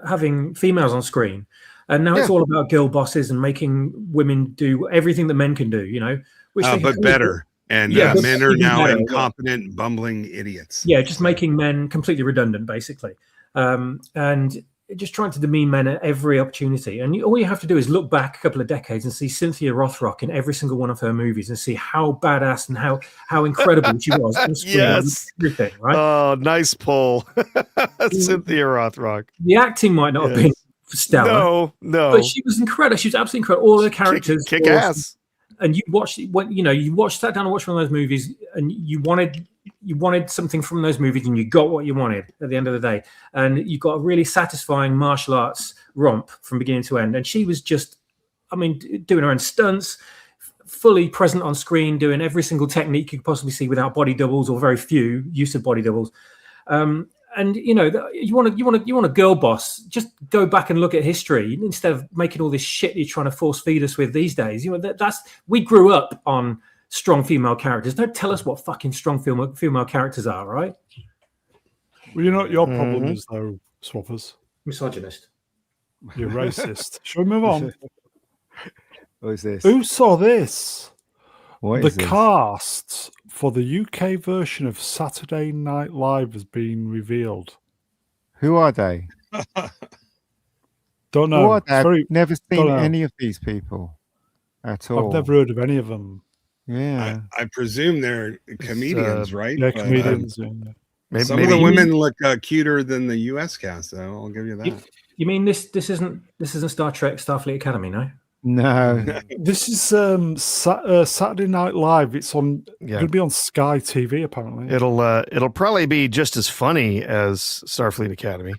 having females on screen. And now it's all about girl bosses and making women do everything that men can do. Which they but better. And but men are even now better, incompetent, bumbling idiots. Yeah, just making men completely redundant, basically, and just trying to demean men at every opportunity. And all you have to do is look back a couple of decades and see Cynthia Rothrock in every single one of her movies and see how badass and how incredible she was on screen. Yes. Everything, right? Oh, nice pull. Cynthia Rothrock. The acting might not have been stellar. No. But she was incredible. She was absolutely incredible. All the characters kick ass. And sat down and watched one of those movies, and you wanted something from those movies, and you got what you wanted at the end of the day. And you got a really satisfying martial arts romp from beginning to end. And she was just, doing her own stunts, fully present on screen, doing every single technique you could possibly see without body doubles or very few use of body doubles. And you want a girl boss. Just go back and look at history instead of making all this shit you're trying to force feed us with these days. We grew up on strong female characters. Don't tell us what fucking strong female characters are, right? Well, you know what your problem is, though, Swappers? Misogynist. You're racist. Shall we move on? What is this? Who saw this? What is the this? cast for the UK version of Saturday Night Live has been revealed. Who are they? Don't know. Who are they? I've never seen any of these people at all. I've never heard of any of them. Yeah. I presume they're comedians, right? Yeah, comedians. Some of the women look cuter than the US cast, though. I'll give you that. You mean this isn't Star Trek Starfleet Academy, no? No. This is Saturday Night Live. It's on going to be on Sky TV apparently. It'll probably be just as funny as Starfleet Academy.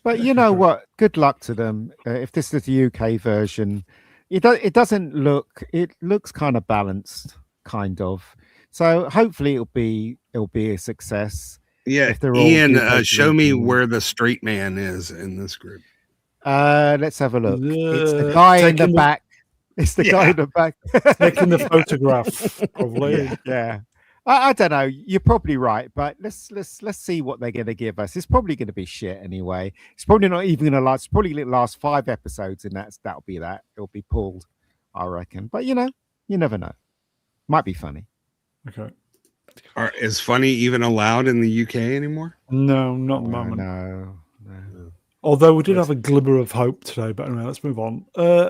But you know what? Good luck to them. If this is the UK version, it doesn't look. It looks kind of balanced, kind of. So hopefully it'll be a success. Yeah, Ian, show me where the straight man is in this group. Let's have a look. It's the guy in the back. It's the guy in the back taking the photograph. Probably. Yeah. I don't know. You're probably right, but let's see what they're going to give us. It's probably going to be shit anyway. It's probably not even going to last. It's probably going to last 5 episodes, and that'll be that. It'll be pulled, I reckon. But you never know. Might be funny. Okay. Is funny even allowed in the UK anymore? No, not at the moment. No. Although we did have a glimmer of hope today, but anyway, let's move on.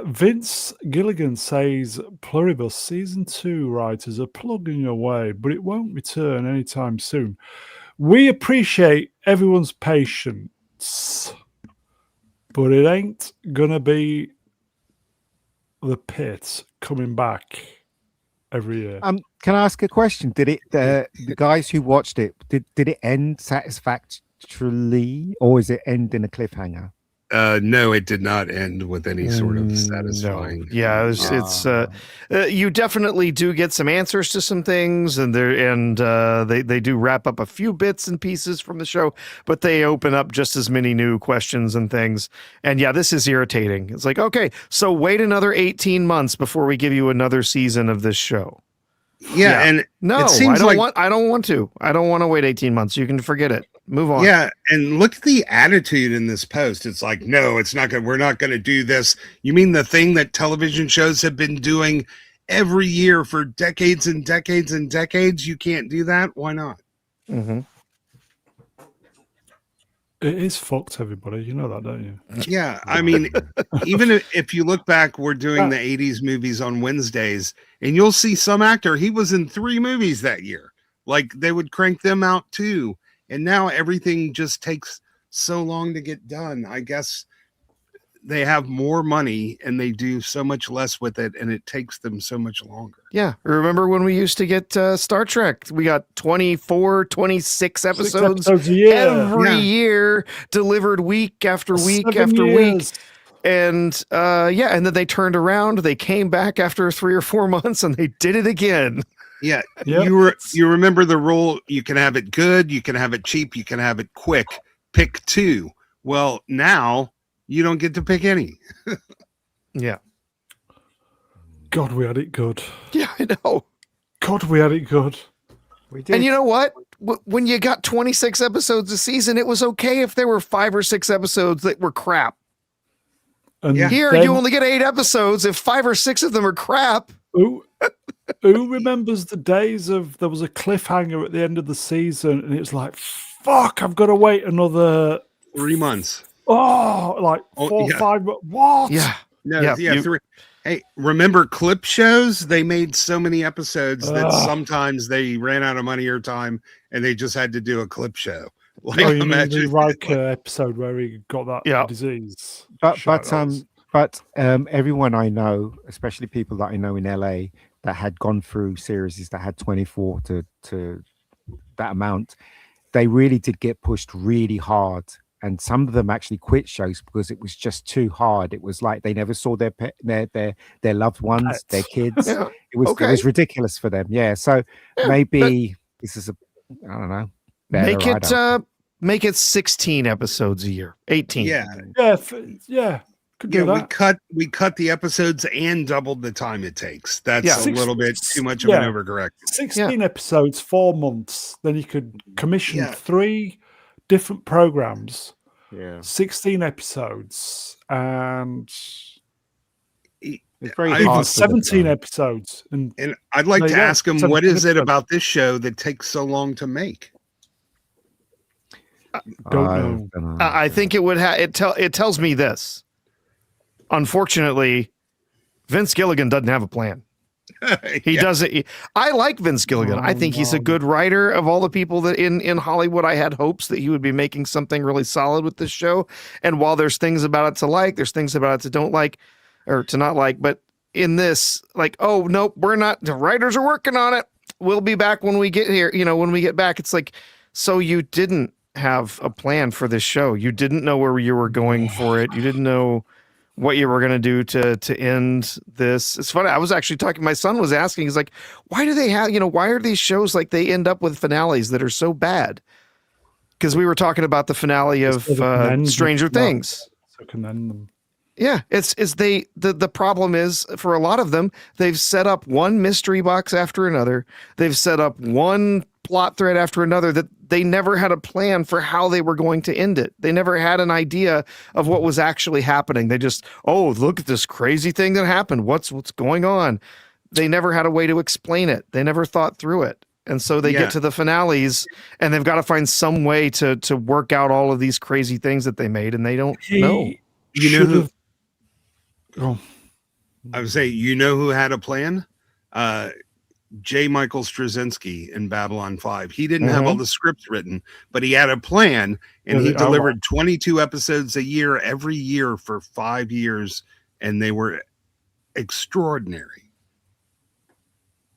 Vince Gilligan says Pluribus Season 2 writers are plugging away, but it won't return anytime soon. We appreciate everyone's patience, but it ain't going to be the pit coming back every year. Can I ask a question? Did it the guys who watched it, did it end satisfactorily, or is it end in a cliffhanger? No, it did not end with any sort of satisfying. No. Yeah, it's you definitely do get some answers to some things, and they do wrap up a few bits and pieces from the show, but they open up just as many new questions and things. And yeah, this is irritating. It's like, okay, so wait another 18 months before we give you another season of this show. Yeah, and no, it seems I don't want to. I don't want to wait 18 months. You can forget it. Move on. Yeah, and look at the attitude in this post. It's like, no, it's not we're not going to do this. You mean the thing that television shows have been doing every year for decades and decades and decades? You can't do that? Why not? Mm-hmm. It is fucked, everybody. You know that, don't you? Yeah, I mean, even if you look back, we're doing the 80s movies on Wednesdays, and you'll see some actor, he was in 3 movies that year. Like, they would crank them out too. And now everything just takes so long to get done. I guess they have more money and they do so much less with it, and it takes them so much longer. Yeah. Remember when we used to get Star Trek? We got 24, 26 episodes a year. every year, delivered week after week after week. And and then they turned around, they came back after 3 or 4 months, and they did it again. Yeah, you remember the rule, you can have it good, you can have it cheap, you can have it quick. Pick 2. Well, now you don't get to pick any. Yeah. God, we had it good. Yeah, I know. God, we had it good. We did. And you know what? When you got 26 episodes a season, it was okay if there were 5 or 6 episodes that were crap. And Here, then, you only get 8 episodes. If 5 or 6 of them are crap, who remembers the days of there was a cliffhanger at the end of the season, and it was like, fuck, I've got to wait another 3 months. like 4 yeah. 5. What? yeah. No, Yeah, yeah, 3. Hey, remember clip shows? They made so many episodes that sometimes they ran out of money or time, and they just had to do a clip show. Like, Oh, you mean the imagine Riker episode where he got that disease? But everyone I know, especially people that I know in LA that had gone through series that had 24 to that amount, they really did get pushed really hard. And some of them actually quit shows because it was just too hard. It was like they never saw their loved ones, their kids. Yeah. It was ridiculous for them. Yeah. So maybe this is I don't know. Make it 16 episodes a year. 18. Yeah. Could do that. we cut the episodes and doubled the time it takes. That's a little bit too much of an overcorrect. 16 episodes, 4 months. Then you could commission 3 different programs. 16 episodes, and it's very even hard 17 episodes. And I'd like to ask him, what is it about this show that takes so long to make? Don't know. I think it would it tells me this. Unfortunately, Vince Gilligan doesn't have a plan. He doesn't. I like Vince Gilligan. I think he's a good writer. Of all the people that in Hollywood, I had hopes that he would be making something really solid with this show. And while there's things about it to like, there's things about it to don't like or to not like. But in this, like, oh, nope, we're not. The writers are working on it. We'll be back when we get here. You know, when we get back, it's like, so you didn't have a plan for this show. You didn't know where you were going for it. You didn't know what you were going to do to end this. It's funny. I was actually talking, my son was asking, he's like, why do they have, why are these shows like they end up with finales that are so bad? Because we were talking about the finale of Stranger Things. So can end them. Yeah, the problem is for a lot of them, they've set up one mystery box after another. They've set up one plot thread after another that they never had a plan for how they were going to end it. They never had an idea of what was actually happening. They just, oh, look at this crazy thing that happened. What's going on? They never had a way to explain it. They never thought through it. And so they get to the finales and they've got to find some way to work out all of these crazy things that they made, and they don't know. You know who? I would say, who had a plan? J. Michael Straczynski in Babylon 5. He didn't have all the scripts written, but he had a plan, and he delivered 22 episodes a year every year for 5 years, and they were extraordinary.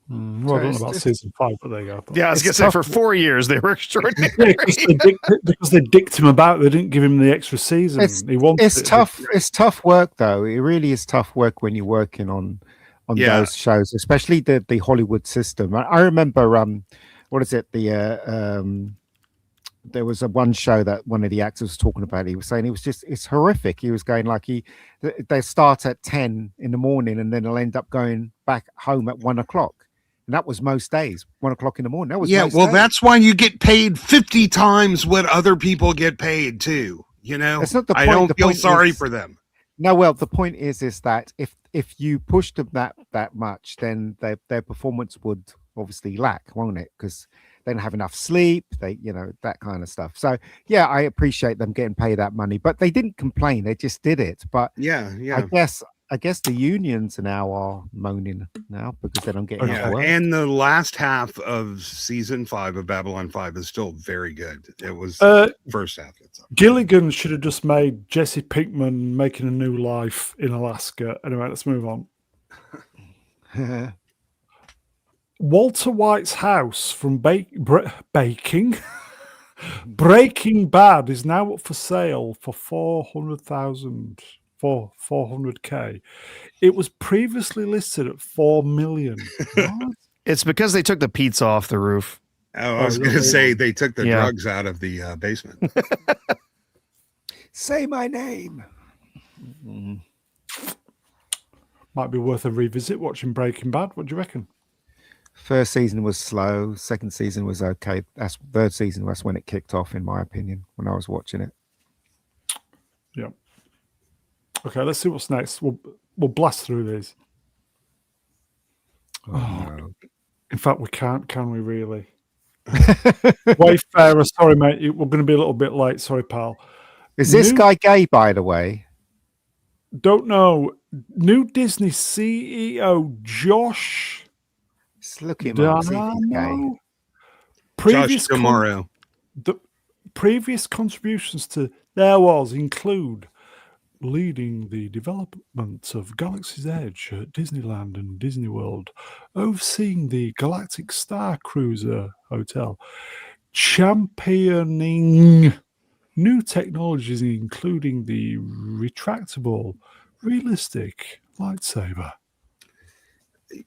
Well, I don't know about season 5, but there you go. Yeah, I was going to say for 4 years they were extraordinary. because they dicked him about. They didn't give him the extra season. It's tough. It's tough work, though. It really is tough work when you're working on those shows, especially the Hollywood system. I remember, what is it? There was one show that one of the actors was talking about. He was saying it's horrific. He was going like they start at 10 in the morning and then they'll end up going back home at 1 o'clock. And that was most days, 1 o'clock in the morning. That was most days. That's why you get paid 50 times what other people get paid too. That's not the point. I don't feel sorry for them. No, well, the point is that if you push them that much, then their performance would obviously lack, won't it? Because they don't have enough sleep, that kind of stuff. So yeah, I appreciate them getting paid that money, but they didn't complain. They just did it. But I guess the unions now are moaning now because they don't get enough work. And the last half of season 5 of Babylon 5 is still very good. It was first half. Gilligan should have just made Jesse Pinkman making a new life in Alaska. Anyway, let's move on. Walter White's house from Breaking Bad is now up for sale for $400,000. For $400K. It was previously listed at $4 million. It's because they took the pizza off the roof. I was going to say they took the drugs out of the basement. Say my name. Might be worth a revisit watching Breaking Bad. What do you reckon? First season was slow. Second season was okay. That's third season. That's when it kicked off, in my opinion, when I was watching it. Yeah. Okay, let's see what's next. We'll blast through these. No. In fact, we can't, can we really? Wayfarer, sorry, mate. We're going to be a little bit late. Sorry, pal. Is this New- guy gay, by the way? Don't know. New Disney CEO Josh Let's look him up. See if he's gay. Dano. Josh tomorrow. The previous contributions to There Was include leading the development of Galaxy's Edge at Disneyland and Disney World, overseeing the Galactic Star Cruiser Hotel, championing new technologies, including the retractable, realistic lightsaber.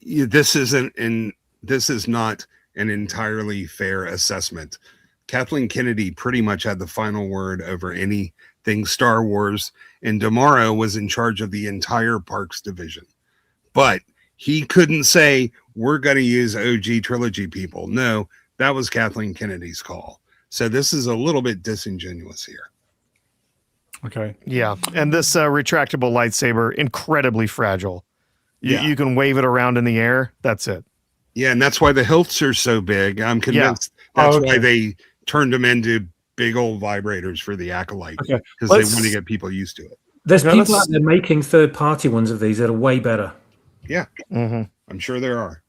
This is not an entirely fair assessment. Kathleen Kennedy pretty much had the final word over anything Star Wars, and Damaro was in charge of the entire parks division. But he couldn't say, we're going to use OG trilogy people. No, that was Kathleen Kennedy's call. So this is a little bit disingenuous here. Okay. Yeah, and this retractable lightsaber, incredibly fragile. Yeah. You can wave it around in the air. That's it. Yeah, and that's why the hilts are so big. I'm convinced that's why they turned them into big old vibrators for the Acolyte, Okay. because they want to get people used to it. There's Yeah, people let's- out there making third-party ones of these that are way better. Yeah, Mm-hmm. I'm sure there are.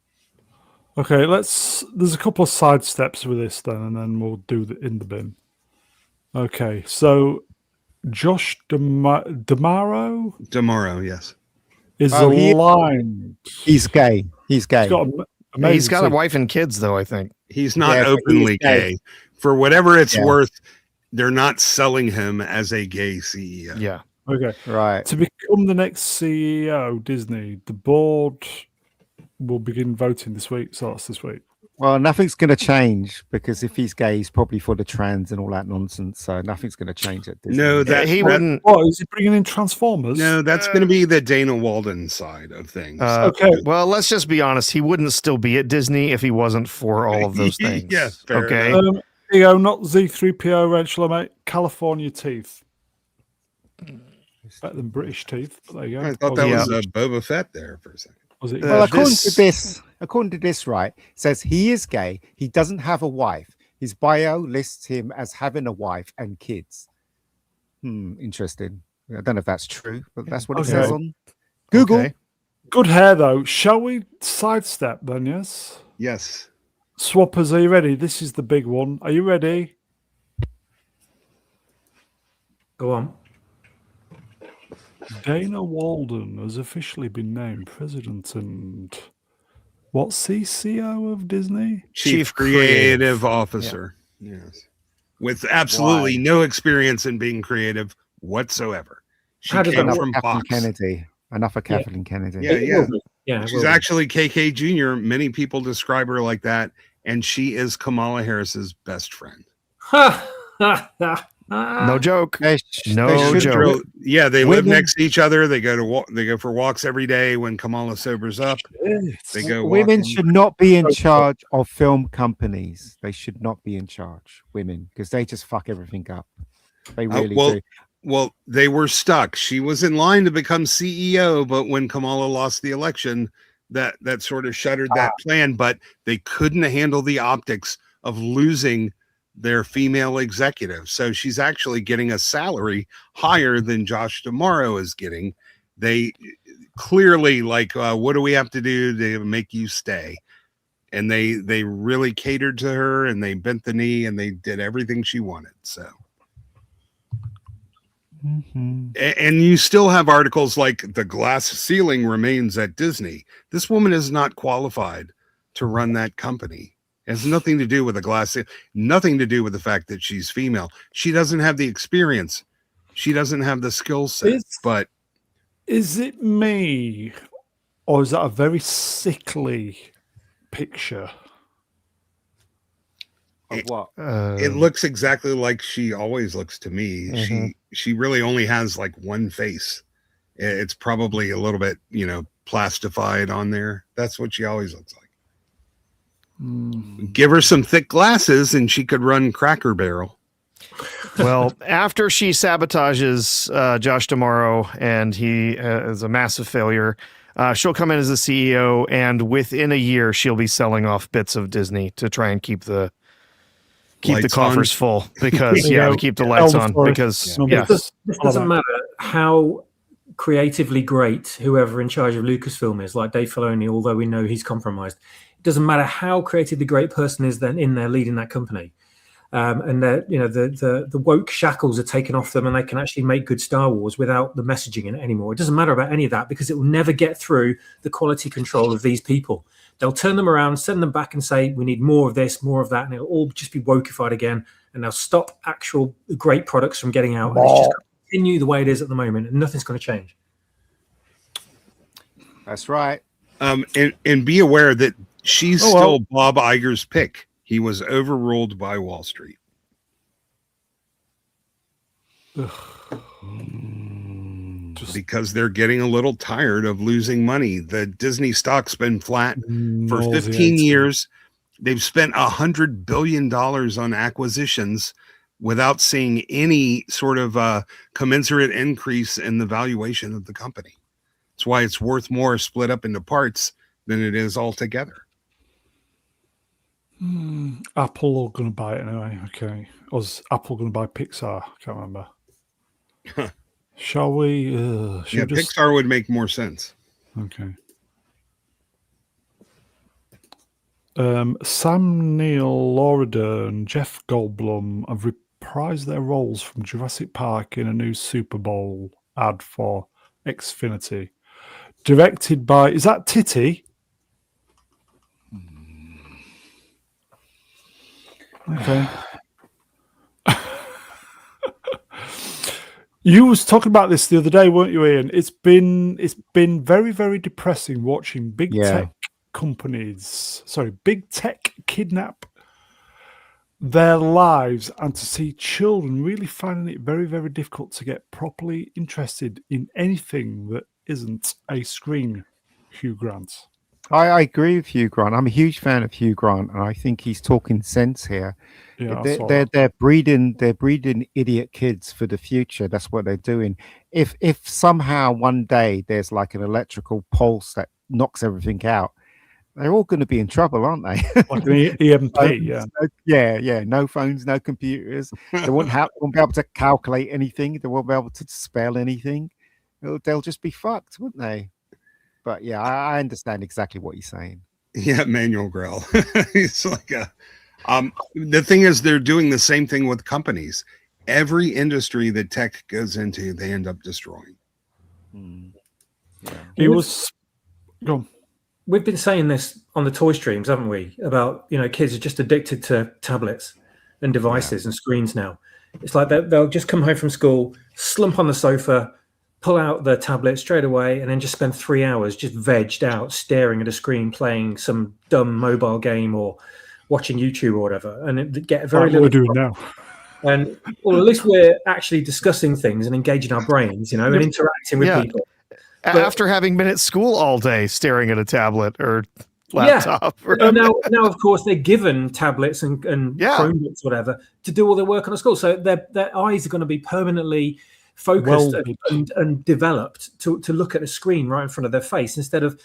Okay, there's a couple of side steps with this then, and then we'll do the in the bin. Okay, so Josh Damaro Tomorrow, yes. is Oh, he- aligned. He's gay. He's gay. He's got amazing He's got a teeth. wife and kids, though, I think. He's not Yeah, but openly he's gay. gay. For whatever it's Yeah. worth, they're not selling him as a gay CEO. Yeah. Okay, Right. to become the next CEO Disney, the board will begin voting this week. So that's this week. Well, nothing's going to change because if he's gay, he's probably for the trans and all that nonsense. So nothing's going to change at Disney. No, that he that- wouldn't. What is he bringing in Transformers? No, that's going to be the Dana Walden side of things. Okay. Well, let's just be honest. He wouldn't still be at Disney if he wasn't for all of those things. Yeah, fair okay. enough. Here you go, not Z3PO, Rachel, mate. California teeth. Better than British teeth, but there you go. I thought that Yeah. was Boba Fett there for a second. Was it? Well, according this- to this, right, says he is gay. He doesn't have a wife. His bio lists him as having a wife and kids. Interesting. I don't know if that's true, but that's what it Okay. says on Google. Okay. Good hair, though. Shall we sidestep then, yes? Yes. Swappers, are you ready? This is the big one. Are you ready? Go on. Dana Walden has officially been named president and what CCO of Disney? Chief Creative Officer. Yes. With absolutely Why? no experience in being creative whatsoever. She How does came that Enough from of Kathleen Fox. Kennedy. Enough of Kathleen Kennedy. Yeah, yeah. Yeah. She's actually KK Jr. Many people describe her like that, and she is Kamala Harris's best friend. No joke. They No they should joke. drill- Real- yeah, they live Women- next to each other. They go for walks every day. When Kamala sobers up, they go. Women walking. should not be in charge of film companies. They should not be in charge, women, because they just fuck everything up. They really do. Well, they were stuck. She was in line to become CEO, but when Kamala lost the election, that sort of shuttered that plan. But they couldn't handle the optics of losing their female executive. So she's actually getting a salary higher than Josh Damaro is getting. They clearly what do we have to do to make you stay? And they really catered to her, and they bent the knee, and they did everything she wanted. So. And you still have articles like the glass ceiling remains at Disney. This woman is not qualified to run that company. It has nothing to do with the glass, nothing to do with the fact that she's female. She doesn't have the experience. She doesn't have the skill set. But Is it me, or is that a very sickly picture? Of what? it looks exactly like she always looks to me. She really only has like one face. It's probably a little bit, plastified on there. That's what she always looks like. Give her some thick glasses and she could run Cracker Barrel. Well, after she sabotages Josh D'Amaro and he is a massive failure, she'll come in as the CEO, and within a year, she'll be selling off bits of Disney to try and keep the Lights coffers full, because to keep the lights on, because this doesn't matter how creatively great whoever in charge of Lucasfilm is, like Dave Filoni, although we know he's compromised. It doesn't matter how creatively great person is then in there leading that company. And the woke shackles are taken off them, and they can actually make good Star Wars without the messaging in it anymore. It doesn't matter about any of that, because it will never get through the quality control of these people. They'll turn them around, send them back, and say, we need more of this, more of that, and it'll all just be wokeified again, and they'll stop actual great products from getting out. And it's just going to continue the way it is at the moment, and nothing's going to change. That's right. And be aware that she's still Bob Iger's pick. He was overruled by Wall Street. Because they're getting a little tired of losing money. The Disney stock's been flat for 15 years. They've spent $100 billion on acquisitions without seeing any sort of commensurate increase in the valuation of the company. That's why it's worth more split up into parts than it is altogether. Apple are going to buy it anyway. Okay. Or is Apple going to buy Pixar? I can't remember. Shall we? Pixar would make more sense. Okay. Sam Neill, Laura Dern, Jeff Goldblum have reprised their roles from Jurassic Park in a new Super Bowl ad for Xfinity. Directed by, is that Titty? Okay. You was talking about this the other day, weren't you, Ian? It's been very, very depressing watching big tech kidnap their lives, and to see children really finding it very, very difficult to get properly interested in anything that isn't a screen. Hugh Grant. I agree with Hugh Grant. I'm a huge fan of Hugh Grant, and I think he's talking sense here. Yeah, they're breeding idiot kids for the future. That's what they're doing. If somehow one day there's like an electrical pulse that knocks everything out, they're all going to be in trouble, aren't they? Like an EMP, yeah. No phones, no computers. They won't be able to calculate anything. They won't be able to spell anything. They'll just be fucked, wouldn't they? But yeah, I understand exactly what you're saying. Yeah, Manuel Grell. It's like the thing is, they're doing the same thing with companies. Every industry that tech goes into, they end up destroying. Yeah. We've been saying this on the toy streams, haven't we? About, kids are just addicted to tablets and devices and screens now. It's like they'll just come home from school, slump on the sofa, pull out the tablet straight away, and then just spend 3 hours just vegged out, staring at a screen, playing some dumb mobile game or watching YouTube or whatever, and it get very little. What we're doing now. And at least we're actually discussing things and engaging our brains, and interacting with people. After having been at school all day, staring at a tablet or laptop. Yeah. Now, of course, they're given tablets and Chromebooks, whatever, to do all their work on the school. So their eyes are going to be permanently focused and developed to look at a screen right in front of their face, instead of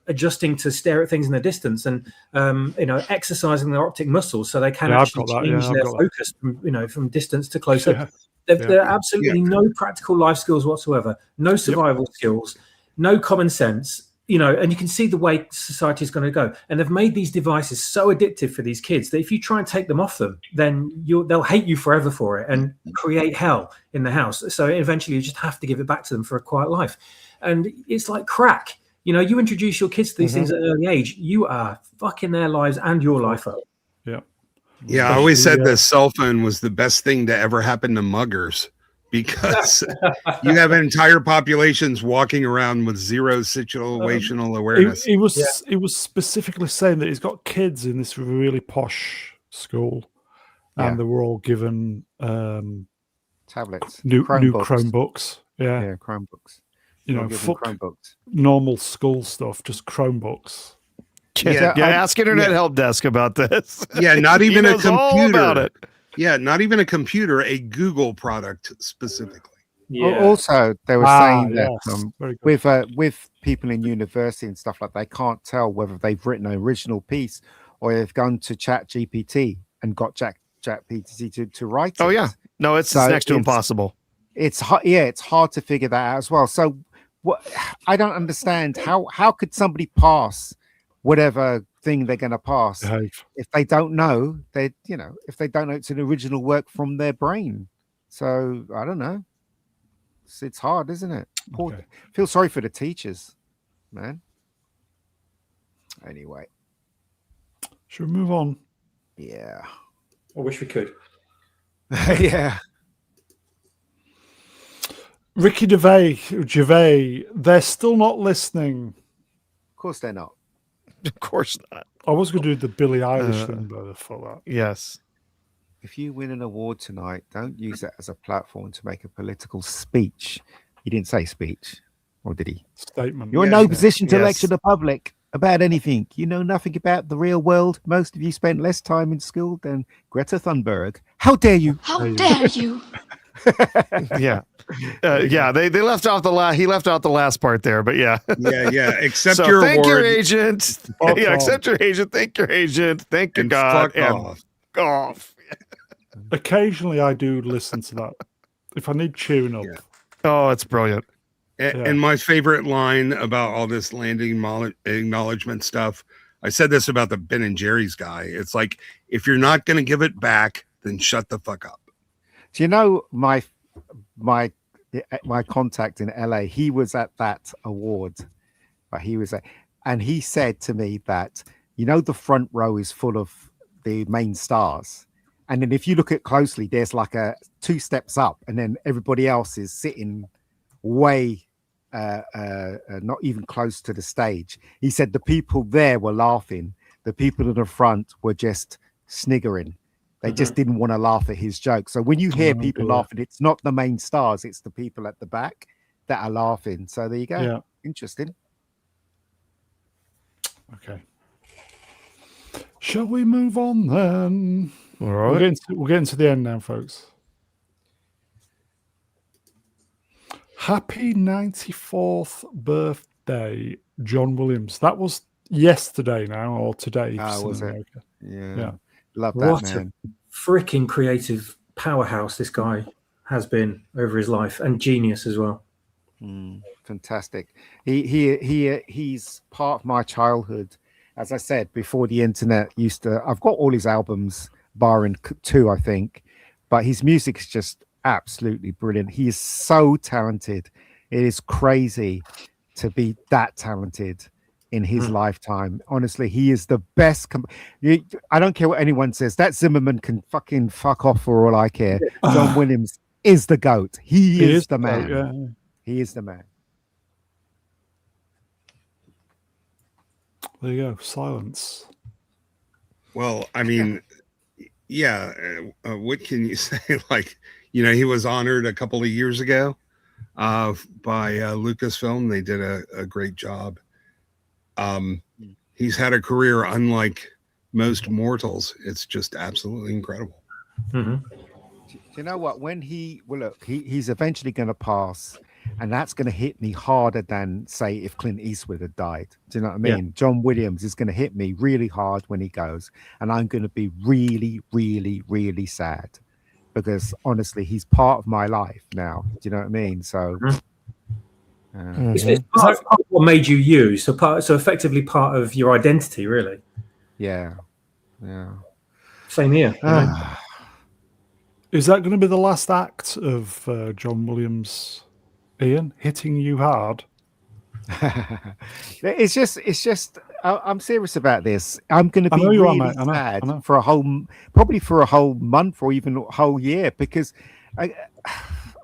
adjusting to stare at things in the distance and exercising their optic muscles so they can actually change their focus from distance to close up. There are absolutely no practical life skills whatsoever, no survival skills, no common sense, and you can see the way society is going to go. And they've made these devices so addictive for these kids that if you try and take them off them, then they'll hate you forever for it and create hell in the house. So eventually you just have to give it back to them for a quiet life. And it's like crack. You introduce your kids to these things at an early age, you are fucking their lives and your life up. Yeah. Yeah, I always said the cell phone was the best thing to ever happen to muggers, because you have entire populations walking around with zero situational awareness. He was specifically saying that he's got kids in this really posh school, and they were all given tablets, new Chromebooks. Yeah, Chromebooks. Normal school stuff, just Chromebooks. Yeah, ask Internet Help Desk about this. Yeah, not even He a knows all about computer. it. Yeah, not even a computer, a Google product specifically. Yeah. Also, they were saying that yes. Very good. with people in university and stuff like that, they can't tell whether they've written an original piece or they've gone to Chat GPT and got Chat GPT to write it. Oh yeah, no, it's next to impossible. It's hard to figure that out as well. So what I don't understand how could somebody pass whatever thing they're going to pass if they don't know if they don't know it's an original work from their brain. So I don't know. It's hard, isn't it? Feel sorry for the teachers, man. Anyway, should we move on? Yeah, I wish we could. yeah. Ricky Gervais, they're still not listening. Of course they're not. Of course not. I was going to do the Billie Eilish thing, but I thought that. Yes. If you win an award tonight, don't use it as a platform to make a political speech. He didn't say speech, or did he? Statement. You're in no position to lecture the public about anything. You know nothing about the real world. Most of you spent less time in school than Greta Thunberg. How dare you? How dare you? Yeah. They left out he left out the last part there, but yeah. Yeah. Accept So your thank award. your agent. Accept your agent. Thank your agent. Thank your God. Fuck off. Occasionally I do listen to that. If I need tune up. Yeah. Oh, it's brilliant. And my favorite line about all this landing acknowledgement stuff, I said this about the Ben and Jerry's guy. It's like, if you're not going to give it back, then shut the fuck up. Do you know my contact in LA? He was at that award, but and he said to me that the front row is full of the main stars, and then if you look at closely, there's like a 2 steps up, and then everybody else is sitting way not even close to the stage. He said the people there were laughing, the people in the front were just sniggering. They just didn't want to laugh at his joke. So when you hear people laughing, it's not the main stars, it's the people at the back that are laughing. So there you go. Yeah. Interesting. Okay. Shall we move on then? All right. We're getting to the end now, folks. Happy 94th birthday, John Williams. That was yesterday now, or today. Was it? America. Yeah. Love that, What man. a freaking creative powerhouse this guy has been over his life, and genius as well. Fantastic. He's part of my childhood. As I said before, the internet I've got all his albums, barring 2, I think, but his music is just absolutely brilliant. He is so talented. It is crazy to be that talented in his lifetime. Honestly, he is the best. I don't care what anyone says. That Zimmerman can fucking fuck off for all I care. John Williams is the GOAT. He is the man. Yeah. He is the man. There you go. Silence. Well, I mean, what can you say? Like, he was honored a couple of years ago by Lucasfilm. They did a great job. He's had a career unlike most mortals. It's just absolutely incredible. Do you know what? When he's eventually going to pass, and that's going to hit me harder than, say, if Clint Eastwood had died. Do you know what I mean? John Williams is going to hit me really hard when he goes, and I'm going to be really, really, really sad, because honestly, he's part of my life now. Do you know what I mean? So It's part of what made you you. So effectively part of your identity, really. yeah. Same here. Is that going to be the last act of John Williams, Ian, hitting you hard? It's just I'm serious about this. I'm going to be really sad for probably for a whole month or even a whole year, because I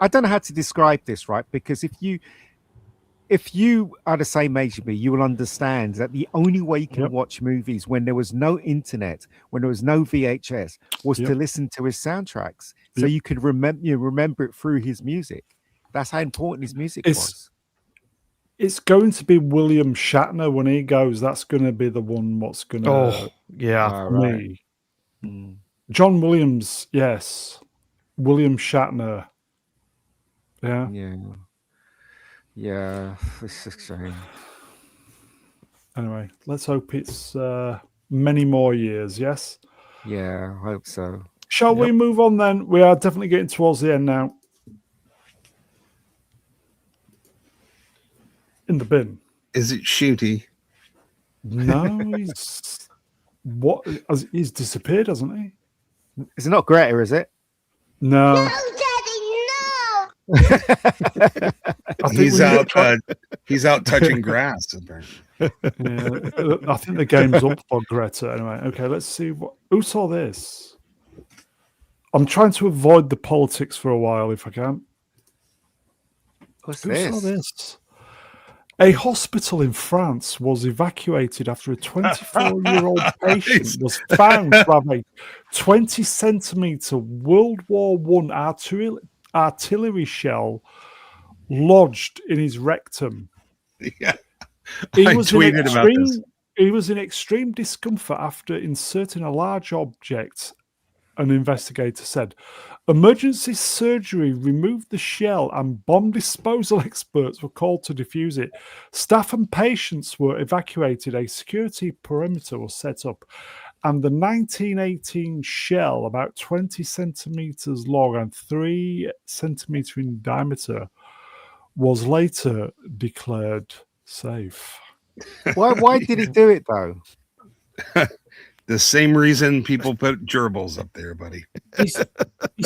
don't know how to describe this, right? Because if you are the same age as me, you will understand that the only way you can watch movies when there was no internet, when there was no VHS, was to listen to his soundtracks, so you could remember it through his music. That's how important his music was. it's going to be William Shatner when he goes. That's going to be the one. What's going to Oh, yeah. All right. me? Mm. John Williams, yes. William Shatner. Yeah. Yeah. Yeah. It's a shame. Anyway, let's hope it's many more years. Yes. Yeah, I hope so. Shall we move on then? We are definitely getting towards the end now. In the bin. Is it Shooty? No, he's disappeared, hasn't he? Is it not Greta, is it? No. No, Daddy, no! I think He's we need to out. try- He's out touching grass. Apparently. Yeah, I think the game's up for Greta anyway. Okay, let's see who saw this. I'm trying to avoid the politics for a while if I can. What's Who this? saw this? A hospital in France was evacuated after a 24-year-old patient was found to have a 20-centimeter World War I artillery shell lodged in his rectum. Yeah, He I was tweeted about this. He was in extreme discomfort after inserting a large object, an investigator said. Emergency surgery removed the shell and bomb disposal experts were called to defuse it. Staff and patients were evacuated. A security perimeter was set up. And the 1918 shell, about 20 centimeters long and 3 centimeters in diameter, was later declared safe. Why did he do it though? The same reason people put gerbils up there, buddy. These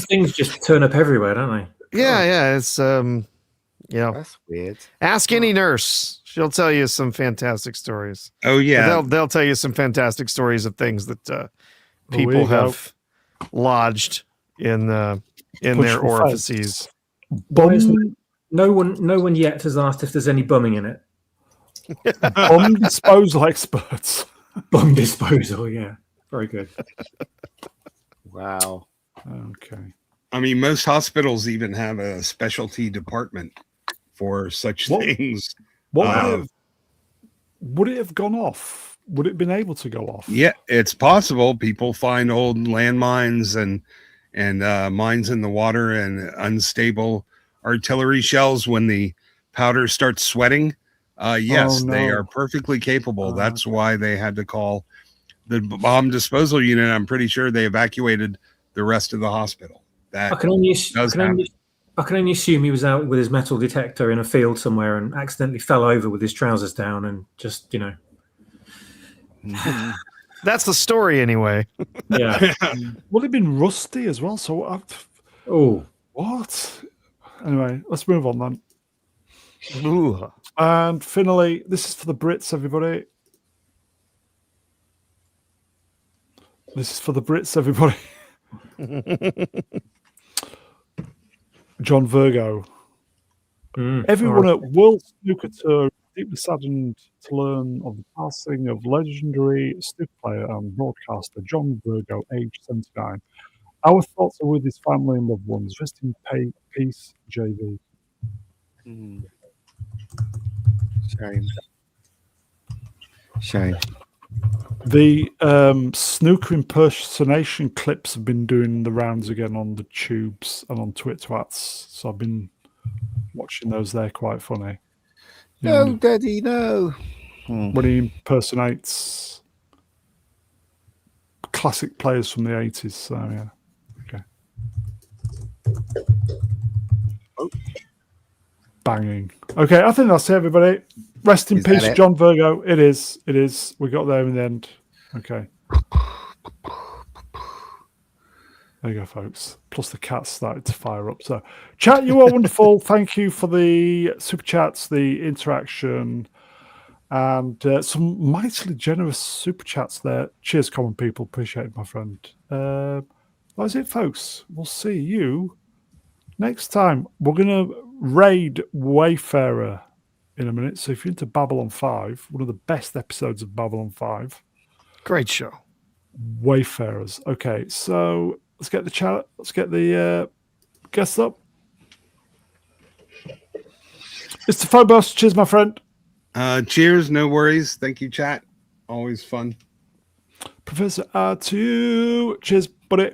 things just turn up everywhere, don't they? Yeah. It's That's weird. ask any nurse. She'll tell you some fantastic stories. Oh yeah, They'll tell you some fantastic stories of things that here people you go. have lodged in their Push for orifices. Why is Bomb, no one yet has asked if there's any bumming in it. bomb disposal experts. Bum disposal, yeah. Very good. Wow. Okay. I mean, most hospitals even have a specialty department for such What- things. What would it have gone off? Would it have been able to go off? Yeah, it's possible. People find old landmines and mines in the water and unstable artillery shells when the powder starts sweating. Yes, Oh, they no. are perfectly capable. Oh, That's why they had to call the bomb disposal unit. I'm pretty sure they evacuated the rest of the hospital. That I can only assume he was out with his metal detector in a field somewhere and accidentally fell over with his trousers down and just, That's the story anyway. yeah. Would it have been rusty as well? So Oh, what? Anyway, let's move on then. Ooh. And finally, this is for the Brits, everybody. This is for the Brits, everybody. John Virgo. Everyone at World Snooker Tour is deeply saddened to learn of the passing of legendary snooker player and broadcaster John Virgo, aged 79. Our thoughts are with his family and loved ones. Rest in peace, JV. Shame. The snooker impersonation clips have been doing the rounds again on the tubes and on Twitwats. So I've been watching those. They're quite funny. You know, No, Daddy, no. when he impersonates classic players from the 80s. So, yeah. Okay. Oh. Banging. Okay, I think that's it, everybody. Rest in Is that peace, it? John Virgo. It is. It is. We got there in the end. Okay. There you go, folks. Plus the cats started to fire up. So, chat, you are wonderful. Thank you for the super chats, the interaction, and some mightily generous super chats there. Cheers, common people. Appreciate it, my friend. That's it, folks. We'll see you next time. We're going to raid Wayfarer in a minute. So if you're into Babylon 5, one of the best episodes of Babylon 5, Great show. Wayfarers. Okay, so let's get the chat. Let's get the guests up. Mr. Phobos, cheers, my friend. Cheers. No worries. Thank you, chat. Always fun. Professor R2. Cheers, buddy.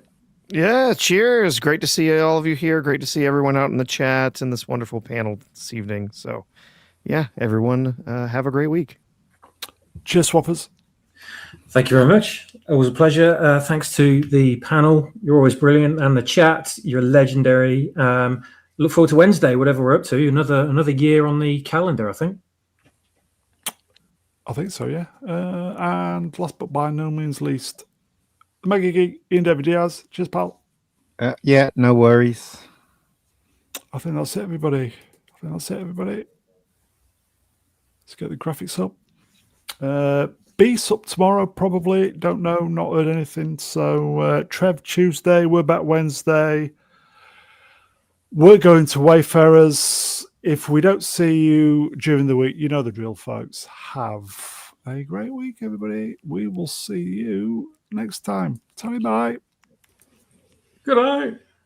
Yeah, cheers. Great to see all of you here. Great to see everyone out in the chat and this wonderful panel this evening. So, yeah, everyone, have a great week. Cheers, swappers. Thank you very much. It was a pleasure. Thanks to the panel. You're always brilliant. And the chat, you're legendary. Look forward to Wednesday, whatever we're up to. Another year on the calendar, I think. I think so, yeah. And last but by no means least, the Mega Geek, Ian David Diaz. Cheers, pal. Yeah, no worries. I think that's it, everybody. Let's get the graphics up. Beast up tomorrow, probably. Don't know, not heard anything. So, Trev Tuesday, we're back Wednesday. We're going to Wayfarers. If we don't see you during the week, you know the drill, folks. Have a great week, everybody. We will see you next time. Bye. Good night.